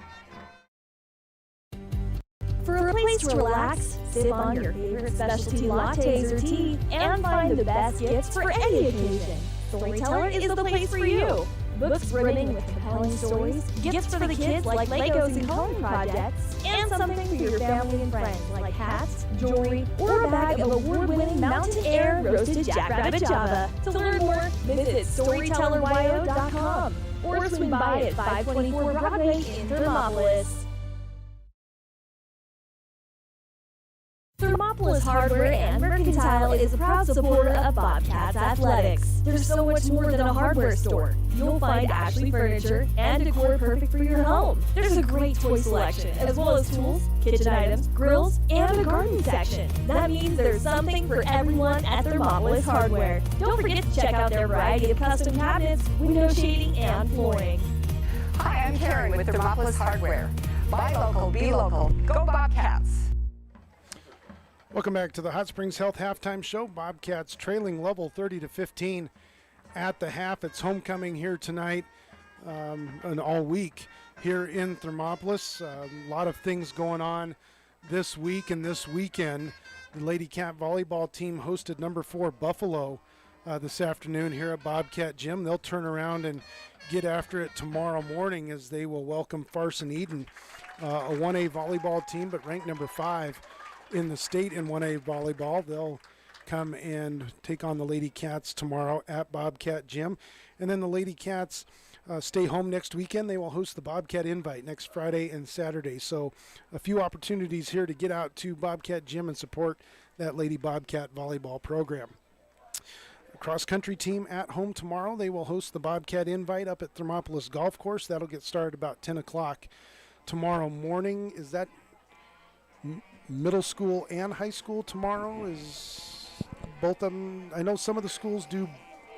Speaker 5: For a place to relax, sip on your favorite specialty lattes or tea, and find the best gifts for any occasion, Storyteller is the place for you. Books brimming with compelling stories, gifts for the kids like Legos and coloring projects, and something for your family and friends like hats, jewelry, or a bag of award-winning Mountain Air Roasted Jackrabbit Java. To learn more, visit StorytellerWyo.com or swing by at 524 Broadway in Thermopolis. Thermopolis Hardware and Mercantile is a proud supporter of Bobcats Athletics. There's so much more than a hardware store. You'll find Ashley furniture and decor perfect for your home. There's a great toy selection, as well as tools, kitchen items, grills, and a gardening section. That means there's something for everyone at Thermopolis Hardware. Don't forget to check out their variety of custom cabinets, window shading, and flooring.
Speaker 7: Hi, I'm Karen with Thermopolis Hardware. Buy local, be local. Go Bobcats!
Speaker 1: Welcome back to the Hot Springs Health Halftime Show. Bobcats trailing Lovell 30-15 at the half. It's homecoming here tonight and all week here in Thermopolis. A lot of things going on this week and this weekend. The Lady Cat volleyball team hosted number 4 Buffalo this afternoon here at Bobcat Gym. They'll turn around and get after it tomorrow morning as they will welcome Farson Eden, a 1A volleyball team, but ranked number 5 in the state in 1A volleyball. They'll come and take on the Lady Cats tomorrow at Bobcat Gym. And then the Lady Cats stay home next weekend. They will host the Bobcat Invite next Friday and Saturday. So a few opportunities here to get out to Bobcat Gym and support that Lady Bobcat volleyball program. The cross-country team at home tomorrow. They will host the Bobcat Invite up at Thermopolis Golf Course. That'll get started about 10 o'clock tomorrow morning. Is that middle school and high school tomorrow? Is both of them? I know some of the schools do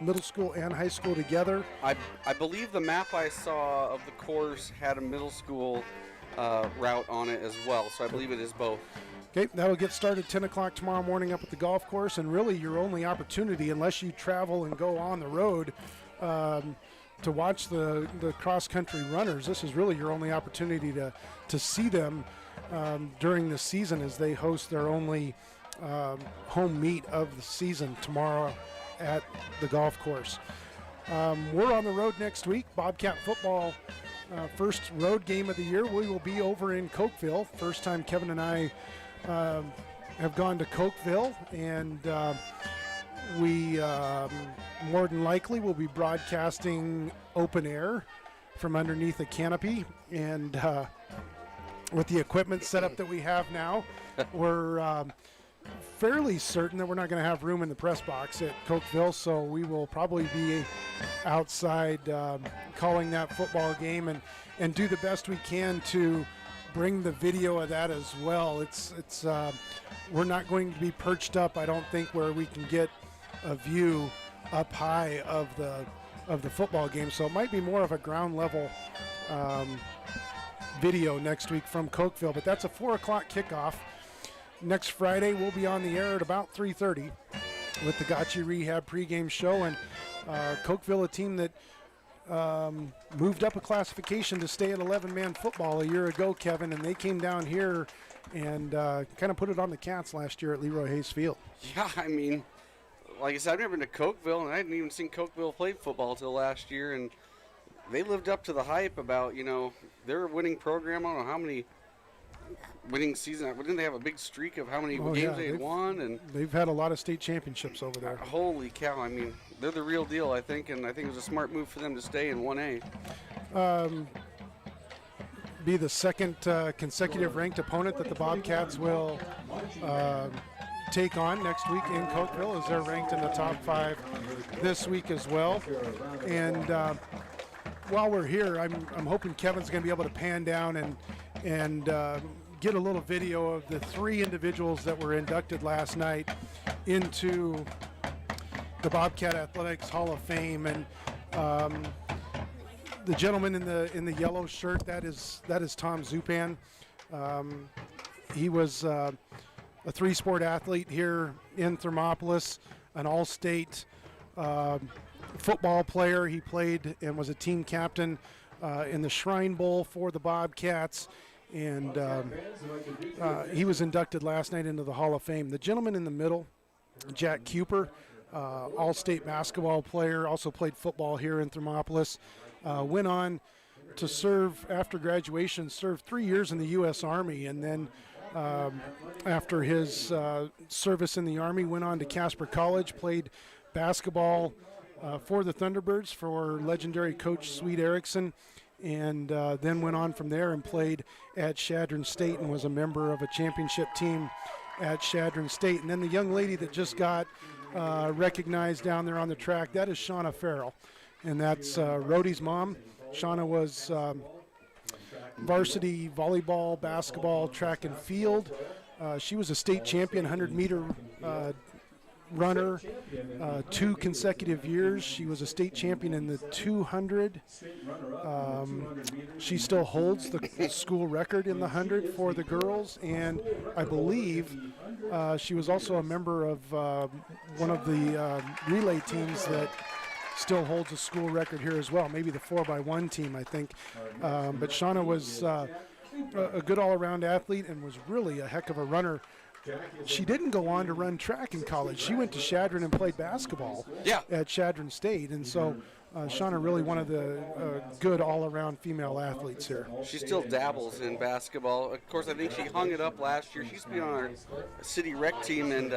Speaker 1: middle school and high school together.
Speaker 2: I believe the map I saw of the course had a middle school route on it as well, so I believe it is both.
Speaker 1: Okay, that'll get started 10 o'clock tomorrow morning up at the golf course, and really your only opportunity, unless you travel and go on the road to watch the cross-country runners, this is really your only opportunity to see them during the season as they host their only home meet of the season tomorrow at the golf course. We're on the road next week. Bobcat football first road game of the year. We will be over in Cokeville. First time Kevin and I have gone to Cokeville, and we more than likely will be broadcasting open air from underneath a canopy, and with the equipment setup that we have now, we're fairly certain that we're not going to have room in the press box at Cokeville, so we will probably be outside calling that football game and do the best we can to bring the video of that as well. It's we're not going to be perched up, I don't think, where we can get a view up high of the football game, so it might be more of a ground level video next week from Cokeville, but that's a 4 o'clock kickoff. next Friday, we'll be on the air at about 3:30 with the Gotchi Rehab pregame show. And Cokeville, a team that moved up a classification to stay at 11-man football a year ago, Kevin, and they came down here and kind of put it on the Cats last year at Leroy Hayes Field.
Speaker 2: Yeah, I mean, like I said, I've never been to Cokeville, and I hadn't even seen Cokeville play football till last year, and they lived up to the hype about, their winning program. I don't know how many winning season. Didn't they have a big streak of how many games they had won? And
Speaker 1: they've had a lot of state championships over there.
Speaker 2: Holy cow! I mean, they're the real deal, I think, and I think it was a smart move for them to stay in 1A.
Speaker 1: Be the second consecutive ranked opponent that the Bobcats will take on next week in Cokeville, as they're ranked in the top 5 this week as well. And while we're here, I'm hoping Kevin's going to be able to pan down and get a little video of the 3 individuals that were inducted last night into the Bobcat Athletics Hall of Fame. And the gentleman in the yellow shirt, that is Tom Zupan. He was a 3-sport athlete here in Thermopolis, an all-state football player. He played and was a team captain in the Shrine Bowl for the Bobcats, and he was inducted last night into the Hall of Fame. The gentleman in the middle, Jack Cooper, all-state basketball player, also played football here in Thermopolis, went on to serve after graduation, served 3 years in the U.S. Army, and then after his service in the Army, went on to Casper College, played basketball for the Thunderbirds for legendary coach Sweet Erickson, and then went on from there and played at Chadron State and was a member of a championship team at Chadron State. And then the young lady that just got recognized down there on the track, that is Shauna Farrell, and that's Rhodey's mom. Shauna was varsity volleyball, basketball, track and field. She was a state champion 100-meter runner 2 consecutive years. She was a state champion in the 200. She still holds the school record in the 100 for the girls, and I believe she was also a member of one of the relay teams that still holds a school record here as well, maybe the 4x1 team, I think. But Shauna was a good all-around athlete and was really a heck of a runner. She didn't go on to run track in college. She went to Chadron and played basketball at Chadron State, and so Shauna really one of the good all-around female athletes here.
Speaker 2: She still dabbles in basketball. Of course, I think she hung it up last year. She used to be on our city rec team, and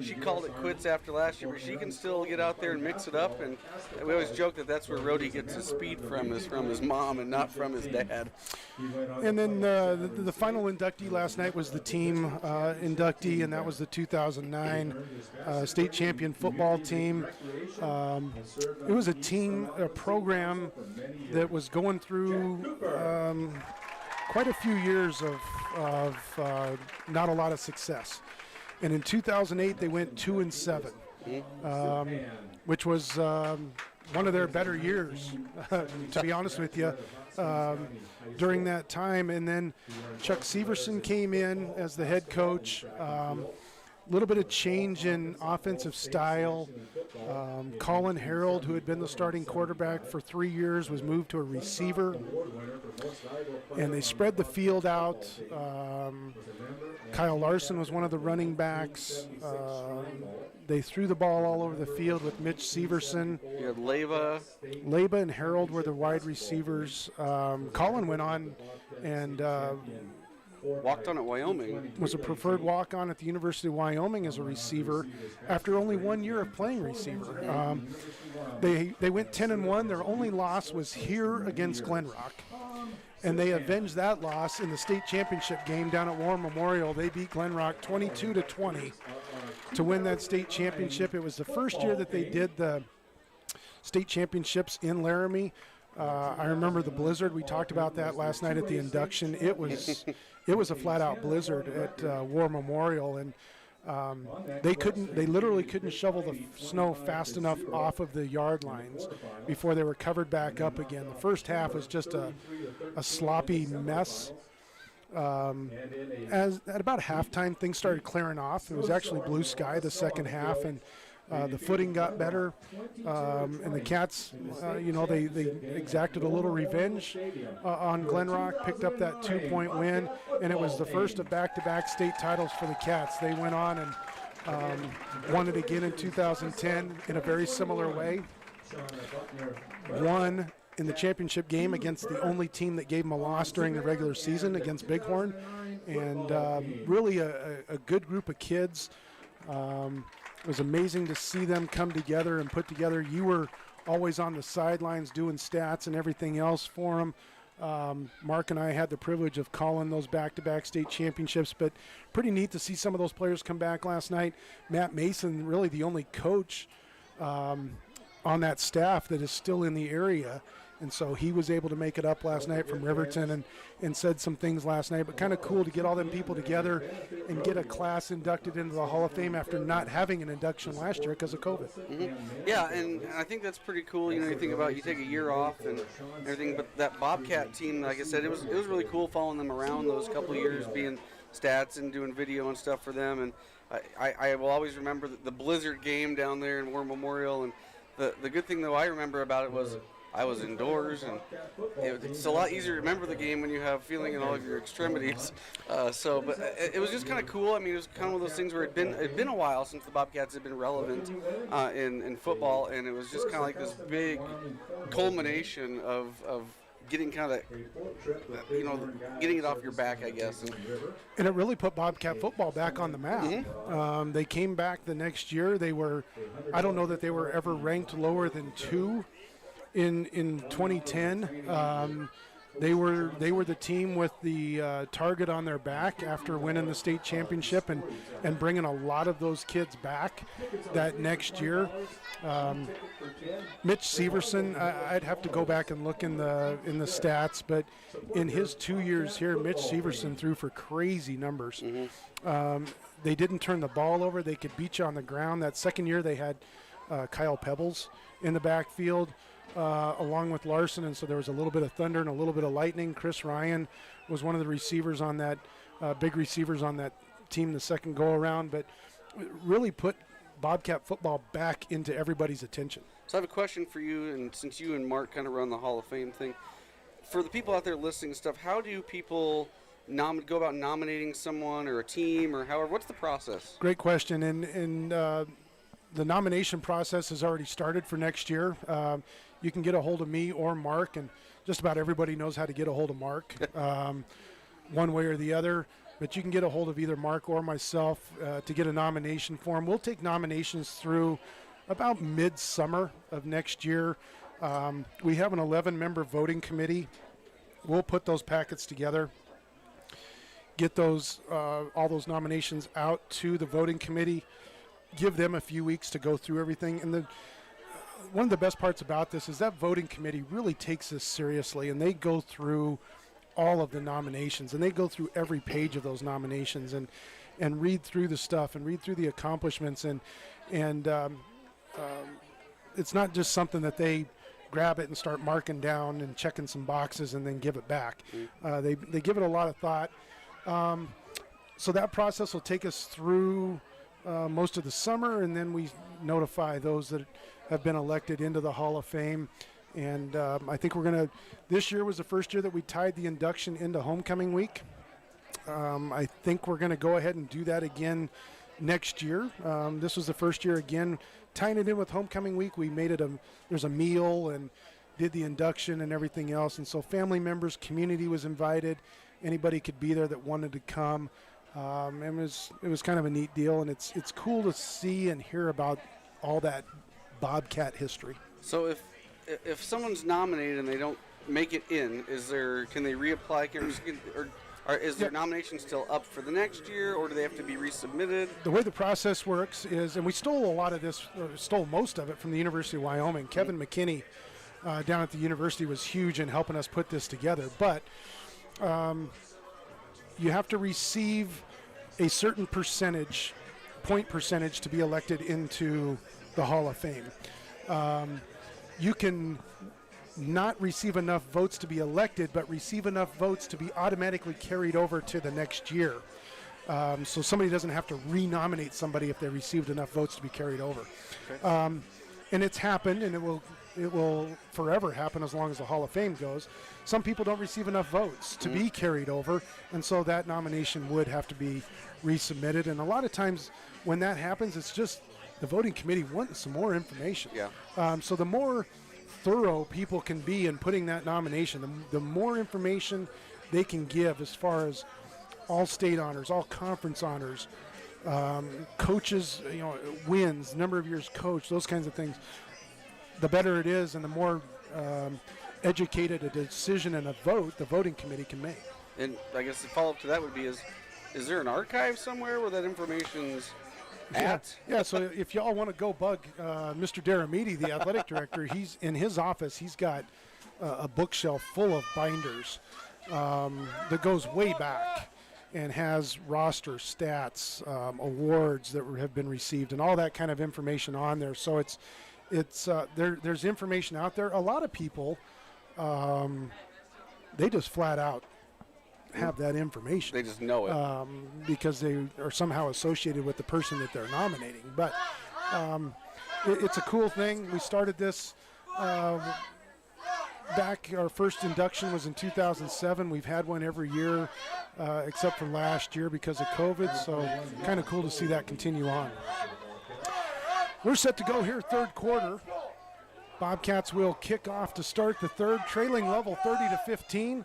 Speaker 2: she called it quits after last year, but she can still get out there and mix it up. And we always joke that that's where Rhodey gets his speed from, is from his mom and not from his dad.
Speaker 1: And then the final inductee last night was the team inductee, and that was the 2009 state champion football team. It was a program that was going through quite a few years of not a lot of success. And in 2008, they went 2-7, which was one of their better years, to be honest with you, during that time. And then Chuck Severson came in as the head coach. A little bit of change in offensive style. Colin Harold, who had been the starting quarterback for 3 years, was moved to a receiver. And they spread the field out. Kyle Larson was one of the running backs. They threw the ball all over the field with Mitch Severson.
Speaker 2: You had Leva.
Speaker 1: Leba and Harold were the wide receivers. Colin went on and
Speaker 2: walked on at Wyoming.
Speaker 1: Was a preferred walk-on at the University of Wyoming as a receiver after only 1 year of playing receiver. They went 10-1. Their only loss was here against Glen Rock, and they avenged that loss in the state championship game down at War Memorial. They beat Glen Rock 22-20 to win that state championship. It was the first year that they did the state championships in Laramie. I remember the blizzard. We talked about that last night at the induction. It was a flat-out blizzard at War Memorial, and they literally couldn't shovel the snow fast enough off of the yard lines before they were covered back up again. The first half was just a sloppy mess. As at about halftime, things started clearing off. It was actually blue sky the second half, and the footing got better. And the Cats, they exacted a little revenge on Glen Rock, picked up that 2-point win, and it was the first of back-to-back state titles for the Cats. They went on and won it again in 2010 in a very similar way. Won in the championship game against the only team that gave them a loss during the regular season, against Bighorn, and really a good group of kids. It was amazing to see them come together and put together. You were always on the sidelines doing stats and everything else for them. Mark and I had the privilege of calling those back-to-back state championships, but pretty neat to see some of those players come back last night. Matt Mason, really the only coach on that staff that is still in the area, and so he was able to make it up last night from Riverton and said some things last night. But kind of cool to get all them people together and get a class inducted into the Hall of Fame after not having an induction last year because of COVID.
Speaker 2: Mm-hmm. Yeah, and I think that's pretty cool. You think about, you take a year off and everything, but that Bobcat team, like I said, it was really cool following them around those couple of years, being stats and doing video and stuff for them. And I will always remember the Blizzard game down there in War Memorial. And the good thing, though, I remember about it was I was indoors, and it's a lot easier to remember the game when you have feeling in all of your extremities. But it was just kind of cool. I mean, it was kind of one of those things where it'd been a while since the Bobcats had been relevant in football, and it was just kind of like this big culmination of getting kind of, getting it off your back, I guess.
Speaker 1: And it really put Bobcat football back on the map. Mm-hmm. They came back the next year. I don't know that they were ever ranked lower than 2 in 2010. They were the team with the target on their back after winning the state championship and bringing a lot of those kids back that next year. Mitch Severson, I'd have to go back and look in the stats, but in his 2 years here, Mitch Severson threw for crazy numbers. Mm-hmm. They didn't turn the ball over. They could beat you on the ground. That second year, they had Kyle Pebbles in the backfield, along with Larson, and so there was a little bit of thunder and a little bit of lightning. Chris Ryan was one of the receivers on that, big receivers on that team the second go-around, but really put Bobcat football back into everybody's attention.
Speaker 2: So I have a question for you, and since you and Mark kind of run the Hall of Fame thing, for the people out there listening and stuff, how do people go about nominating someone or a team or however? What's the process?
Speaker 1: Great question, and the nomination process has already started for next year. You can get a hold of me or Mark, and just about everybody knows how to get a hold of Mark, one way or the other. But you can get a hold of either Mark or myself to get a nomination form. We'll take nominations through about mid-summer of next year. We have an 11-member voting committee. We'll put those packets together, get those all those nominations out to the voting committee, give them a few weeks to go through everything. And one of the best parts about this is that voting committee really takes this seriously, and they go through all of the nominations, and they go through every page of those nominations and read through the stuff and read through the accomplishments, and it's not just something that they grab it and start marking down and checking some boxes and then give it back. They give it a lot of thought. So that process will take us through most of the summer, and then we notify those that have been elected into the Hall of Fame. And I think this year was the first year that we tied the induction into homecoming week. I think we're going to go ahead and do that again next year. This was the first year again, tying it in with homecoming week. We made it there's a meal and did the induction and everything else. And so family members, community was invited. Anybody could be there that wanted to come. And it was kind of a neat deal, and it's cool to see and hear about all that Bobcat history.
Speaker 2: So if someone's nominated and they don't make it in, can they reapply? Or is their nomination still up for the next year, or do they have to be resubmitted?
Speaker 1: The way the process works is, and we stole most of it from the University of Wyoming. Kevin McKinney down at the university was huge in helping us put this together. But you have to receive a certain point percentage to be elected into the Hall of Fame. You can not receive enough votes to be elected, but receive enough votes to be automatically carried over to the next year. So somebody doesn't have to renominate somebody if they received enough votes to be carried over. Okay. And it's happened, and it will forever happen as long as the Hall of Fame goes. Some people don't receive enough votes to be carried over, and so that nomination would have to be resubmitted. And a lot of times when that happens, it's just the voting committee wanting some more information.
Speaker 2: Yeah.
Speaker 1: So the more thorough people can be in putting that nomination, the more information they can give as far as all state honors, all conference honors, coaches, wins, number of years coached, those kinds of things, the better it is and the more educated a decision and a vote the voting committee can make.
Speaker 2: And I guess the follow-up to that would be is there an archive somewhere where that information's at?
Speaker 1: Yeah, so if y'all want to go bug Mr. Daramidi, the athletic director, he's in his office, he's got a bookshelf full of binders that goes way back and has roster stats, awards that have been received, and all that kind of information on there. So it's there's information out there. A lot of people, they just flat out have that information.
Speaker 2: They just know it.
Speaker 1: Because they are somehow associated with the person that they're nominating. But it's a cool thing. We started this back, our first induction was in 2007. We've had one every year except for last year because of COVID, so kind of cool to see that continue on. We're set to go here, third quarter. Bobcats will kick off to start the third, trailing Lovell 30-15.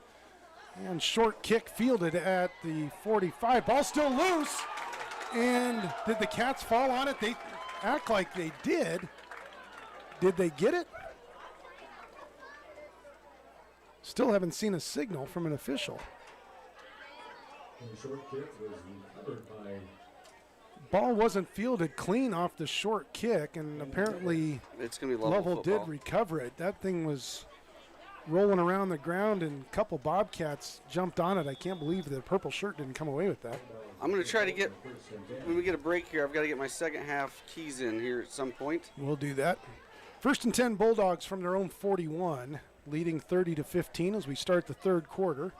Speaker 1: And short kick fielded at the 45. Ball still loose. And did the Cats fall on it? They act like they did. Did they get it? Still haven't seen a signal from an official.
Speaker 10: The short kick was recovered by.
Speaker 1: Ball wasn't fielded clean off the short kick, and apparently
Speaker 2: it's gonna be
Speaker 1: Lovell did recover it. That thing was rolling around the ground, and a couple Bobcats jumped on it. I can't believe the purple shirt didn't come away with that.
Speaker 2: I'm going to try to get, when we get a break here, I've got to get my second half keys in here at some point.
Speaker 1: We'll do that. First and 10 Bulldogs from their own 41, leading 30-15 as we start the third quarter.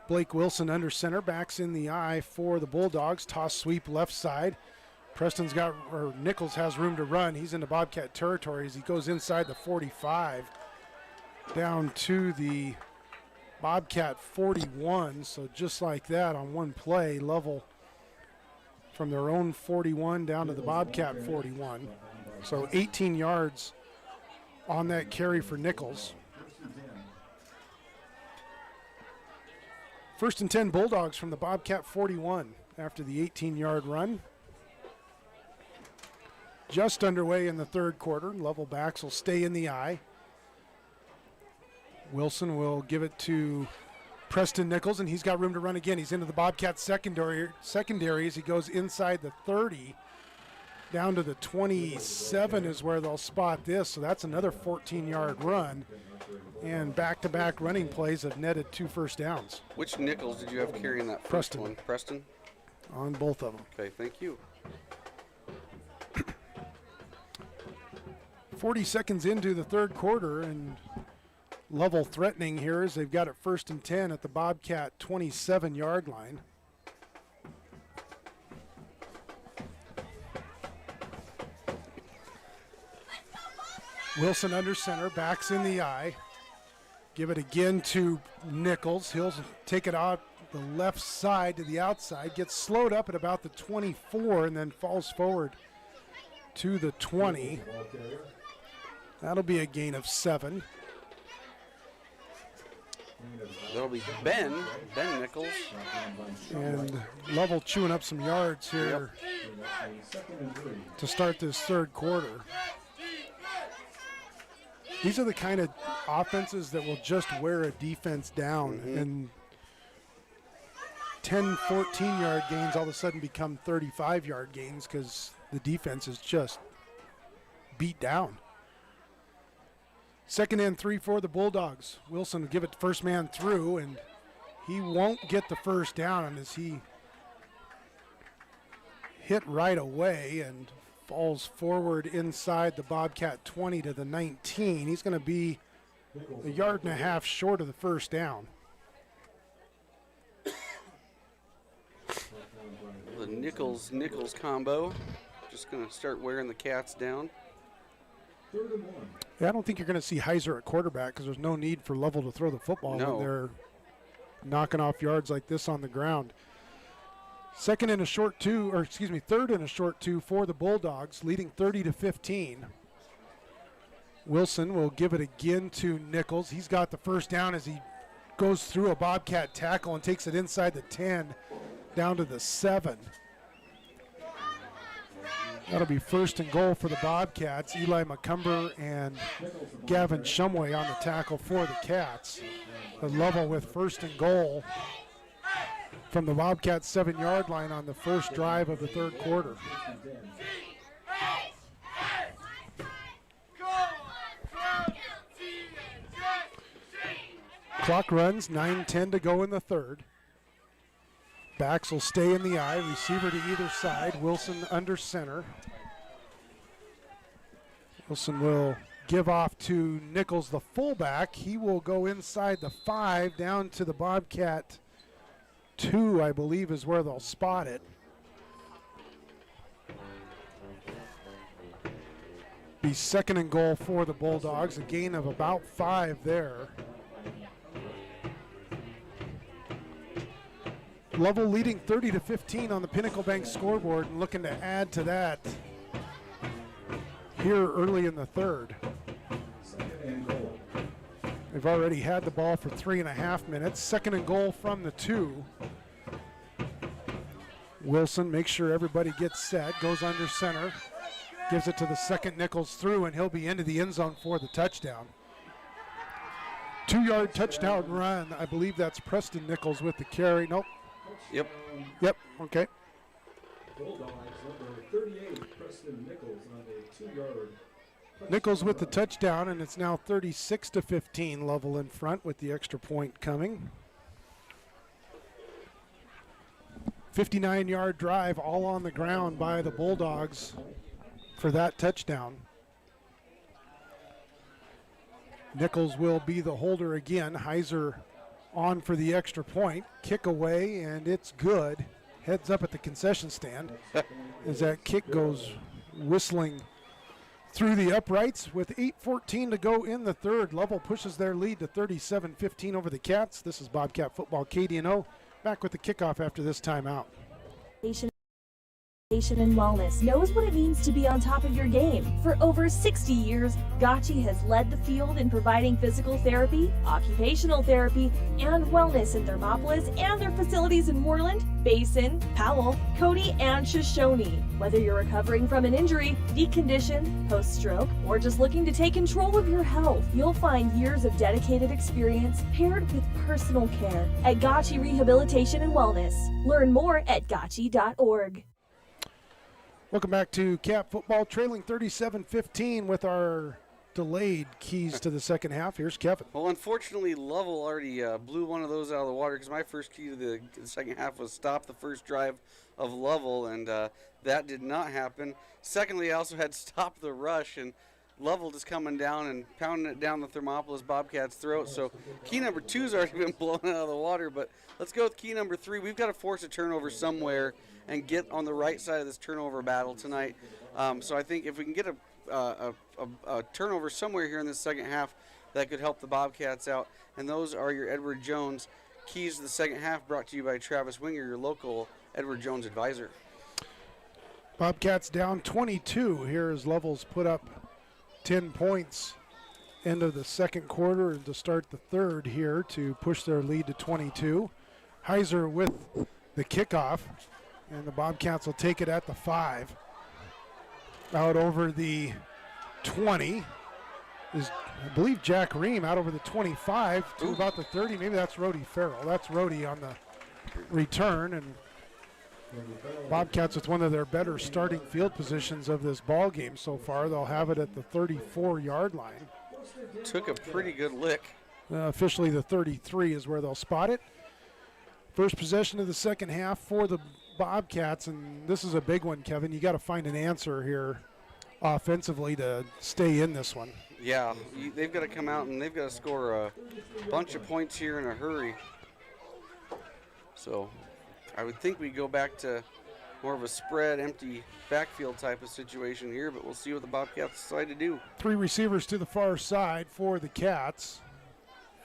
Speaker 1: Blake Wilson under center, backs in the eye for the Bulldogs. Toss sweep left side. Nichols has room to run. He's into Bobcat territory as he goes inside the 45. Down to the Bobcat 41, so just like that on one play, Lovell from their own 41 down to the Bobcat 41. So 18 yards on that carry for Nichols. First and 10 Bulldogs from the Bobcat 41 after the 18-yard run. Just underway in the third quarter. Lovell backs will stay in the eye. Wilson will give it to Preston Nichols, and he's got room to run again. He's into the Bobcat secondary as he goes inside the 30. Down to the 27 is where they'll spot this, so that's another 14-yard run. And back-to-back running plays have netted 2 first downs.
Speaker 2: Which Nichols did you have carrying that first one? Preston?
Speaker 1: On both of them.
Speaker 2: Okay, thank you.
Speaker 1: 40 seconds into the third quarter, and Lovell threatening here as they've got it first and 10 at the Bobcat 27-yard line. Wilson under center, backs in the eye. Give it again to Nichols. He'll take it out the left side to the outside, gets slowed up at about the 24 and then falls forward to the 20. That'll be a gain of 7.
Speaker 2: That'll be Ben Nichols.
Speaker 1: And Lovell chewing up some yards here to start this third quarter. These are the kind of offenses that will just wear a defense down, and 10, 14-yard gains all of a sudden become 35-yard gains because the defense is just beat down. Second and 3 for the Bulldogs. Wilson will give it first man through, and he won't get the first down as he hit right away and falls forward inside the Bobcat 20 to the 19. He's going to be a yard and a half short of the first down.
Speaker 2: The Nichols combo. Just going to start wearing the Cats down.
Speaker 1: Yeah, I don't think you're going to see Heiser at quarterback because there's no need for Lovell to throw the football when they're knocking off yards like this on the ground. Third and a short two for the Bulldogs, leading 30-15. Wilson will give it again to Nichols. He's got the first down as he goes through a Bobcat tackle and takes it inside the 10 down to the 7. That'll be first and goal for the Bobcats. Eli McCumber and Gavin Shumway on the tackle for the Cats. But Lovell with first and goal from the Bobcats 7-yard line on the first drive of the third quarter. Clock runs, 9:10 to go in the third. Backs will stay in the eye, receiver to either side. Wilson under center. Wilson will give off to Nichols, the fullback. He will go inside the 5 down to the Bobcat 2, I believe, is where they'll spot it. Be second and goal for the Bulldogs, a gain of about 5 there. Lovell leading 30-15 on the Pinnacle Bank scoreboard and looking to add to that here early in the third. They've already had the ball for 3.5 minutes. Second and goal from the 2. Wilson makes sure everybody gets set, goes under center, gives it to the second Nichols through, and he'll be into the end zone for the touchdown. 2-yard touchdown run. I believe that's Preston Nichols with the carry. Nope. Yep, okay.
Speaker 10: Bulldogs, number 38, Preston Nichols on a 2-yard.
Speaker 1: Nichols with the touchdown, and it's now 36-15. Lovell in front with the extra point coming. 59-yard drive, all on the ground by the Bulldogs for that touchdown. Nichols will be the holder again. Heiser on for the extra point. Kick away, and it's good. Heads up at the concession stand as that kick goes whistling through the uprights. With 8:14 to go in the third, Lovell pushes their lead to 37-15 over the Cats. This is Bobcat Football KDNO. Back with the kickoff after this timeout.
Speaker 5: And Wellness knows what it means to be on top of your game. For over 60 years, Gotchi has led the field in providing physical therapy, occupational therapy, and wellness in Thermopolis and their facilities in Moreland, Basin, Powell, Cody, and Shoshone. Whether you're recovering from an injury, decondition, post-stroke, or just looking to take control of your health, you'll find years of dedicated experience paired with personal care at Gotchi Rehabilitation and Wellness. Learn more at gotchi.org.
Speaker 1: Welcome back to Cap Football, trailing 37-15 with our delayed keys to the second half. Here's Kevin.
Speaker 2: Well, unfortunately, Lovell already blew one of those out of the water because my first key to the second half was stop the first drive of Lovell, and that did not happen. Secondly, I also had stop the rush, and Lovell just coming down and pounding it down the Thermopolis Bobcats' throat. So key number 2's already been blown out of the water, but let's go with key number 3. We've got to force a turnover somewhere and get on the right side of this turnover battle tonight. So I think if we can get a turnover somewhere here in the second half, that could help the Bobcats out. And those are your Edward Jones keys to the second half, brought to you by Travis Winger, your local Edward Jones advisor.
Speaker 1: Bobcats down 22 here as Lovell's put up 10 points end of the second quarter and to start the third here to push their lead to 22. Heiser with the kickoff, and the Bobcats will take it at the 5. Out over the 20 is, I believe, Jack Ream out over the 25 to about the 30. Maybe that's Rhodey Farrell. That's Rhodey on the return, and Bobcats with one of their better starting field positions of this ball game so far. They'll have it at the 34-yard line.
Speaker 2: Took a pretty good lick.
Speaker 1: Officially the 33 is where they'll spot it. First possession of the second half for the Bobcats, and this is a big one, Kevin. You got to find an answer here offensively to stay in this one.
Speaker 2: Yeah, they've got to come out and they've got to score a bunch of points here in a hurry. So I would think we go back to more of a spread, empty backfield type of situation here, but we'll see what the Bobcats decide to do.
Speaker 1: 3 receivers to the far side for the Cats.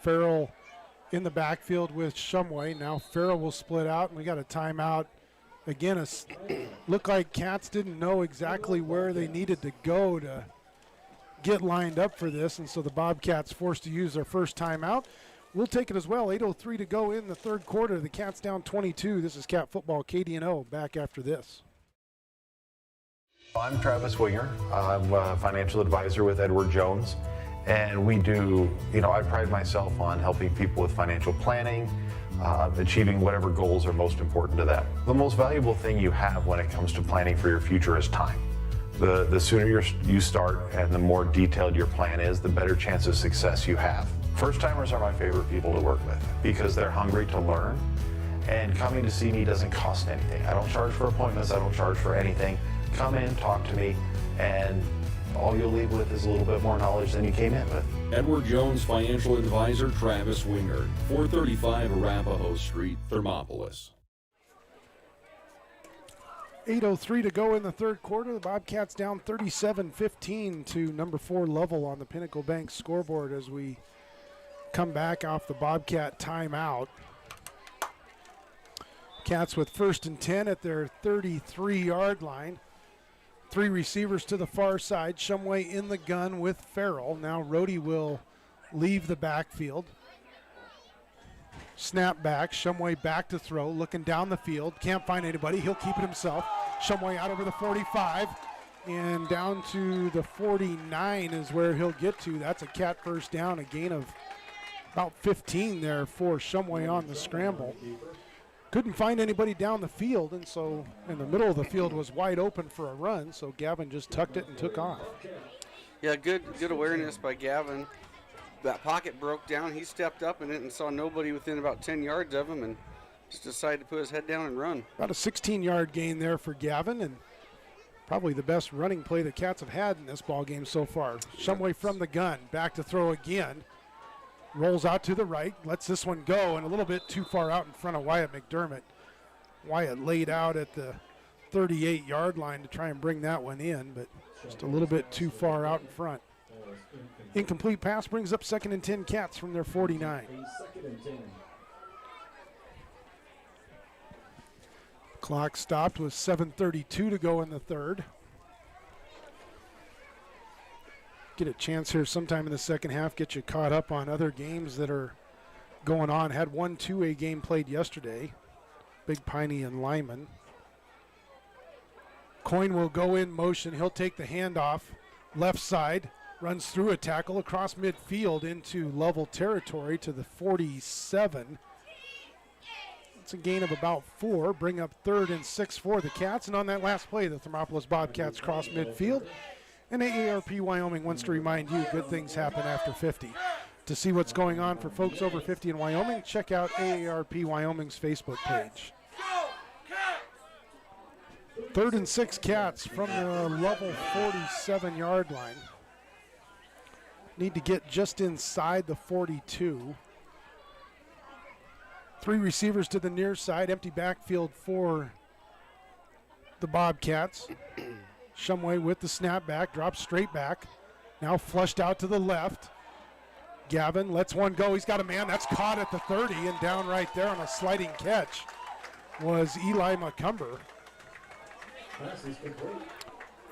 Speaker 1: Farrell in the backfield with Shumway. Now Farrell will split out, and we got a timeout. Again, looked like Cats didn't know exactly where they needed to go to get lined up for this, and so the Bobcats forced to use their first timeout. We'll take it as well. 8:03 to go in the third quarter. The Cats down 22. This is Cat Football, KDNO, back after this.
Speaker 8: I'm Travis Winger. I'm a financial advisor with Edward Jones, and we do, I pride myself on helping people with financial planning, achieving whatever goals are most important to them. The most valuable thing you have when it comes to planning for your future is time. The sooner you start and the more detailed your plan is, the better chance of success you have. First timers are my favorite people to work with because they're hungry to learn, and coming to see me doesn't cost anything. I don't charge for appointments, I don't charge for anything. Come in, talk to me, and all you'll leave with is a little bit more knowledge than you came in with.
Speaker 3: Edward Jones Financial Advisor Travis Wingard, 435 Arapahoe Street, Thermopolis.
Speaker 1: 8:03 to go in the third quarter. The Bobcats down 37-15 to number 4 Lovell on the Pinnacle Bank scoreboard as we come back off the Bobcat timeout. Cats with 1st and 10 at their 33-yard line. 3 receivers to the far side. Shumway in the gun with Farrell. Now Rhodey will leave the backfield. Snap back. Shumway back to throw. Looking down the field. Can't find anybody. He'll keep it himself. Shumway out over the 45. And down to the 49 is where he'll get to. That's a Cat first down. A gain of about 15 there for Shumway on the scramble. Couldn't find anybody down the field, and so in the middle of the field was wide open for a run, so Gavin just tucked it and took off.
Speaker 2: Yeah, good awareness by Gavin. That pocket broke down. He stepped up in it and saw nobody within about 10 yards of him and just decided to put his head down and run.
Speaker 1: About a 16-yard gain there for Gavin, and probably the best running play the Cats have had in this ball game so far. Shumway from the gun, back to throw again. Rolls out to the right, lets this one go, and a little bit too far out in front of Wyatt McDermott. Wyatt laid out at the 38-yard line to try and bring that one in, but just a little bit too far out in front. Incomplete pass brings up 2nd and 10 Cats from their 49. Clock stopped with 7:32 to go in the third. Get a chance here sometime in the second half, get you caught up on other games that are going on. Had one 2A game played yesterday, Big Piney and Lyman. Coyne will go in motion. He'll take the handoff, left side, runs through a tackle across midfield into Lovell territory to the 47. It's a gain of about 4, bring up 3rd and 6 for the Cats. And on that last play, the Thermopolis Bobcats cross midfield. And AARP Wyoming wants to remind you good things happen after 50. To see what's going on for folks over 50 in Wyoming, check out AARP Wyoming's Facebook page. 3rd and 6 Cats from the Lovell 47-yard line. Need to get just inside the 42. 3 receivers to the near side, empty backfield for the Bobcats. Shumway with the snap back, drops straight back. Now flushed out to the left. Gavin lets one go. He's got a man. That's caught at the 30, and down right there on a sliding catch was Eli McCumber.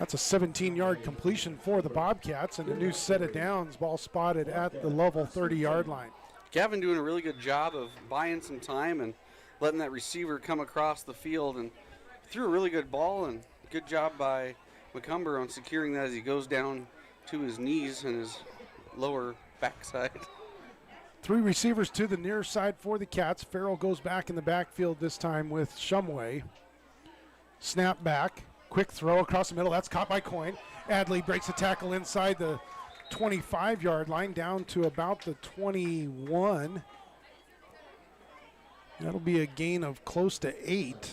Speaker 1: That's a 17-yard completion for the Bobcats, and a new set of downs. Ball spotted at the Lovell 30-yard line.
Speaker 2: Gavin doing a really good job of buying some time and letting that receiver come across the field, and threw a really good ball, and good job by McCumber on securing that as he goes down to his knees and his lower backside.
Speaker 1: 3 receivers to the near side for the Cats. Farrell goes back in the backfield this time with Shumway. Snap back, quick throw across the middle. That's caught by Coyne. Adley breaks a tackle inside the 25-yard line down to about the 21. That'll be a gain of close to 8.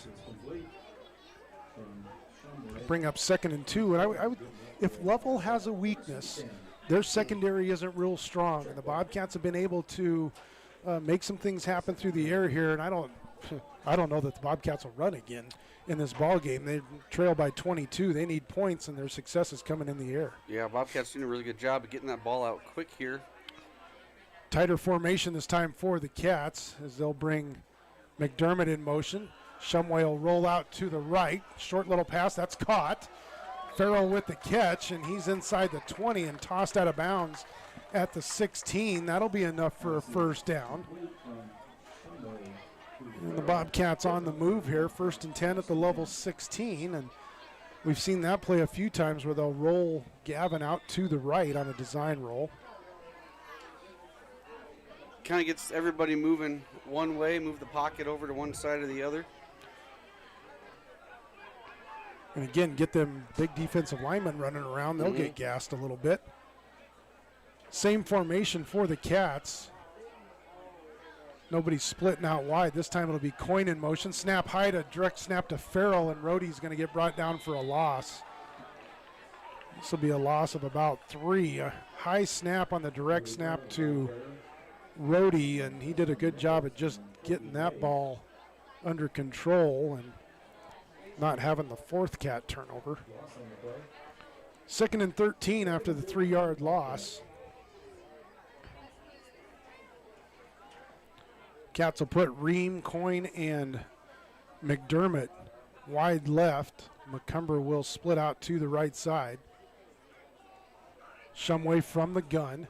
Speaker 1: Bring up 2nd and 2. And if Lovell has a weakness, their secondary isn't real strong, and the Bobcats have been able to make some things happen through the air here, and I don't know that the Bobcats will run again in this ball game. They trail by 22. They need points, and their success is coming in the air.
Speaker 2: Yeah, Bobcats doing a really good job of getting that ball out quick here.
Speaker 1: Tighter formation this time for the Cats as they'll bring McDermott in motion. Shumway will roll out to the right. Short little pass, that's caught. Farrell with the catch, and he's inside the 20 and tossed out of bounds at the 16. That'll be enough for a first down. And the Bobcats on the move here, 1st and 10 at the Lovell 16, and we've seen that play a few times where they'll roll Gavin out to the right on a design roll.
Speaker 2: Kind of gets everybody moving one way, move the pocket over to one side or the other.
Speaker 1: And again, get them big defensive linemen running around. They'll get gassed a little bit. Same formation for the Cats. Nobody's splitting out wide. This time it'll be Coyne in motion. Snap high to direct snap to Farrell, and Rohde's going to get brought down for a loss. This will be a loss of about 3. A high snap on the direct snap to Rohde, and he did a good job at just getting that ball under control and not having the 4th Cat turnover. 2nd and 13 after the 3-yard loss. Cats will put Ream, Coyne, and McDermott wide left. McCumber will split out to the right side. Shumway from the gun.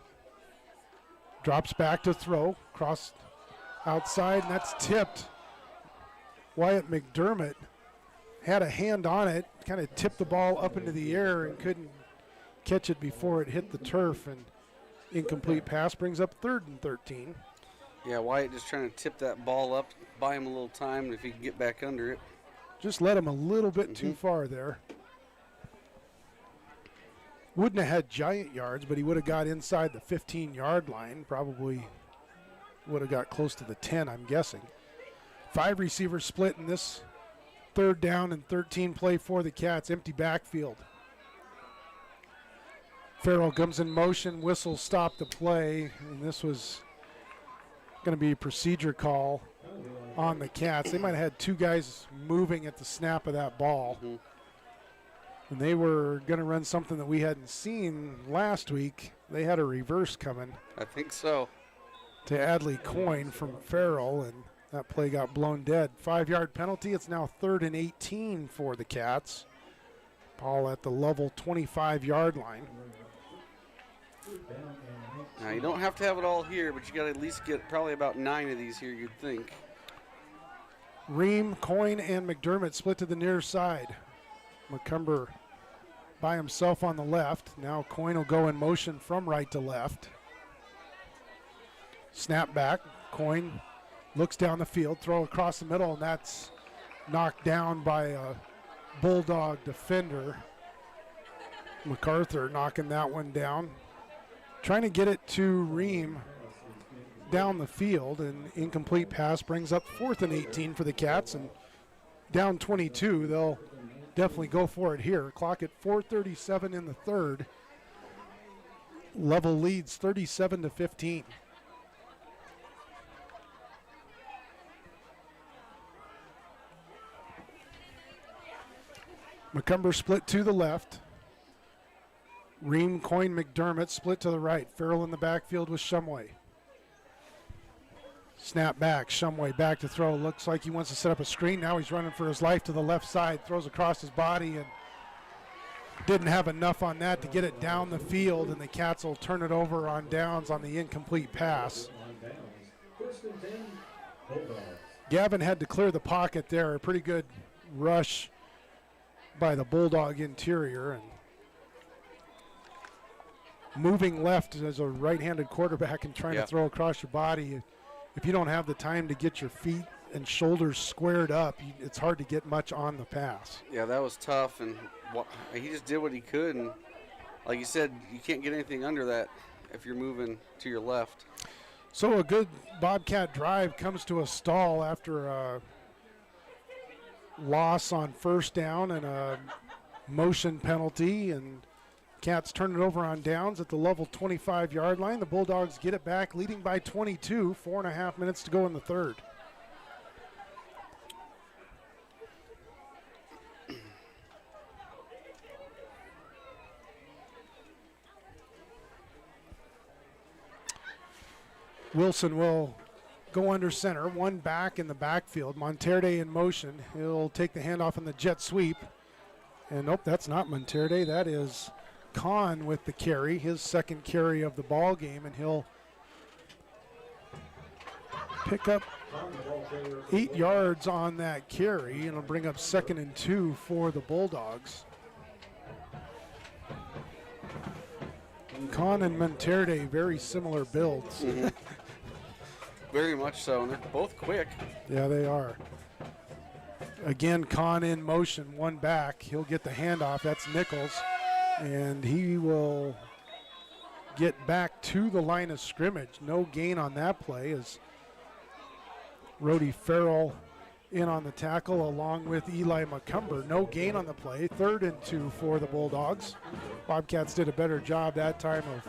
Speaker 1: Drops back to throw. Cross outside, and that's tipped. Wyatt McDermott had a hand on it, kind of tipped the ball up into the air and couldn't catch it before it hit the turf, and incomplete pass brings up 3rd and 13.
Speaker 2: Yeah, Wyatt just trying to tip that ball up, buy him a little time, and if he can get back under it.
Speaker 1: Just let him a little bit too far there. Wouldn't have had giant yards, but he would have got inside the 15-yard line. Probably would have got close to the 10, I'm guessing. 5 receivers split in this 3rd down and 13 play for the Cats. Empty backfield. Farrell comes in motion, whistle stop the play, and this was going to be a procedure call on the Cats. They might have had 2 guys moving at the snap of that ball. And they were going to run something that we hadn't seen last week. They had a reverse coming.
Speaker 2: I think so.
Speaker 1: To Adley Coyne from Farrell, and that play got blown dead. 5-yard penalty. It's now 3rd and 18 for the Cats. Ball at the Lovell 25-yard line.
Speaker 2: Now, you don't have to have it all here, but you got to at least get probably about 9 of these here, you'd think.
Speaker 1: Ream, Coyne, and McDermott split to the near side. McCumber by himself on the left. Now Coyne will go in motion from right to left. Snap back. Coyne looks down the field, throw across the middle, and that's knocked down by a Bulldog defender. MacArthur knocking that one down. Trying to get it to Ream down the field, and incomplete pass brings up 4th and 18 for the Cats, and down 22. They'll definitely go for it here. Clock at 4:37 in the 3rd. Lovell leads 37-15. McCumber split to the left. Ream, Coyne, McDermott split to the right. Farrell in the backfield with Shumway. Snap back, Shumway back to throw. Looks like he wants to set up a screen. Now he's running for his life to the left side. Throws across his body and didn't have enough on that to get it down the field, and the Cats will turn it over on downs on the incomplete pass. Gavin had to clear the pocket there. A pretty good rush by the Bulldog interior, and moving left as a right-handed quarterback and trying to throw across your body. If you don't have the time to get your feet and shoulders squared up, it's hard to get much on the pass.
Speaker 2: Yeah, that was tough, and he just did what he could, and like you said, you can't get anything under that if you're moving to your left.
Speaker 1: So a good Bobcat drive comes to a stall after a loss on 1st down and a motion penalty, and Cats turn it over on downs at the Lovell 25-yard line. The Bulldogs get it back, leading by 22. 4.5 minutes to go in the third. Wilson will go under center, one back in the backfield. Monterde in motion. He'll take the handoff on the jet sweep. And nope, that's not Monterde. That is Kahn with the carry, his second carry of the ball game, and he'll pick up 8 yards on that carry, and it'll bring up 2nd and 2 for the Bulldogs. Kahn and Monterde, very similar builds.
Speaker 2: Very much so, and they're both quick.
Speaker 1: Yeah, they are. Again, Kahn in motion, one back. He'll get the handoff. That's Nichols. And he will get back to the line of scrimmage. No gain on that play as Rhodey Farrell in on the tackle along with Eli McCumber. No gain on the play. 3rd and 2 for the Bulldogs. Bobcats did a better job that time of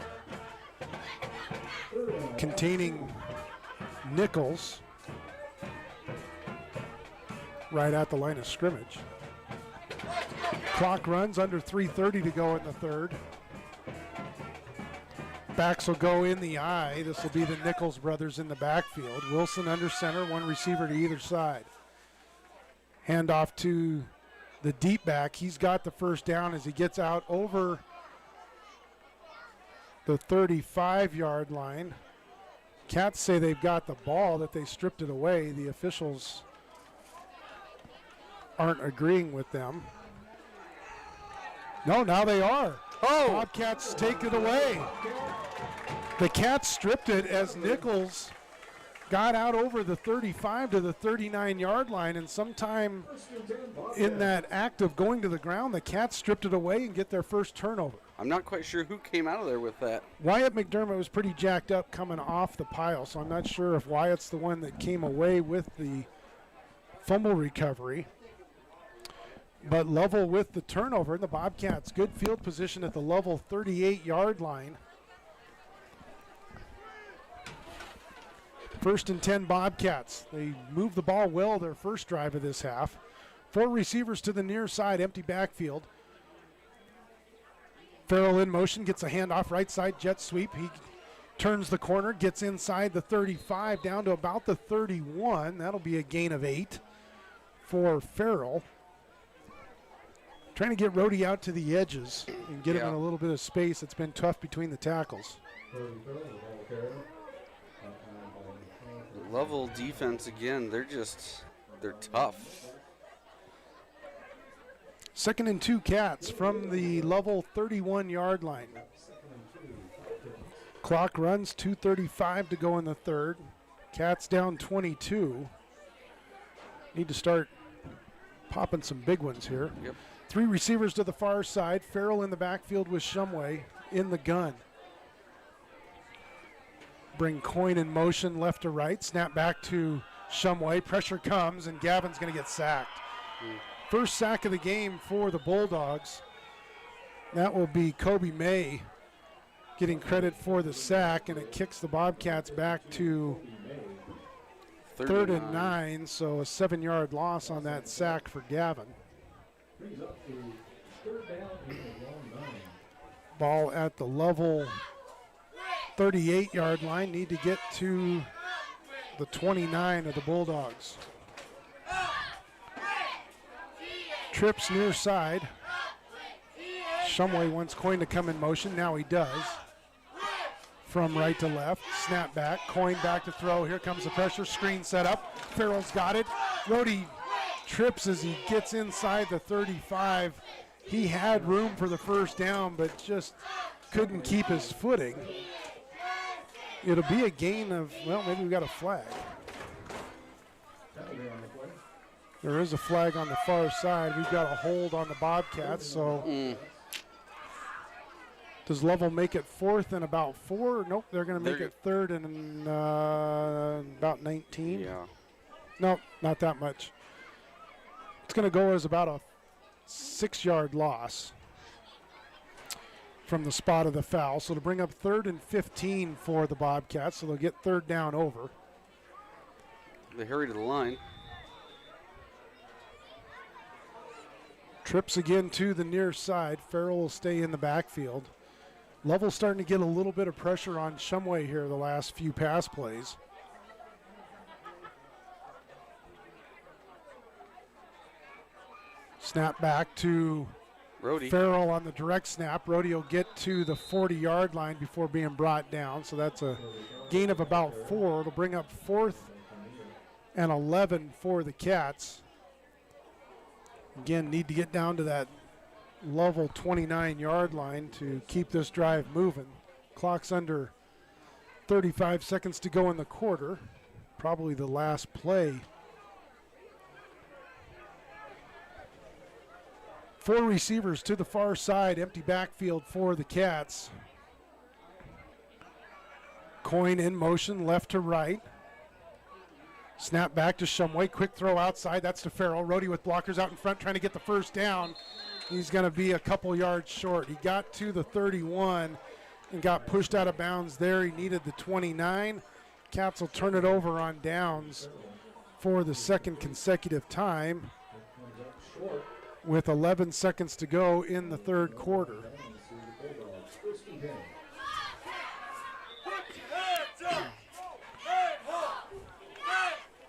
Speaker 1: containing Nichols right at the line of scrimmage. Clock runs, under 3:30 to go in the third. Backs will go in the eye. This will be the Nichols brothers in the backfield. Wilson under center, one receiver to either side. Handoff to the deep back. He's got the first down as he gets out over the 35-yard line. Cats say they've got the ball, that they stripped it away. The officials aren't agreeing with them. No, now they are.
Speaker 2: Oh!
Speaker 1: Bobcats take it away. The Cats stripped it as Nichols got out over the 35 to the 39-yard line, and sometime in that act of going to the ground, the Cats stripped it away and get their first turnover.
Speaker 2: I'm not quite sure who came out of there with that.
Speaker 1: Wyatt McDermott was pretty jacked up coming off the pile, so I'm not sure if Wyatt's the one that came away with the fumble recovery. But Lovell with the turnover, and the Bobcats good field position at the Lovell 38-yard line. 1st and 10 Bobcats. They moved the ball well their first drive of this half. 4 receivers to the near side, empty backfield. Farrell in motion, gets a handoff right side, jet sweep. He turns the corner, gets inside the 35 down to about the 31. That'll be a gain of 8 for Farrell. Trying to get Rhodey out to the edges and get him in a little bit of space. It's been tough between the tackles.
Speaker 2: The Lovell defense, again, they're tough.
Speaker 1: 2nd and 2 Cats from the Lovell 31-yard line. Clock runs, 2:35 to go in the third. Cats down 22. Need to start popping some big ones here.
Speaker 2: Yep.
Speaker 1: 3 receivers to the far side. Farrell in the backfield with Shumway in the gun. Bring Coyne in motion left to right. Snap back to Shumway. Pressure comes, and Gavin's going to get sacked. First sack of the game for the Bulldogs. That will be Kobe May getting credit for the sack, and it kicks the Bobcats back to 3rd and 9, so a 7-yard loss on that sack for Gavin. Ball at the Lovell 38-yard line. Need to get to the 29 of the Bulldogs. Trips near side. Shumway wants Coyne to come in motion. Now he does. From right to left. Snap back. Coyne back to throw. Here comes the pressure. Screen set up. Farrell's got it. Rhodey trips as he gets inside the 35. He had room for the first down, but just couldn't keep his footing. It'll be a gain of, well, maybe we got a flag. There is a flag on the far side. We've got a hold on the Bobcats, so does Lovell make it 4th and about 4? Nope, they're going to make it 3rd and about 19.
Speaker 2: Yeah.
Speaker 1: Nope, not that much. It's going to go as about a 6-yard loss. from the spot of the foul. So to bring up 3rd and 15 for the Bobcats, so they'll get 3rd down over.
Speaker 2: They hurry to the line.
Speaker 1: Trips again to the near side. Farrell will stay in the backfield. Lovell starting to get a little bit of pressure on Shumway here the last few pass plays. Snap back to
Speaker 2: Rhodey.
Speaker 1: Farrell on the direct snap. Rhodey will get to the 40-yard line before being brought down. So that's a gain of about 4. It'll bring up 4th and 11 for the Cats. Again, need to get down to that Lovell 29-yard line to keep this drive moving. Clock's under 35 seconds to go in the quarter. Probably the last play. 4 receivers to the far side, empty backfield for the Cats. Coyne in motion, left to right. Snap back to Shumway, quick throw outside, that's to Farrell. Rhodey with blockers out in front trying to get the first down. He's going to be a couple yards short. He got to the 31 and got pushed out of bounds there. He needed the 29. Cats will turn it over on downs for the 2nd consecutive time with 11 seconds to go in the 3rd quarter.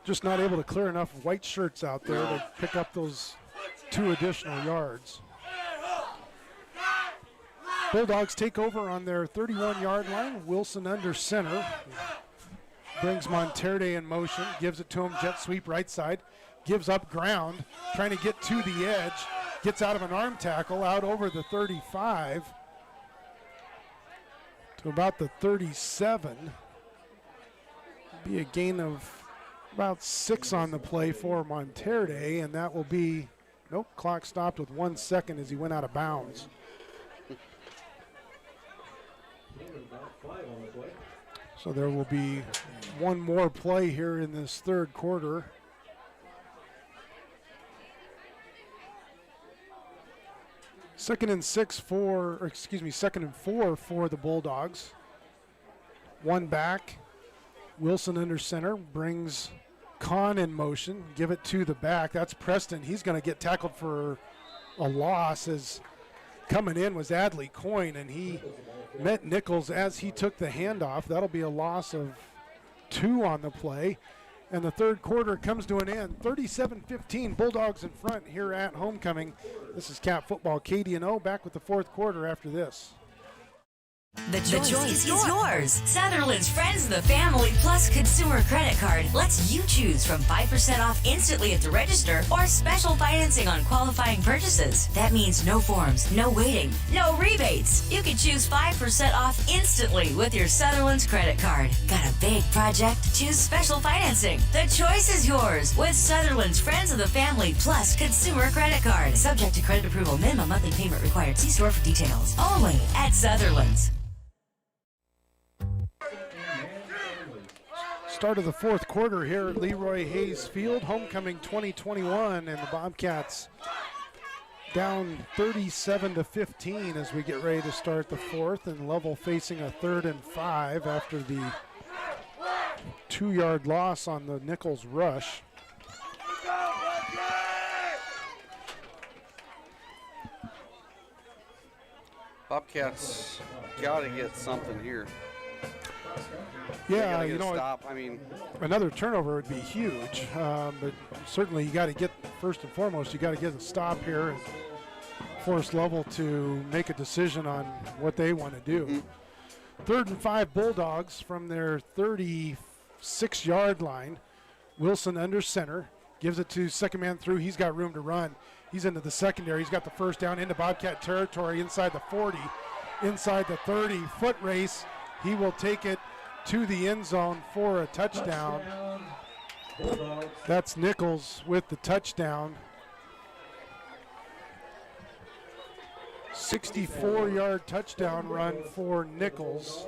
Speaker 1: Just not able to clear enough white shirts out there to pick up those 2 additional yards. Bulldogs take over on their 31-yard line. Wilson under center. Brings Monterde in motion, gives it to him, jet sweep right side. Gives up ground, trying to get to the edge. Gets out of an arm tackle, out over the 35 to about the 37. Be a gain of about 6 on the play for Monterde, and that will be, nope, clock stopped with 1 second as he went out of bounds. So there will be one more play here in this 3rd quarter. Second and 4 for the Bulldogs. 1 back. Wilson under center, brings Kahn in motion, give it to the back. That's Preston. He's going to get tackled for a loss, as coming in was Adley Coyne, and he met Nichols as he took the handoff. That'll be a loss of 2 on the play. And the 3rd quarter comes to an end. 37-15, Bulldogs in front here at homecoming. This is Cat Football. KDNO back with the 4th quarter after this.
Speaker 9: The choice is yours. Sutherland's Friends of the Family Plus Consumer Credit Card lets you choose from 5% off instantly at the register or special financing on qualifying purchases. That means no forms, no waiting, no rebates. You can choose 5% off instantly with your Sutherland's credit card. Got a big project? Choose special financing. The choice is yours with Sutherland's Friends of the Family Plus Consumer Credit Card. Subject to credit approval. Minimum monthly payment required. See store for details. Only at Sutherland's.
Speaker 1: Start of the 4th quarter here at Leroy Hayes Field, homecoming 2021, and the Bobcats down 37-15 as we get ready to start the 4th, and Lovell facing a 3rd and 5 after the 2-yard loss on the Nichols rush.
Speaker 2: Bobcats got to get something here.
Speaker 1: Yeah,
Speaker 2: you know, stop. I mean,
Speaker 1: another turnover would be huge, but certainly you got to get, first and foremost, you got to get a stop here and force Lovell to make a decision on what they want to do. 3rd and 5 Bulldogs from their 36-yard line. Wilson under center, gives it to second man through. He's got room to run. He's into the secondary. He's got the first down into Bobcat territory inside the 40, inside the 30. Foot race. He will take it to the end zone for a touchdown. That's Nichols with the touchdown. 64-yard touchdown run for Nichols.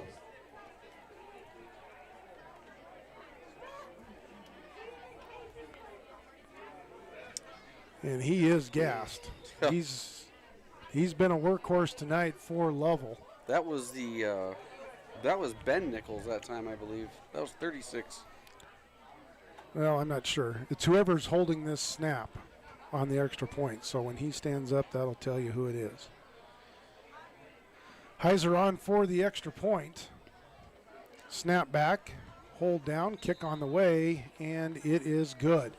Speaker 1: And he is gassed. He's been a workhorse tonight for Lovell.
Speaker 2: That was Ben Nichols that time, I believe. That was 36.
Speaker 1: Well, I'm not sure. It's whoever's holding this snap on the extra point. So when he stands up, that'll tell you who it is. Heiser on for the extra point. Snap back, hold down, kick on the way, and it is good.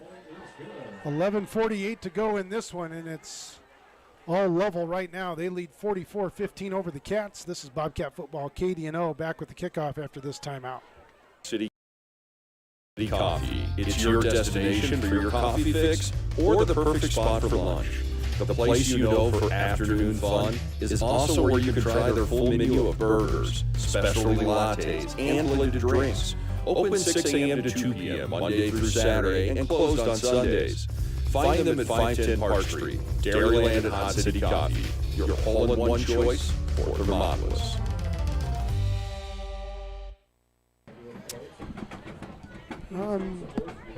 Speaker 1: 11:48 to go in this one, and it's all Lovell right now. They lead 44-15 over the Cats. This is Bobcat Football, KDNO, back with the kickoff after this timeout.
Speaker 3: City Coffee. It's your destination for your coffee fix or the perfect spot for lunch. The place you know for afternoon fun is also where you can try their full menu of burgers, specialty lattes, and limited drinks. Open 6 a.m. to 2 p.m. Monday through Saturday and closed on Sundays. Find them at 510 Park Street, Dairyland and Hot City Coffee. Your all-in-one choice for Thermopolis.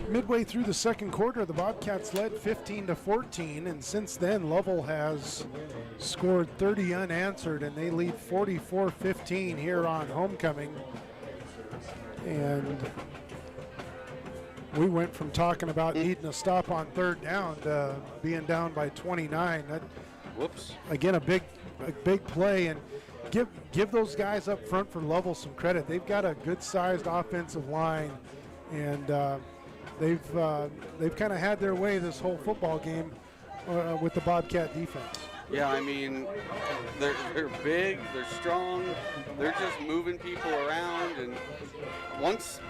Speaker 1: Midway through the second quarter, the Bobcats led 15-14, and since then Lovell has scored 30 unanswered, and they lead 44-15 here on homecoming. And we went from talking about needing a stop on third down to being down by 29. That,
Speaker 2: whoops! Again,
Speaker 1: a big play, and give those guys up front for Lovell some credit. They've got a good-sized offensive line, and they've kind of had their way this whole football game with the Bobcat defense.
Speaker 2: Yeah, I mean, they're big, they're strong, they're just moving people around, and once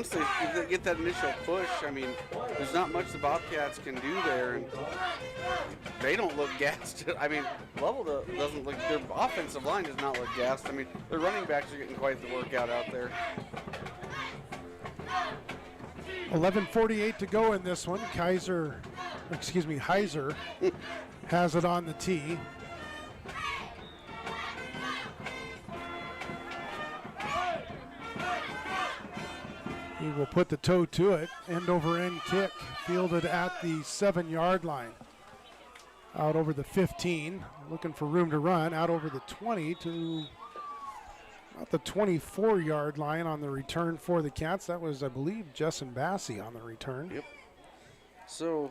Speaker 2: they get that initial push, I mean, there's not much the Bobcats can do there, and they don't look gassed. I mean, Lovell doesn't look, their offensive line does not look gassed. I mean, their running backs are getting quite the workout out there.
Speaker 1: 11:48 to go in this one. Heiser has it on the tee. He will put the toe to it. End over end kick fielded at the 7-yard line. Out over the 15, looking for room to run. Out over the 20 to about the 24-yard line on the return for the Cats. That was, I believe, Justin Bassey on the return.
Speaker 2: Yep. So,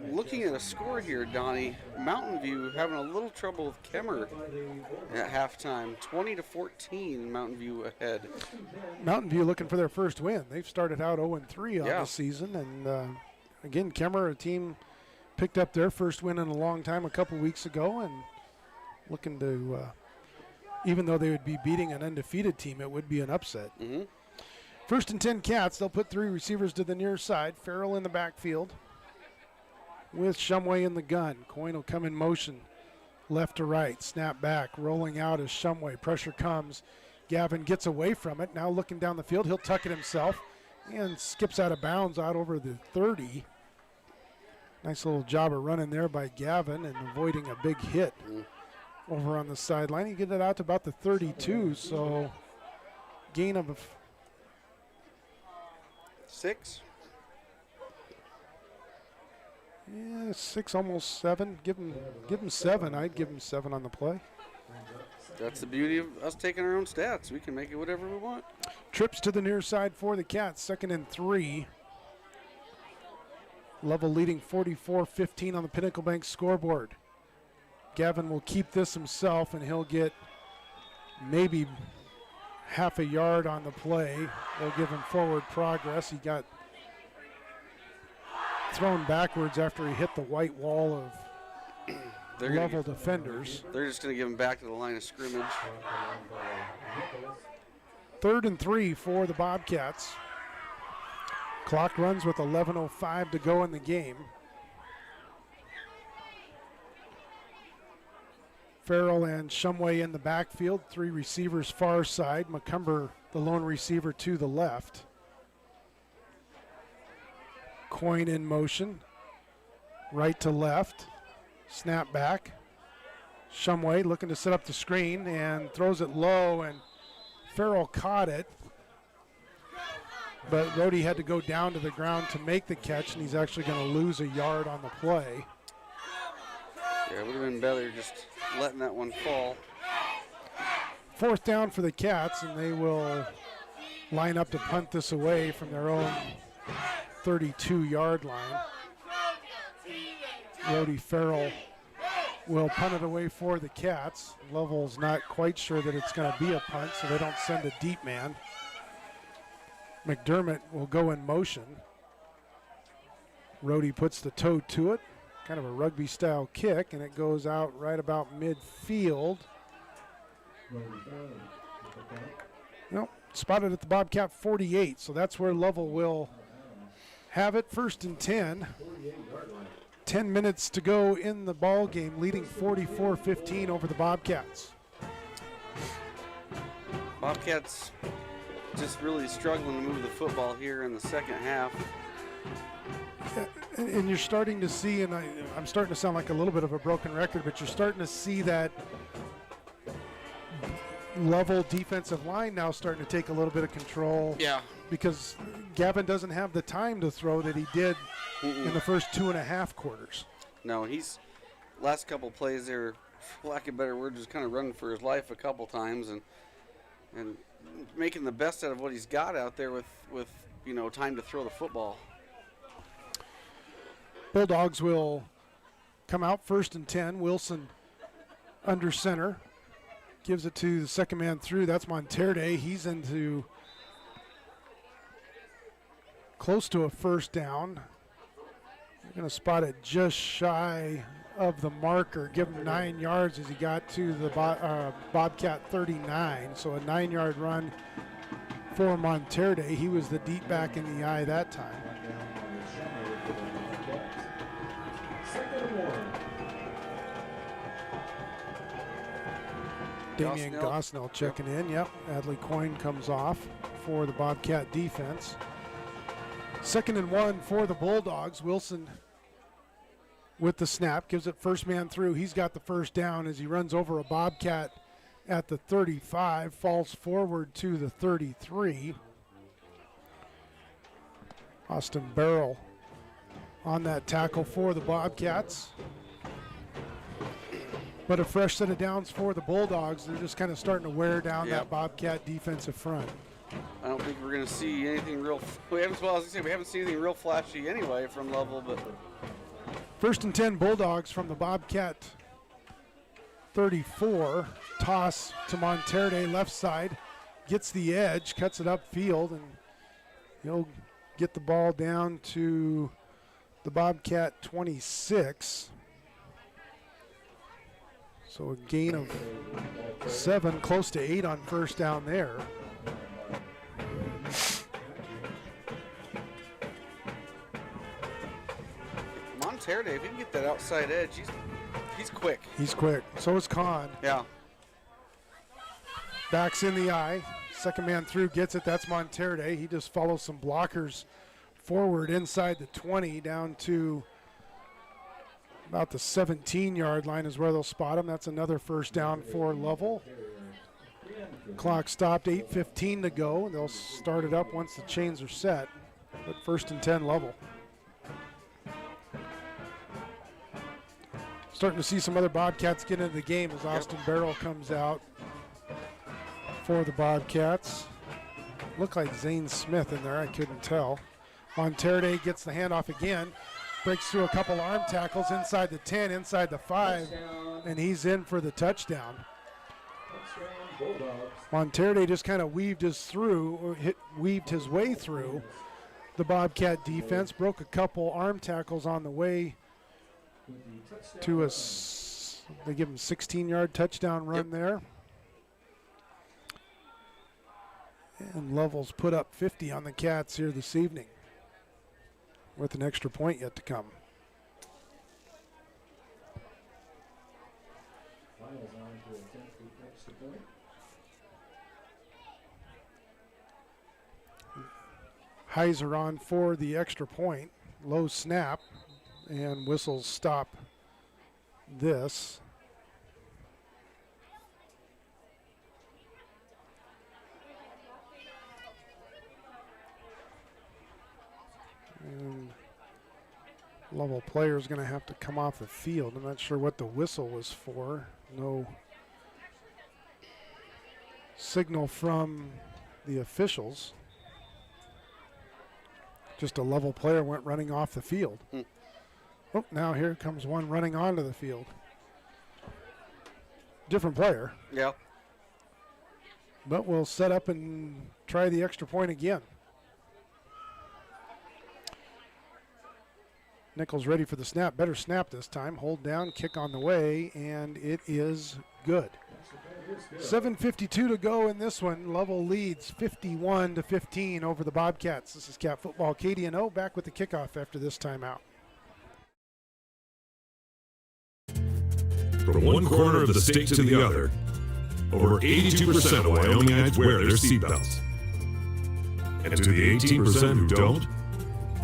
Speaker 2: looking at a score here, Donnie, Mountain View having a little trouble with Kemmer at halftime. 20-14, Mountain View ahead.
Speaker 1: Mountain View looking for their first win. They've started out 0-3 on the season, and again, Kemmer, a team, picked up their first win in a long time a couple weeks ago, and looking to. Even though they would be beating an undefeated team, it would be an upset.
Speaker 2: Mm-hmm.
Speaker 1: First and 10 Cats. They'll put 3 receivers to the near side. Farrell in the backfield with Shumway in the gun. Coyne will come in motion left to right. Snap back. Rolling out is Shumway. Pressure comes. Gavin gets away from it. Now looking down the field. He'll tuck it himself and skips out of bounds out over the 30. Nice little job of running there by Gavin and avoiding a big hit. Over on the sideline. He get it out to about the 32, so gain of
Speaker 2: 6.
Speaker 1: Yeah, 6, almost 7. Give him 7. I'd give him 7 on the play.
Speaker 2: That's the beauty of us taking our own stats. We can make it whatever we want.
Speaker 1: Trips to the near side for the Cats. 2nd and 3. Lovell leading 44-15 on the Pinnacle Bank scoreboard. Gavin will keep this himself, and he'll get maybe half a yard on the play. They'll give him forward progress. He got thrown backwards after he hit the white wall of Lovell defenders.
Speaker 2: They're just going to give him back to the line of scrimmage.
Speaker 1: 3rd and 3 for the Bobcats. Clock runs with 11:05 to go in the game. Farrell and Shumway in the backfield. 3 receivers far side. McCumber, the lone receiver, to the left. Coyne in motion. Right to left. Snap back. Shumway looking to set up the screen and throws it low, and Farrell caught it. But Rhodey had to go down to the ground to make the catch, and he's actually going to lose a yard on the play.
Speaker 2: Yeah, it would have been better just letting that one fall.
Speaker 1: 4th down for the Cats, and they will line up to punt this away from their own 32-yard line. Rhodey Farrell will punt it away for the Cats. Lovell's not quite sure that it's going to be a punt, so they don't send a deep man. McDermott will go in motion. Rhodey puts the toe to it, kind of a rugby-style kick, and it goes out right about midfield. Nope, spotted at the Bobcat 48, so that's where Lovell will have it. 1st and 10. 10 minutes to go in the ball game, leading 44-15 over the Bobcats.
Speaker 2: Bobcats just really struggling to move the football here in the second half.
Speaker 1: And you're starting to see, and I'm starting to sound like a little bit of a broken record, but you're starting to see that Lovell defensive line now starting to take a little bit of control.
Speaker 2: Yeah.
Speaker 1: Because Gavin doesn't have the time to throw that he did in the first 2.5 quarters.
Speaker 2: No, he's last couple plays there, for lack of a better word, just kind of running for his life a couple times and making the best out of what he's got out there with time to throw the football.
Speaker 1: Bulldogs will come out 1st and 10. Wilson under center. Gives it to the second man through. That's Monterde. He's into close to a 1st down. They're going to spot it just shy of the marker. Give him 9 yards as he got to the Bobcat 39. So a 9-yard run for Monterde. He was the deep back in the eye that time. Damian Gosnell checking in. Yep, Adley Coyne comes off for the Bobcat defense. 2nd and 1 for the Bulldogs. Wilson with the snap, gives it first man through. He's got the 1st down as he runs over a Bobcat at the 35, falls forward to the 33. Austin Barrell on that tackle for the Bobcats. But a fresh set of downs for the Bulldogs. They're just kind of starting to wear down that Bobcat defensive front.
Speaker 2: I don't think we're going to see anything real. We haven't seen anything real flashy anyway from Lovell. But
Speaker 1: 1st and 10 Bulldogs from the Bobcat 34. Toss to Monterde, left side. Gets the edge, cuts it upfield, and he'll get the ball down to the Bobcat 26. So a gain of 7, close to 8 on 1st down there.
Speaker 2: Monterde, if he can get that outside edge, he's quick.
Speaker 1: He's quick. So is Kahn.
Speaker 2: Yeah.
Speaker 1: Backs in the eye. Second man through gets it. That's Monterde. He just follows some blockers forward inside the 20 down to about the 17-yard line is where they'll spot him. That's another 1st down for Lovell. Clock stopped, 8:15 to go. They'll start it up once the chains are set. But 1st and 10 Lovell. Starting to see some other Bobcats get into the game as Austin Barrell comes out for the Bobcats. Looked like Zane Smith in there, I couldn't tell. Monterde gets the handoff again. Breaks through a couple arm tackles inside the 10, inside the 5, and he's in for the touchdown. Monterde just kind of weaved his way through the Bobcat defense, broke a couple arm tackles on the way to they give him 16-yard touchdown run there. And Lovell's put up 50 on the Cats here this evening, with an extra point yet to come. Heiser on for the extra point. Low snap, and whistles stop this. And Lovell player is going to have to come off the field. I'm not sure what the whistle was for. No signal from the officials. Just a Lovell player went running off the field. Oh, now here comes one running onto the field. Different player.
Speaker 2: Yeah.
Speaker 1: But we'll set up and try the extra point again. Nichols ready for the snap. Better snap this time. Hold down, kick on the way, and it is good. 7:52 to go in this one. Lovell leads 51-15 over the Bobcats. This is Cat Football. KDNO back with the kickoff after this timeout.
Speaker 4: From one corner of the state to the other, over 82% of Wyomingites wear their seatbelts. And to the 18% who don't,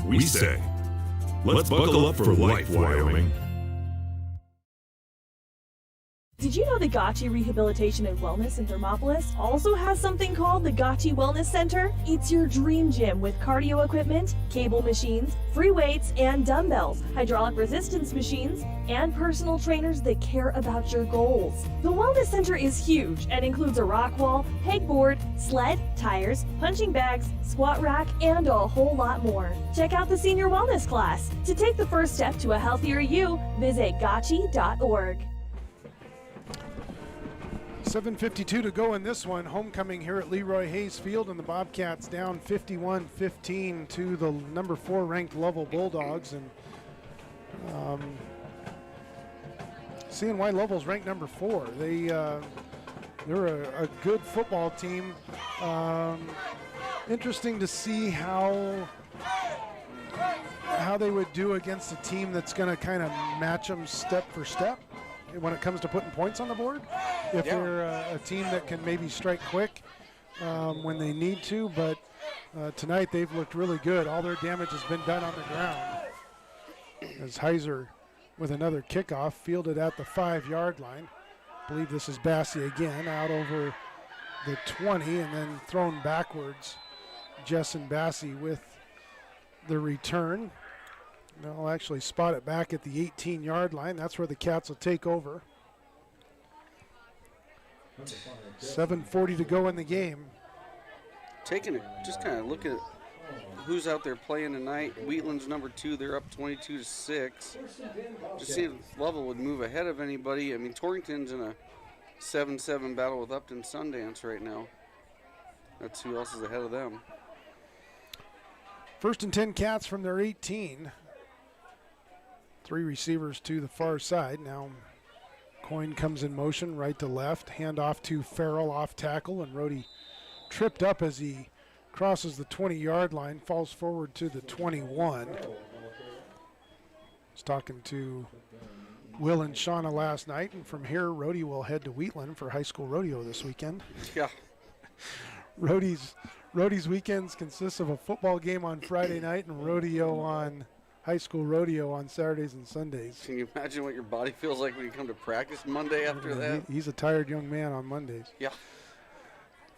Speaker 4: we say, let's buckle up for life, Wyoming.
Speaker 5: Did you know the Gotchi Rehabilitation and Wellness in Thermopolis also has something called the Gotchi Wellness Center? It's your dream gym with cardio equipment, cable machines, free weights and dumbbells, hydraulic resistance machines, and personal trainers that care about your goals. The Wellness Center is huge and includes a rock wall, pegboard, sled, tires, punching bags, squat rack, and a whole lot more. Check out the Senior Wellness class. To take the first step to a healthier you, visit gotchi.org.
Speaker 1: 7:52 to go in this one. Homecoming here at Leroy Hayes Field, and the Bobcats down 51-15 to the number 4 ranked Lovell Bulldogs. And seeing why Lovell's ranked number 4. They're a good football team. Interesting to see how they would do against a team that's going to kind of match them step for step when it comes to putting points on the board. If they're a team that can maybe strike quick when they need to, but tonight they've looked really good. All their damage has been done on the ground. As Heiser with another kickoff, fielded at the 5-yard line. I believe this is Bassie again, out over the 20 and then thrown backwards. Jessen Bassie with the return. They'll actually spot it back at the 18-yard line. That's where the Cats will take over. 7:40 to go in the game.
Speaker 2: Just kind of look at who's out there playing tonight. Wheatland's number 2. They're up 22-6. Just see if Lovell would move ahead of anybody. I mean, Torrington's in a 7-7 battle with Upton Sundance right now. That's who else is ahead of them.
Speaker 1: 1st and 10 Cats from their 18. 3 receivers to the far side. Now Coyne comes in motion right to left. Hand off to Farrell off tackle, and Rhodey tripped up as he crosses the 20-yard line, falls forward to the 21. I was talking to Will and Shauna last night, and from here Rhodey will head to Wheatland for high school rodeo this weekend.
Speaker 2: Yeah.
Speaker 1: Rhodey's weekends consists of a football game on Friday night and rodeo on high school rodeo on Saturdays and Sundays.
Speaker 2: Can you imagine what your body feels like when you come to practice Monday after that?
Speaker 1: He's a tired young man on Mondays.
Speaker 2: Yeah.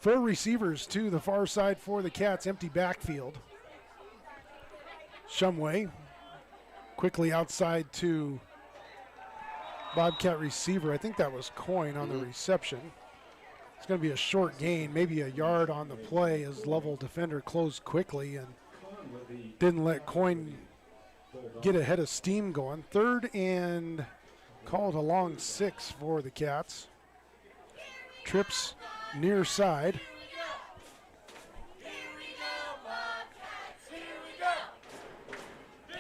Speaker 1: 4 receivers to the far side for the Cats, empty backfield. Shumway quickly outside to Bobcat receiver. I think that was Coyne on the reception. It's going to be a short gain, maybe a yard on the play as Lovell defender closed quickly and didn't let Coyne get ahead of steam going. 3rd and called a long 6 for the Cats. Trips near side.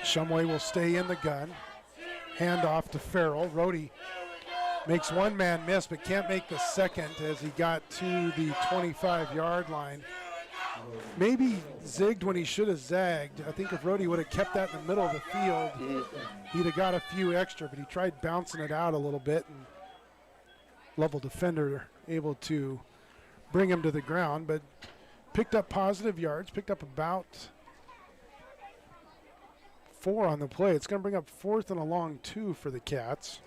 Speaker 1: Shumway will stay in the gun. Hand off to Farrell. Rhodey makes one man miss but can't make the second as he got to the 25-yard line. Maybe zigged when he should have zagged. I think if Rhodey would have kept that in the middle of the field, he'd have got a few extra, but he tried bouncing it out a little bit, and Lovell defender able to bring him to the ground, but picked up positive yards, picked up about 4 on the play. It's going to bring up 4th and a long 2 for the Cats.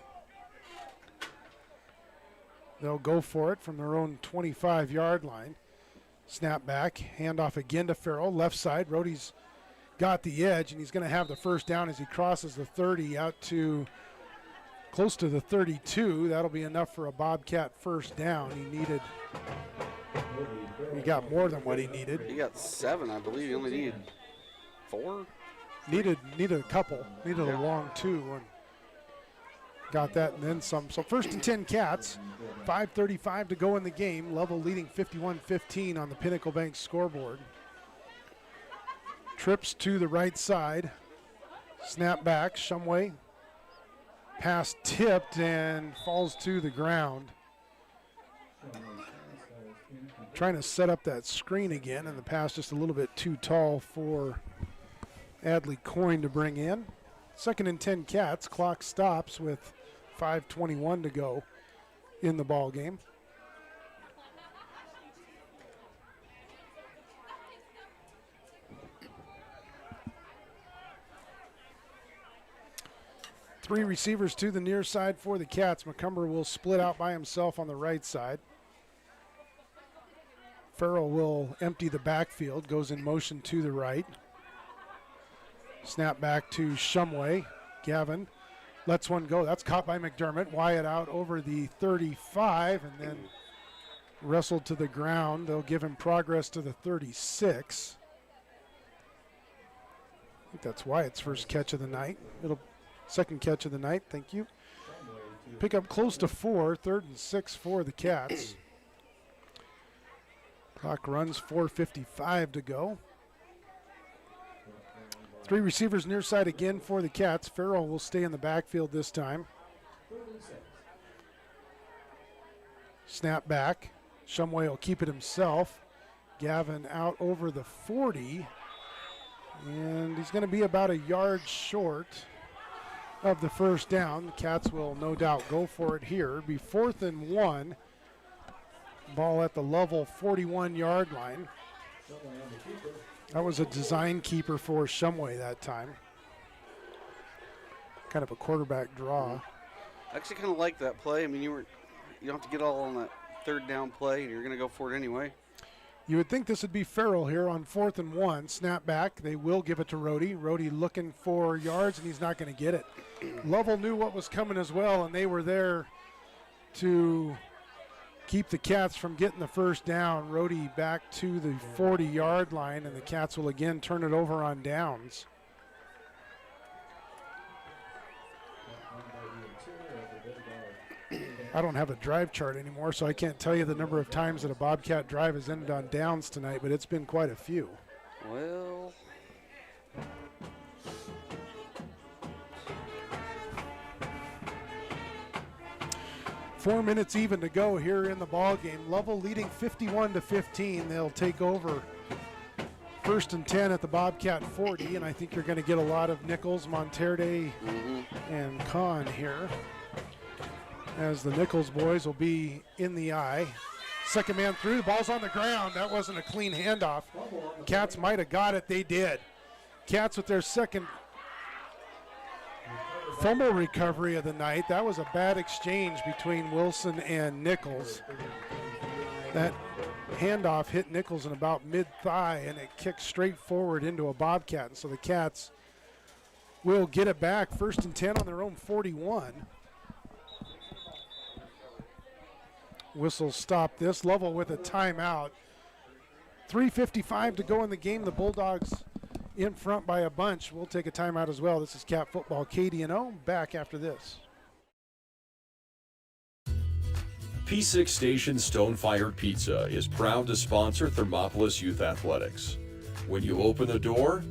Speaker 1: They'll go for it from their own 25-yard line. Snap back, hand off again to Farrell, left side. Rhodey's got the edge, and he's going to have the first down as he crosses the 30 out to close to the 32. That'll be enough for a Bobcat first down. He got more than what he needed.
Speaker 2: He got 7, I believe. He only needed 4.
Speaker 1: Needed a couple. Needed a long 2. And got that and then some. So first and 10 Cats. 5:35 to go in the game. Lovell leading 51-15 on the Pinnacle Bank scoreboard. Trips to the right side. Snap back. Shumway. Pass tipped and falls to the ground. Trying to set up that screen again, and the pass just a little bit too tall for Adley Coyne to bring in. Second and 10 Cats. Clock stops with 5:21 to go in the ball game. Three receivers to the near side for the Cats. McCumber will split out by himself on the right side. Farrell will empty the backfield, goes in motion to the right. Snap back to Shumway. Gavin lets one go. That's caught by McDermott. Wyatt out over the 35 and then wrestled to the ground. They'll give him progress to the 36. I think that's Wyatt's first catch of the night. Second catch of the night, thank you. Pick up close to 4, 3rd and 6 for the Cats. Clock runs, 4:55 to go. Three receivers near side again for the Cats. Farrell will stay in the backfield this time. Snap back. Shumway will keep it himself. Gavin out over the 40. And he's going to be about a yard short of the first down. The Cats will no doubt go for it here. It'll be 4th and 1. Ball at the Lovell 41-yard line. That was a design keeper for Shumway that time. Kind of a quarterback draw.
Speaker 2: I actually kind of like that play. I mean, you don't have to get all on that 3rd down play, and you're going to go for it anyway.
Speaker 1: You would think this would be Farrell here on 4th and 1. Snap back. They will give it to Rhodey. Rhodey looking for yards, and he's not going to get it. Lovell knew what was coming as well, and they were there to keep the Cats from getting the first down. Rhodey back to the 40-yard line, and the Cats will again turn it over on downs. I don't have a drive chart anymore, so I can't tell you the number of times that a Bobcat drive has ended on downs tonight, but it's been quite a few.
Speaker 2: Well,
Speaker 1: 4 minutes even to go here in the ball game. Lovell leading 51-15. They'll take over 1st and 10 at the Bobcat 40, and I think you're going to get a lot of Nichols, Monterde, and Kahn here, as the Nichols boys will be in the eye. Second man through, the ball's on the ground. That wasn't a clean handoff. Cats might have got it. They did. Cats with their second fumble recovery of the night. That was a bad exchange between Wilson and Nichols. That handoff hit Nichols in about mid-thigh, and it kicked straight forward into a Bobcat. And so the Cats will get it back. 1st and 10 on their own 41. Whistle stop this. Lovell with a timeout. 3:55 to go in the game. The Bulldogs in front by a bunch. We'll take a timeout as well. This is Cat Football KDNO. Back after this.
Speaker 3: P6 Station Stone-Fired Pizza is proud to sponsor Thermopolis Youth Athletics. When you open the door,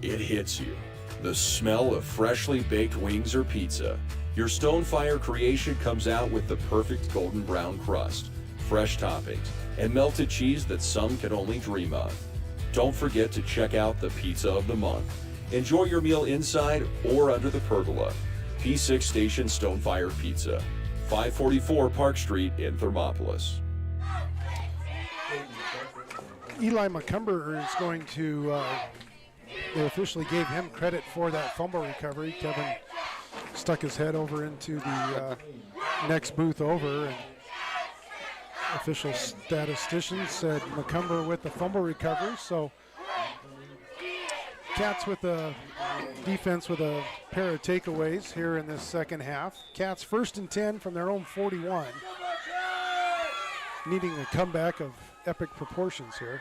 Speaker 3: it hits you. The smell of freshly baked wings or pizza. Your Stone-Fire creation comes out with the perfect golden brown crust, fresh toppings, and melted cheese that some can only dream of. Don't forget to check out the Pizza of the Month. Enjoy your meal inside or under the pergola. P6 Station Stone-Fired Pizza, 544 Park Street in Thermopolis.
Speaker 1: Eli McCumber is going to, they officially gave him credit for that fumble recovery. Kevin stuck his head over into the next booth over, and official statistician said McCumber with the fumble recovery. So Cats with a defense with a pair of takeaways here in this second half. Cats 1st and 10 from their own 41. Needing a comeback of epic proportions here.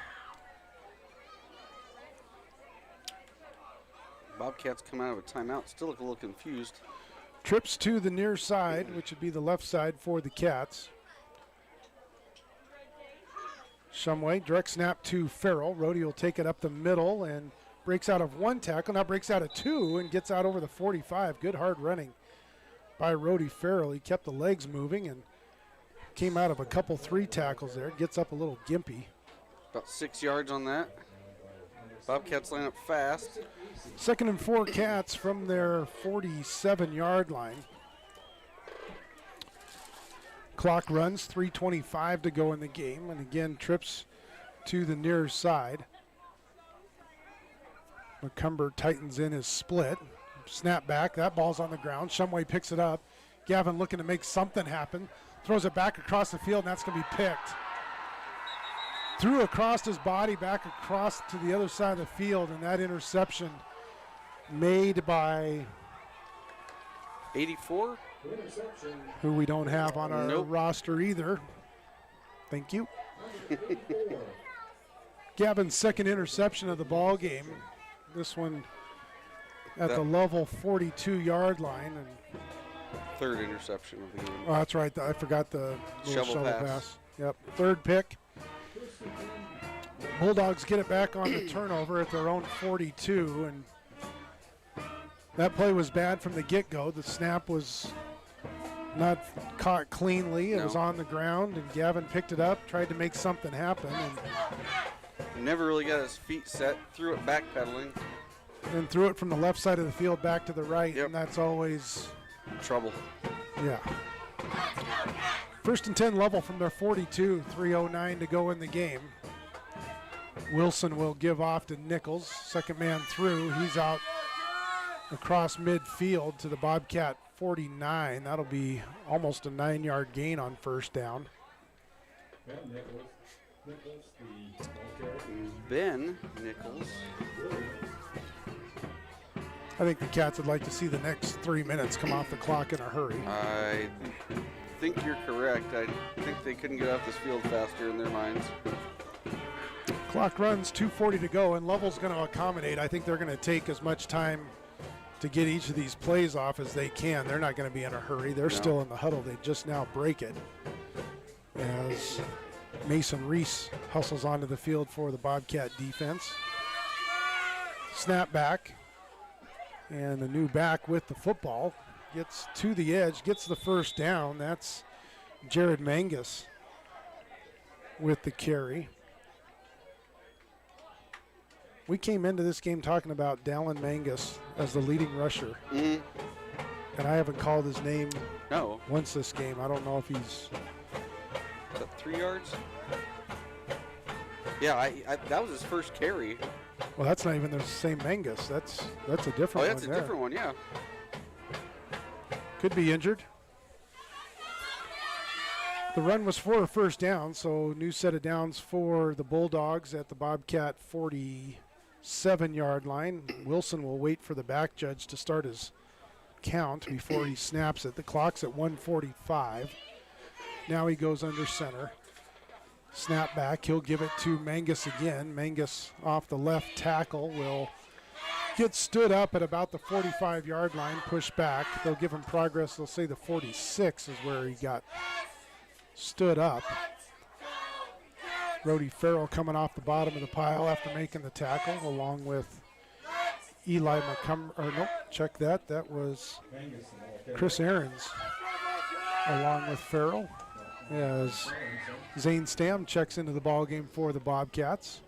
Speaker 2: Bobcats come out of a timeout, still look a little confused.
Speaker 1: Trips to the near side, which would be the left side for the Cats. Shumway, direct snap to Farrell. Rhodey will take it up the middle and breaks out of one tackle, now breaks out of two and gets out over the 45. Good hard running by Rhodey Farrell. He kept the legs moving and came out of a couple 3 tackles there. Gets up a little gimpy.
Speaker 2: About 6 yards on that. Bobcats line up fast.
Speaker 1: 2nd and 4 Cats from their 47-yard line. Clock runs, 3:25 to go in the game, and again trips to the near side. McCumber tightens in his split. Snap back, that ball's on the ground. Shumway picks it up. Gavin looking to make something happen. Throws it back across the field, and that's going to be picked. Threw across his body, back across to the other side of the field, and that interception made by
Speaker 2: 84?
Speaker 1: who we don't have on our
Speaker 2: Nope.
Speaker 1: roster either. Thank you. Gavin's 2nd interception of the ball game. This one at the Lovell 42-yard line. And
Speaker 2: 3rd interception of the game.
Speaker 1: oh, that's right. I forgot the little
Speaker 2: Shovel pass.
Speaker 1: Yep, 3rd pick. Bulldogs get it back on the turnover at their own 42, and that play was bad from the get-go. The snap was not caught cleanly. It was on the ground, and Gavin picked it up, tried to make something happen, and
Speaker 2: Never really got his feet set. Threw it backpedaling.
Speaker 1: then threw it from the left side of the field back to the right,
Speaker 2: Yep.
Speaker 1: and that's always,
Speaker 2: Trouble.
Speaker 1: yeah. 1st and 10 Lovell from their 42, 3:09 to go in the game. Wilson will give off to Nichols. 2nd man through. He's out across midfield to the Bobcat 49. That'll be almost a 9-yard gain on 1st down.
Speaker 2: Ben Nichols.
Speaker 1: I think the Cats would like to see the next 3 minutes come off the clock in a hurry.
Speaker 2: I think you're correct. I think they couldn't get off this field faster in their minds.
Speaker 1: Clock runs, 2:40 to go, and Lovell's going to accommodate. I think they're going to take as much time to get each of these plays off as they can. They're not going to be in a hurry. They're still in the huddle. They just now break it as Mason Reese hustles onto the field for the Bobcat defense. Snap back, and the new back with the football gets to the edge, gets the 1st down. That's Jared Mangus with the carry. We came into this game talking about Dallin Mangus as the leading rusher.
Speaker 2: Mm-hmm.
Speaker 1: And I haven't called his name
Speaker 2: No.
Speaker 1: once this game. I don't know if he's...
Speaker 2: Is that 3 yards? Yeah, I that was his first carry.
Speaker 1: Well, that's not even the same Mangus. That's a different
Speaker 2: Oh,
Speaker 1: one
Speaker 2: that's a
Speaker 1: there.
Speaker 2: different one, yeah.
Speaker 1: Could be injured. The run was for a 1st down, so new set of downs for the Bulldogs at the Bobcat 47-yard line. Wilson will wait for the back judge to start his count before he snaps it. The clock's at 1:45. Now he goes under center. Snap back. He'll give it to Mangus again. Mangus off the left tackle will get stood up at about the 45-yard line, push back. They'll give him progress. They'll say the 46 is where he got stood up. Rhodey Farrell coming off the bottom of the pile after making the tackle, along with Eli McCumber. Or nope, check that. That was Chris Ahrens, along with Farrell, as Zane Stam checks into the ball game for the Bobcats.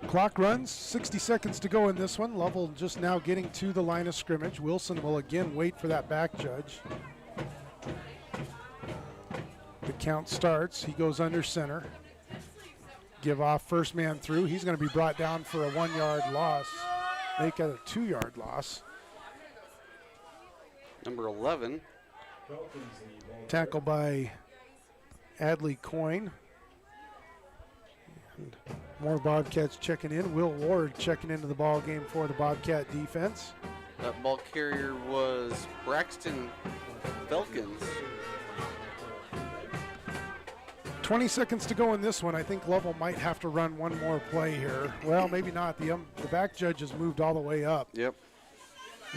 Speaker 1: Clock runs, 60 seconds to go in this one. Lovell just now getting to the line of scrimmage. Wilson will again wait for that back judge. The count starts. He goes under center. Give off 1st man through. He's going to be brought down for a 1-yard loss. Make it a 2-yard loss.
Speaker 2: Number 11.
Speaker 1: Tackle by Adley Coyne. And more Bobcats checking in. Will Ward checking into the ball game for the Bobcat defense.
Speaker 2: That ball carrier was Braxton Felkins.
Speaker 1: 20 seconds to go in this one. I think Lovell might have to run one more play here. Well, maybe not. The back judge has moved all the way up.
Speaker 2: Yep.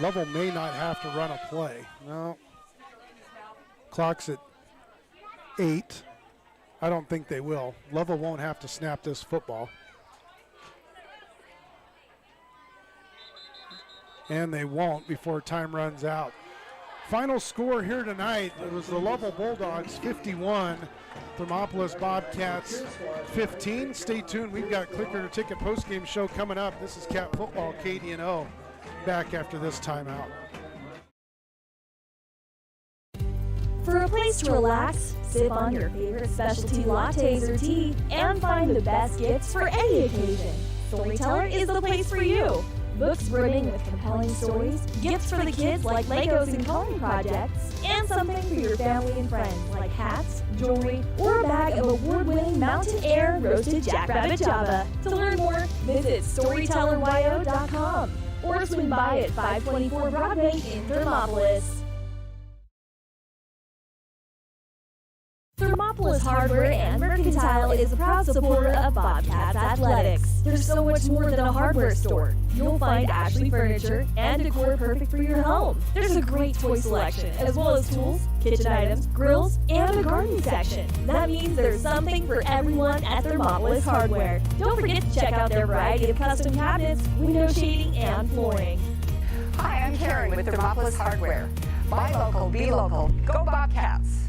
Speaker 1: Lovell may not have to run a play. No. Clock's at 8. I don't think they will. Lovell won't have to snap this football. And they won't before time runs out. Final score here tonight, it was the Lovell Bulldogs 51, Thermopolis Bobcats 15. Stay tuned, we've got Clicker to Ticket postgame show coming up. This is Cat Football KDNO, back after this timeout.
Speaker 5: For a place to relax, sip on your favorite specialty lattes or tea, and find the best gifts for any occasion, Storyteller is the place for you. Books brimming with compelling stories, gifts for the kids like Legos and coloring projects, and something for your family and friends like hats, jewelry, or a bag of award-winning Mountain Air roasted jackrabbit java. To learn more, visit StorytellerWyo.com or swing by at 524 Broadway in Thermopolis. Thermopolis Hardware and Mercantile is a proud supporter of Bobcats Athletics. There's so much more than a hardware store. You'll find Ashley furniture and decor perfect for your home. There's a great toy selection, as well as tools, kitchen items, grills, and a gardening section. That means there's something for everyone at Thermopolis Hardware. Don't forget to check out their variety of custom cabinets, window shading, and flooring.
Speaker 7: Hi, I'm Karen with Thermopolis Hardware. Buy local, be local. Go Bobcats!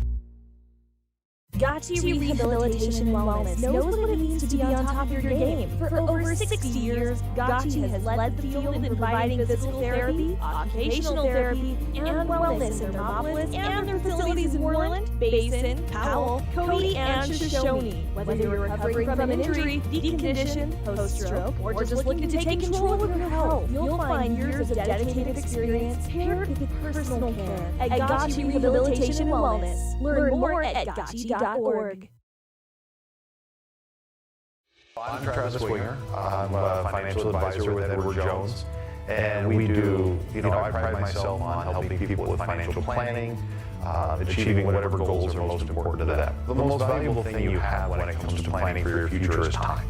Speaker 5: Gotchi Rehabilitation and Wellness knows what it means to be on top of your game. For over 60 years, Gotchi has led the field in providing physical therapy, occupational therapy, and wellness in Thermopolis and their facilities in Moreland, Basin, Powell, Cody, and Shoshone. Whether you're recovering from an injury, decondition, post-stroke, or just looking to take control of your health, you'll find years of dedicated experience paired with personal care at Gotchi Rehabilitation and Wellness. Learn more at Gotchi.org.
Speaker 8: I'm Travis Winger. I'm a financial advisor with Edward Jones. And we do, I pride myself on helping people with financial planning, achieving whatever goals are most important to them. The most valuable thing you have when it comes to planning for your future is time.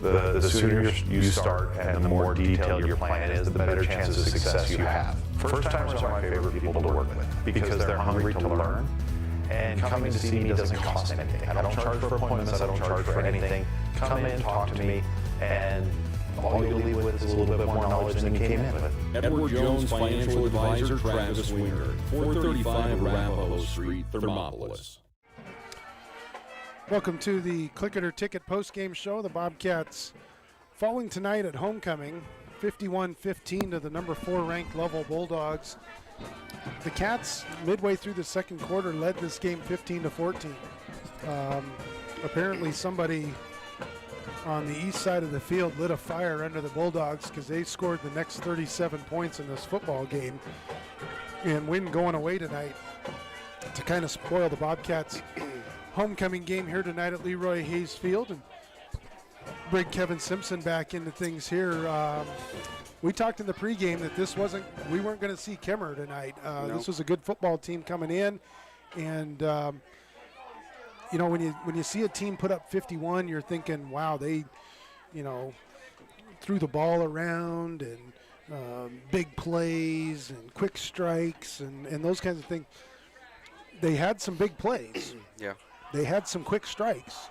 Speaker 8: The sooner you start and the more detailed your plan is, the better chances of success you have. First timers are my favorite people to work with because they're hungry to learn. And coming to see me doesn't cost anything. I don't charge for appointments, I don't charge for anything. Come in, talk to me, and all you'll leave with is a little bit more knowledge than you came in with.
Speaker 3: Edward Jones Financial Advisor Travis Winger, 435 Arapahoe Street, Thermopolis.
Speaker 1: Welcome to the Click It or Ticket postgame show. The Bobcats falling tonight at homecoming, 51-15 to the number 4 ranked Lovell Bulldogs. The Cats, midway through the second quarter, led this game 15-14. Apparently somebody on the east side of the field lit a fire under the Bulldogs because they scored the next 37 points in this football game and win going away tonight to kind of spoil the Bobcats' homecoming game here tonight at Leroy Hayes Field and bring Kevin Simpson back into things here. We talked in the pregame that we weren't going to see Kimmer tonight.
Speaker 2: Nope.
Speaker 1: This was a good football team coming in, and when you see a team put up 51, you're thinking, wow, they, threw the ball around and big plays and quick strikes and those kinds of things. They had some big plays.
Speaker 2: Yeah.
Speaker 1: They had some quick strikes.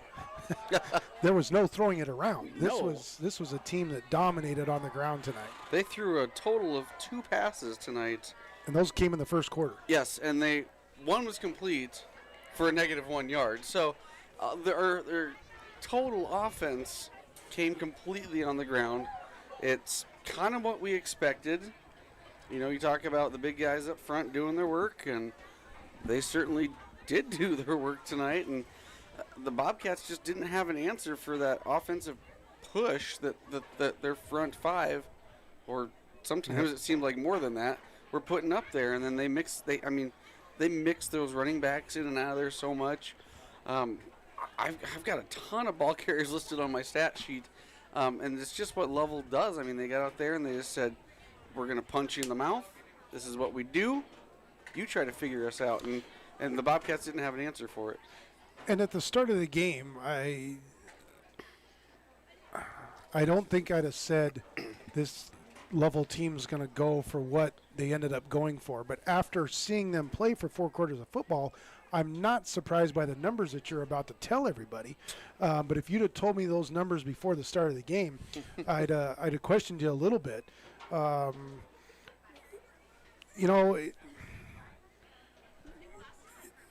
Speaker 1: There was no throwing it around.
Speaker 2: No.
Speaker 1: This was a team that dominated on the ground tonight.
Speaker 2: They threw a total of 2 passes tonight.
Speaker 1: And those came in the first quarter.
Speaker 2: Yes, and one was complete for a -1 yard. So their total offense came completely on the ground. It's kind of what we expected. You talk about the big guys up front doing their work, and they certainly did do their work tonight. And the Bobcats just didn't have an answer for that offensive push that their front 5, or sometimes it seemed like more than that, were putting up there. And then they mix those running backs in and out of there so much. I've got a ton of ball carriers listed on my stat sheet, and it's just what Lovell does. I mean, they got out there and they just said, we're going to punch you in the mouth. This is what we do. You try to figure us out. And the Bobcats didn't have an answer for it.
Speaker 1: And at the start of the game, I don't think I'd have said this Lovell team's going to go for what they ended up going for. But after seeing them play for 4 quarters of football, I'm not surprised by the numbers that you're about to tell everybody. But if you'd have told me those numbers before the start of the game, I'd have questioned you a little bit.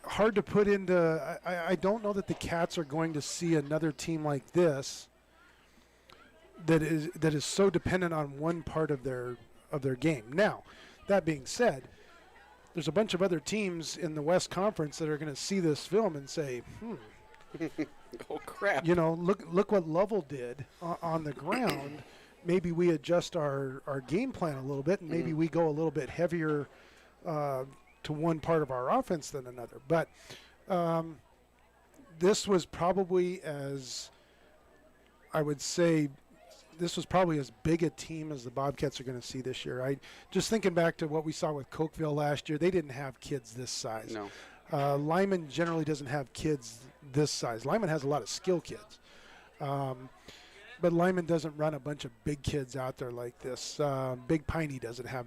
Speaker 1: Hard to put into. I don't know that the Cats are going to see another team like this that is so dependent on one part of their game. Now, that being said, there's a bunch of other teams in the West Conference that are going to see this film and say,
Speaker 2: oh crap!
Speaker 1: Look what Lovell did on the ground. Maybe we adjust our game plan a little bit, and maybe we go a little bit heavier to one part of our offense than another. But this was probably as big a team as the Bobcats are going to see this year. Just thinking back to what we saw with Cokeville last year, they didn't have kids this size.
Speaker 2: No.
Speaker 1: Lyman generally doesn't have kids this size. Lyman has a lot of skill kids. But Lyman doesn't run a bunch of big kids out there like this. Big Piney doesn't have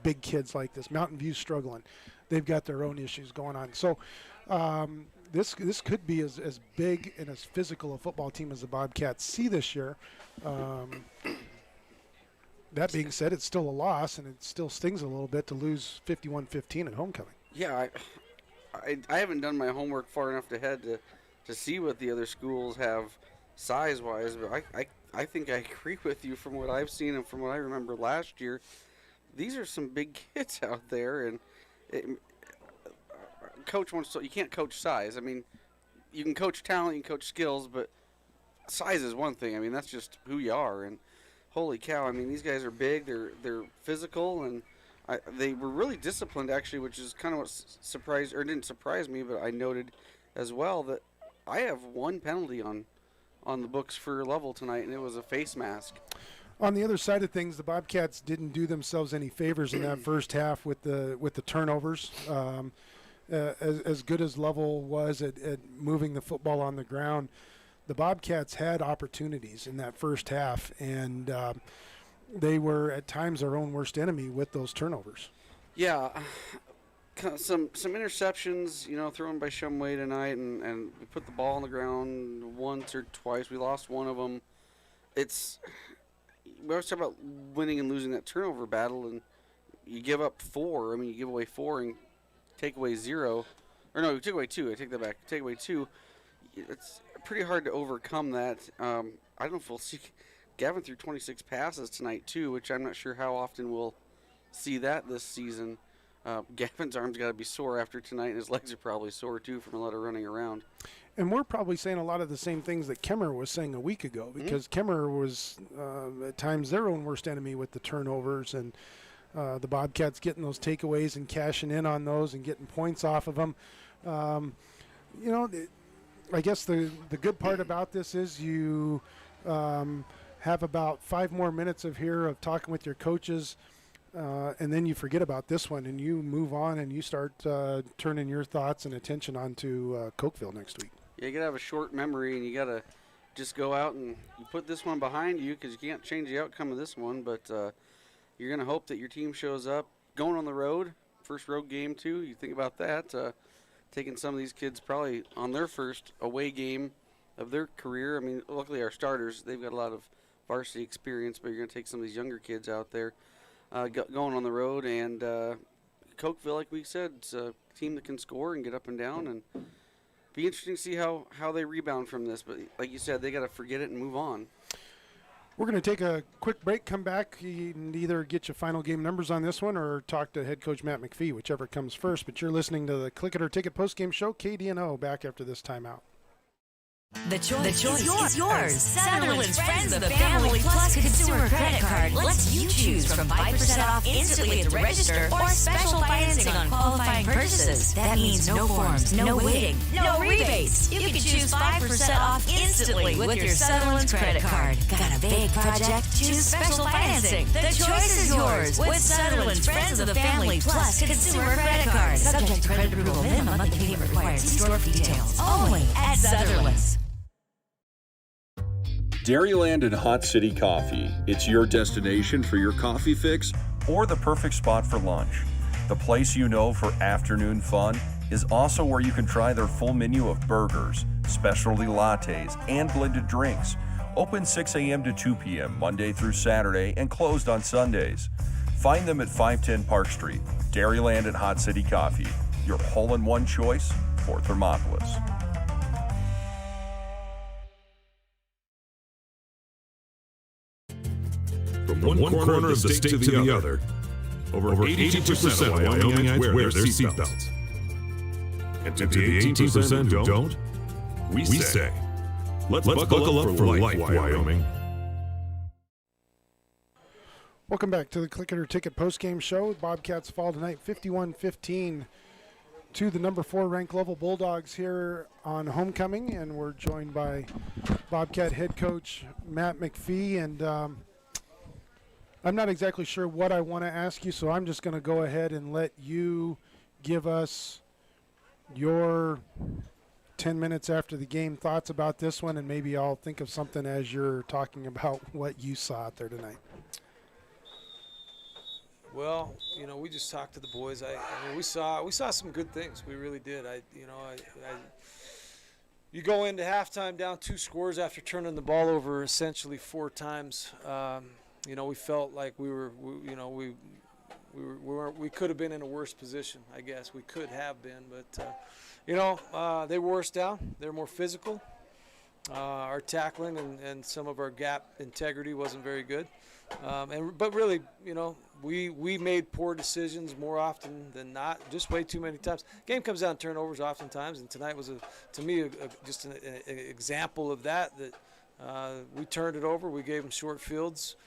Speaker 1: big kids like this. Mountain View's struggling. They've got their own issues going on. So this could be as big and as physical a football team as the Bobcats see this year. That being said, it's still a loss, and it still stings a little bit to lose 51-15 at homecoming.
Speaker 2: Yeah, I haven't done my homework far enough ahead to see what the other schools have size-wise, but I think I agree with you from what I've seen and from what I remember last year. These are some big kids out there, and coach wants to. You can't coach size. I mean, you can coach talent, you can coach skills, but size is one thing. I mean, that's just who you are. And holy cow! I mean, these guys are big. They're physical, and they were really disciplined actually, which is kind of what didn't surprise me, but I noted as well that I have one penalty on the books for Lovell tonight, and it was a face mask.
Speaker 1: On the other side of things, the Bobcats didn't do themselves any favors in that first half with the turnovers. As good as Lovell was at moving the football on the ground, the Bobcats had opportunities in that first half, and they were at times their own worst enemy with those turnovers.
Speaker 2: Yeah, some interceptions, thrown by Shumway tonight, and we put the ball on the ground once or twice. We lost one of them. We always talk about winning and losing that turnover battle, and you give up 4. I mean, you give away 4 and take away 0. Or no, you take away 2. I take that back. Take away 2. It's pretty hard to overcome that. I don't know if we'll see. Gavin threw 26 passes tonight, too, which I'm not sure how often we'll see that this season. Gavin's arm's got to be sore after tonight, and his legs are probably sore, too, from a lot of running around.
Speaker 1: And we're probably saying a lot of the same things that Kemmer was saying a week ago, because Kemmer was at times their own worst enemy with the turnovers, and the Bobcats getting those takeaways and cashing in on those and getting points off of them. I guess the good part about this is you have about 5 more minutes of talking with your coaches, and then you forget about this one and you move on and you start turning your thoughts and attention onto Cokeville next week.
Speaker 2: Yeah, you got to have a short memory, and you got to just go out and you put this one behind you because you can't change the outcome of this one, but you're going to hope that your team shows up. Going on the road, first road game too, you think about that, taking some of these kids probably on their first away game of their career. I mean, luckily our starters, they've got a lot of varsity experience, but you're going to take some of these younger kids out there going on the road, and Cokeville, like we said, it's a team that can score and get up and down, and be interesting to see how they rebound from this. But like you said, they got to forget it and move on.
Speaker 1: We're going to take a quick break, come back, and either get your final game numbers on this one or talk to head coach Matt McPhee, whichever comes first. But you're listening to the Click It or Ticket postgame show, KDNO, back after this timeout.
Speaker 9: The choice is yours. Sutherland's Friends of the Family Plus Consumer Credit Card lets you choose from 5% off instantly at the register or special financing on qualifying purchases. That means no forms, no waiting, no rebates. You can choose 5% off instantly with your Sutherland's credit card. Got a big project? Choose special financing. The choice is yours with Sutherland's Friends of the Family Plus Consumer Credit Card. Subject to credit approval, minimum monthly payment required. See store for details. Only at Sutherland's.
Speaker 3: Dairyland and Hot City Coffee. It's your destination for your coffee fix or the perfect spot for lunch. The place you know for afternoon fun is also where you can try their full menu of burgers, specialty lattes, and blended drinks. Open 6 a.m. to 2 p.m. Monday through Saturday and closed on Sundays. Find them at 510 Park Street. Dairyland and Hot City Coffee. Your hole-in-one choice for Thermopolis.
Speaker 4: From one corner of the state to the other, over 82% of Wyomingites wear their seatbelts. And to the 18% who don't, we say, let's buckle up for life, Wyoming.
Speaker 1: Welcome back to the Click It or Ticket postgame show. Bobcats fall tonight 51-15 to the number 4 ranked Lovell Bulldogs here on homecoming, and we're joined by Bobcat head coach Matt McPhee. And I'm not exactly sure what I want to ask you, so I'm just going to go ahead and let you give us your 10 minutes after the game thoughts about this one, and maybe I'll think of something as you're talking about what you saw out there tonight.
Speaker 6: Well, we just talked to the boys. I mean, we saw some good things. We really did. You go into halftime down 2 scores after turning the ball over essentially 4 times. We felt like we could have been in a worse position. I guess we could have been, but they wore us down. They're more physical. Our tackling and some of our gap integrity wasn't very good. But really, we made poor decisions more often than not, just way too many times. Game comes down to turnovers oftentimes, and tonight was, to me, just an example of that. We turned it over. We gave them short fields.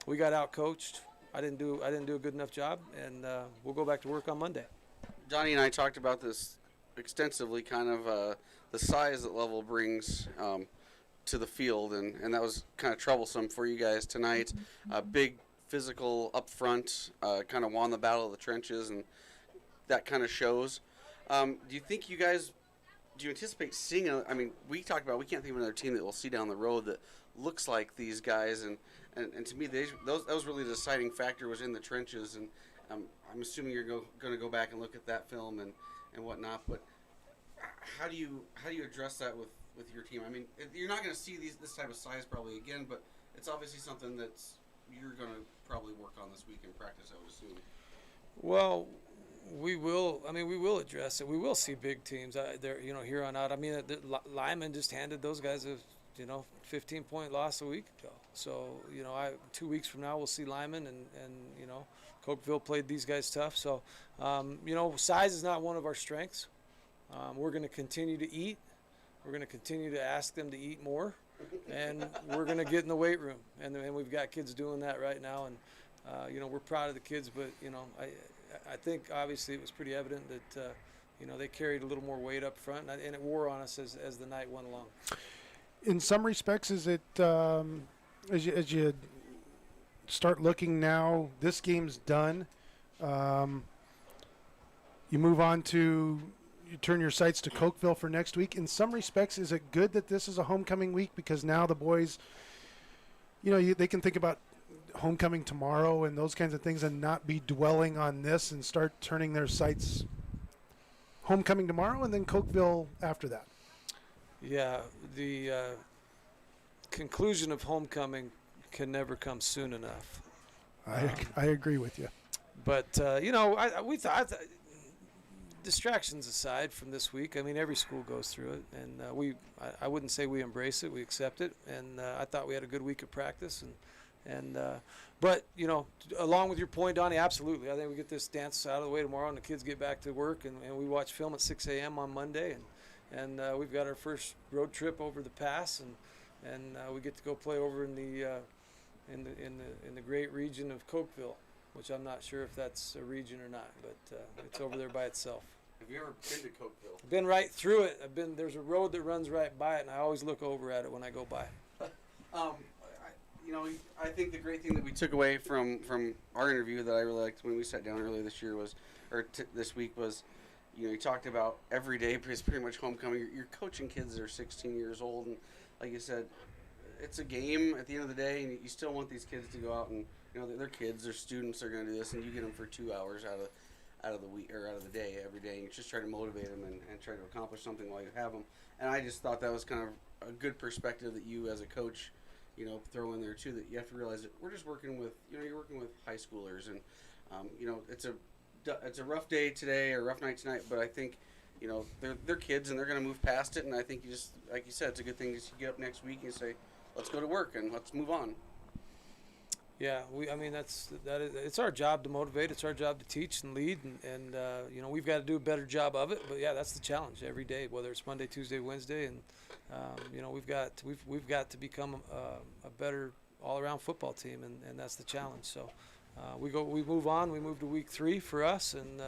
Speaker 6: We got out-coached. I didn't do a good enough job, and we'll go back to work on Monday.
Speaker 2: Johnny and I talked about this extensively, kind of the size that Lovell brings to the field, and that was kind of troublesome for you guys tonight. Big physical up front, kind of won the battle of the trenches, and that kind of shows. Do you think you guys, do you anticipate seeing we talked about, we can't think of another team that we'll see down the road that looks like these guys, and to me, that was really the deciding factor, was in the trenches, and I'm assuming you're going to go back and look at that film and whatnot, but how do you address that with your team? I mean, you're not going to see this type of size probably again, but it's obviously something that's you're going to probably work on this week in practice, I would assume.
Speaker 6: Well, we will. I mean, we will address it. We will see big teams there. Here on out. I mean, Lyman just handed those guys a 15-point loss a week ago. So 2 weeks from now we'll see Lyman and Cokeville played these guys tough. So size is not one of our strengths. We're going to continue to eat. We're going to continue to ask them to eat more, and we're going to get in the weight room. And we've got kids doing that right now, and we're proud of the kids. But I think obviously it was pretty evident that they carried a little more weight up front, and it wore on us as the night went along.
Speaker 1: In some respects, is it as you start looking now, this game's done. You move on to. You turn your sights to Cokeville for next week. In some respects, is it good that this is a homecoming week, because now the boys, they can think about homecoming tomorrow and those kinds of things and not be dwelling on this and start turning their sights homecoming tomorrow and then Cokeville after that? Yeah,
Speaker 6: the conclusion of homecoming can never come soon enough.
Speaker 1: I agree with you.
Speaker 6: But, we thought – distractions aside from this week, I mean, every school goes through it, and I wouldn't say we embrace it, we accept it, and I thought we had a good week of practice, but along with your point, Donnie, absolutely, I think we get this dance out of the way tomorrow, and the kids get back to work, and we watch film at 6 a.m. on Monday, and we've got our first road trip over the pass, and we get to go play over in the great region of Cokeville, which I'm not sure if that's a region or not, but it's over there by itself.
Speaker 2: Have you ever been to Cokeville?
Speaker 6: I've been right through it. There's a road that runs right by it, and I always look over at it when I go by.
Speaker 2: I think the great thing that we took away from our interview that I really liked when we sat down earlier this week was, you talked about every day because pretty much homecoming. You're coaching kids that are 16 years old, and like you said, it's a game at the end of the day, and you still want these kids to go out and they're kids, they're students, they're going to do this, and you get them for 2 hours out of the week or out of the day every day, and you just try to motivate them and try to accomplish something while you have them. And I just thought that was kind of a good perspective that you as a coach, throw in there too, that you have to realize that we're just working with, you're working with high schoolers, and it's a rough day today or a rough night tonight, but I think they're kids and they're going to move past it, and I think you just, like you said, it's a good thing to get up next week and say, let's go to work and let's move on.
Speaker 6: Yeah, it's our job to motivate. It's our job to teach and lead, and we've got to do a better job of it. But yeah, that's the challenge every day, whether it's Monday, Tuesday, Wednesday, and we've got to become a better all-around football team, and that's the challenge. So we move on. We move to week 3 for us, and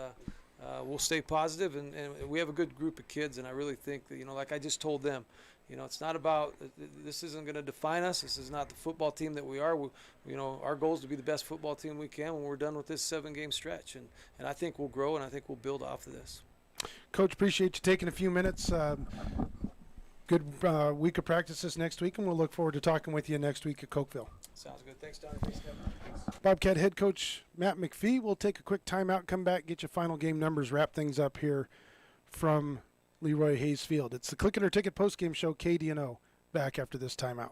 Speaker 6: we'll stay positive, and we have a good group of kids, and I really think that like I just told them. It's not about, this isn't going to define us. This is not the football team that we are. Our goal is to be the best football team we can when we're done with this 7-game stretch. And I think we'll grow, and I think we'll build off of this.
Speaker 1: Coach, appreciate you taking a few minutes. Good week of practices next week, and we'll look forward to talking with you next week at Cokeville.
Speaker 6: Sounds good. Thanks, Donnie. Thanks, Kevin. Thanks.
Speaker 1: Bobcat head coach Matt McPhee will take a quick timeout, come back, get your final game numbers, wrap things up here from Leroy Hayes Field. It's the Click It or Ticket postgame show, KDNO, back after this timeout.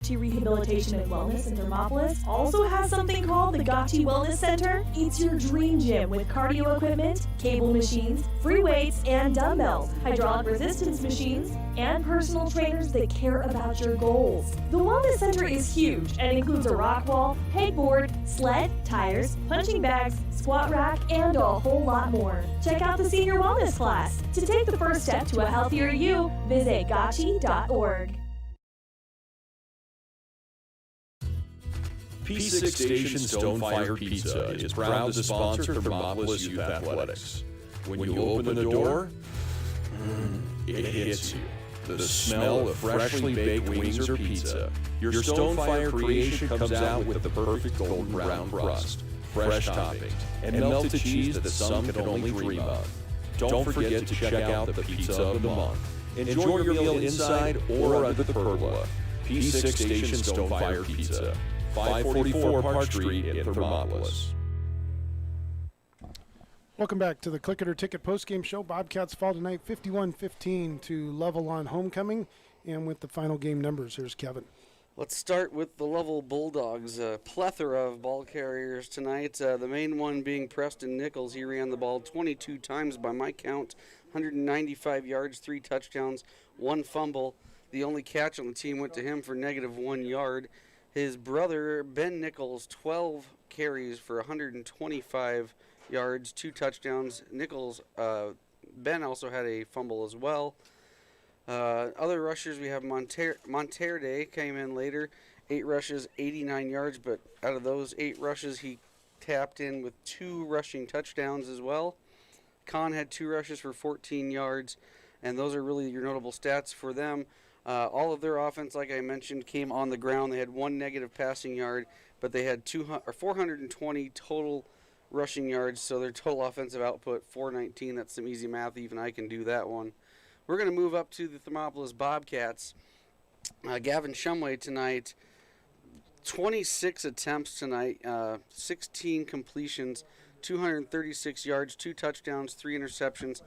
Speaker 5: Rehabilitation and Wellness in Thermopolis also has something called the Gatti Wellness Center. It's your dream gym with cardio equipment, cable machines, free weights and dumbbells, hydraulic resistance machines, and personal trainers that care about your goals. The Wellness Center is huge and includes a rock wall, pegboard, sled, tires, punching bags, squat rack, and a whole lot more. Check out the Senior Wellness class. To take the first step to a healthier you, visit gatti.org.
Speaker 3: P6 Station Stonefire Pizza is proud to sponsor Thermopolis Youth Athletics. When you open the door, it hits you. The smell of freshly baked wings or pizza. Your Stonefire creation comes out with the perfect golden brown crust, fresh toppings, and melted cheese that some can only dream of. Don't forget to check out the Pizza of the Month. Enjoy your meal inside or under the pergola. P6 Station Stonefire Pizza. 544 Park Street in Thermopolis.
Speaker 1: Welcome back to the Click It or Ticket postgame show. Bobcats fall tonight 51-15 to Lovell on homecoming. And with the final game numbers, here's Kevin.
Speaker 2: Let's start with the Lovell Bulldogs. A plethora of ball carriers tonight. The main one being Preston Nichols. He ran the ball 22 times by my count, 195 yards, 3 touchdowns, 1 fumble. The only catch on the team went to him for -1 yard. His brother, Ben Nichols, 12 carries for 125 yards, 2 touchdowns. Ben also had a fumble as well. Other rushers, we have Monterde came in later, 8 rushes, 89 yards, but out of those 8 rushes, he tapped in with 2 rushing touchdowns as well. Kahn had 2 rushes for 14 yards, and those are really your notable stats for them. All of their offense, like I mentioned, came on the ground. They had 1 negative passing yard, but they had 420 total rushing yards, so their total offensive output, 419. That's some easy math. Even I can do that one. We're going to move up to the Thermopolis Bobcats. Gavin Shumway tonight, 26 attempts tonight, 16 completions, 236 yards, 2 touchdowns, 3 interceptions.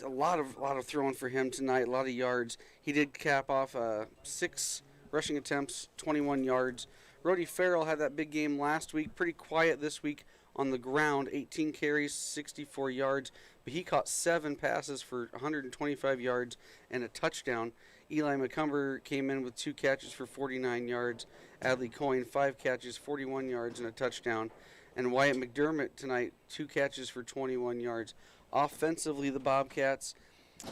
Speaker 2: A lot of throwing for him tonight, a lot of yards. He did cap off 6 rushing attempts, 21 yards. Rody Farrell had that big game last week, pretty quiet this week on the ground, 18 carries, 64 yards, but he caught 7 passes for 125 yards and a touchdown. Eli McCumber came in with 2 catches for 49 yards. Adley Coyne, 5 catches, 41 yards and a touchdown. And Wyatt McDermott tonight, 2 catches for 21 yards. Offensively, the Bobcats,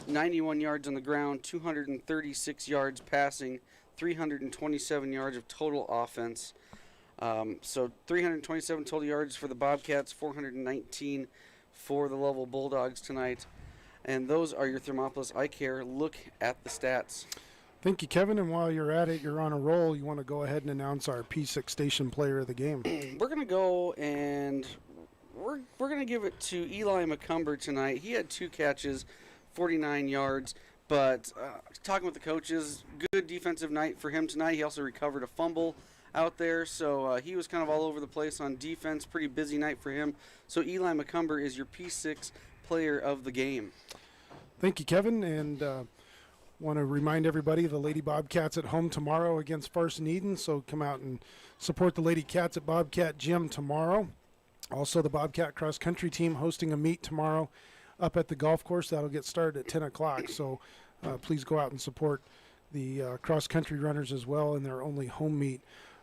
Speaker 2: 91 yards on the ground, 236 yards passing, 327 yards of total offense. So 327 total yards for the Bobcats, 419 for the Lovell Bulldogs tonight. And those are your Thermopolis Eye Care look at the stats.
Speaker 1: Thank you, Kevin. And while you're at it, you're on a roll. You want to go ahead and announce our P6 station player of the game.
Speaker 2: We're going to go and we're going to give it to Eli McCumber tonight. He had 2 catches, 49 yards. But talking with the coaches, good defensive night for him tonight. He also recovered a fumble out there. So he was kind of all over the place on defense. Pretty busy night for him. So Eli McCumber is your P6 player of the game.
Speaker 1: Thank you, Kevin. And want to remind everybody the Lady Bobcats at home tomorrow against Farson Eden, so come out and support the Lady Cats at Bobcat Gym tomorrow. Also, the Bobcat cross country team hosting a meet tomorrow up at the golf course. That'll get started at 10 o'clock, so please go out and support the cross country runners as well in their only home meet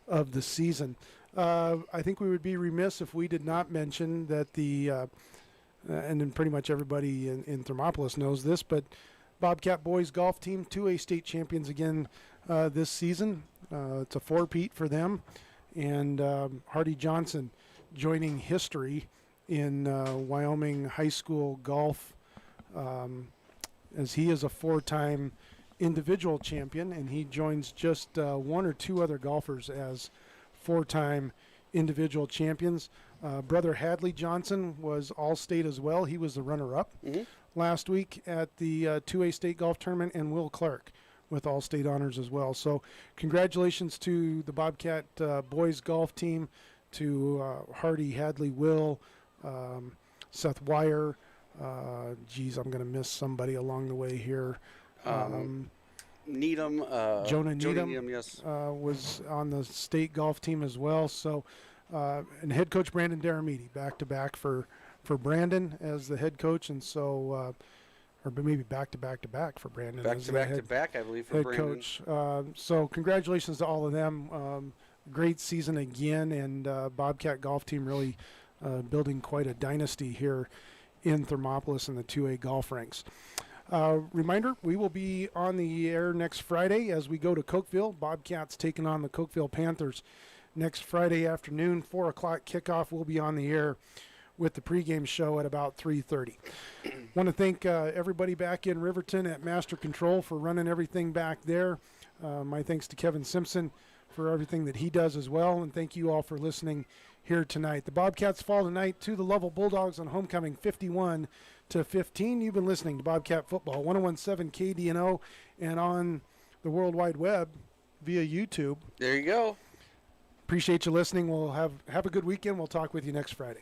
Speaker 1: of the season. I think we would be remiss if we did not mention that and then pretty much everybody in Thermopolis knows this, but Bobcat boys golf team, 2A state champions again this season. It's a 4-peat for them. And Hardy Johnson joining history in Wyoming high school golf, as he is a 4-time individual champion, and he joins just 1 or 2 other golfers as 4-time individual champions. Brother Hadley Johnson was all-state as well. He was the runner-up last week at the 2A state golf tournament, and Will Clark with all-state honors as well. So congratulations to the Bobcat boys golf team, to Hardy, Hadley, Will, Seth Wire. I'm going to miss somebody along the way here.
Speaker 2: Needham.
Speaker 1: Jonah Needham,
Speaker 2: yes.
Speaker 1: was on the state golf team as well. So, and head coach Brandon Daramidi, back-to-back for Brandon as the head coach, and so, or maybe back-to-back for Brandon.
Speaker 2: Back-to-back, I believe, for
Speaker 1: head
Speaker 2: Brandon.
Speaker 1: coach. So congratulations to all of them. Great season again, and Bobcat golf team really building quite a dynasty here in Thermopolis in the 2A golf ranks. Reminder, we will be on the air next Friday as we go to Cokeville. Bobcats taking on the Cokeville Panthers next Friday afternoon, 4 o'clock kickoff. We'll be on the air with the pregame show at about 3:30. Want to thank everybody back in Riverton at Master Control for running everything back there. My thanks to Kevin Simpson for everything that he does as well, and thank you all for listening here tonight. The Bobcats fall tonight to the Lovell Bulldogs on homecoming, 51-15. You've been listening to Bobcat Football, 101.7 KDNO, and on the World Wide Web via YouTube.
Speaker 2: There you go.
Speaker 1: Appreciate you listening. We'll have a good weekend. We'll talk with you next Friday.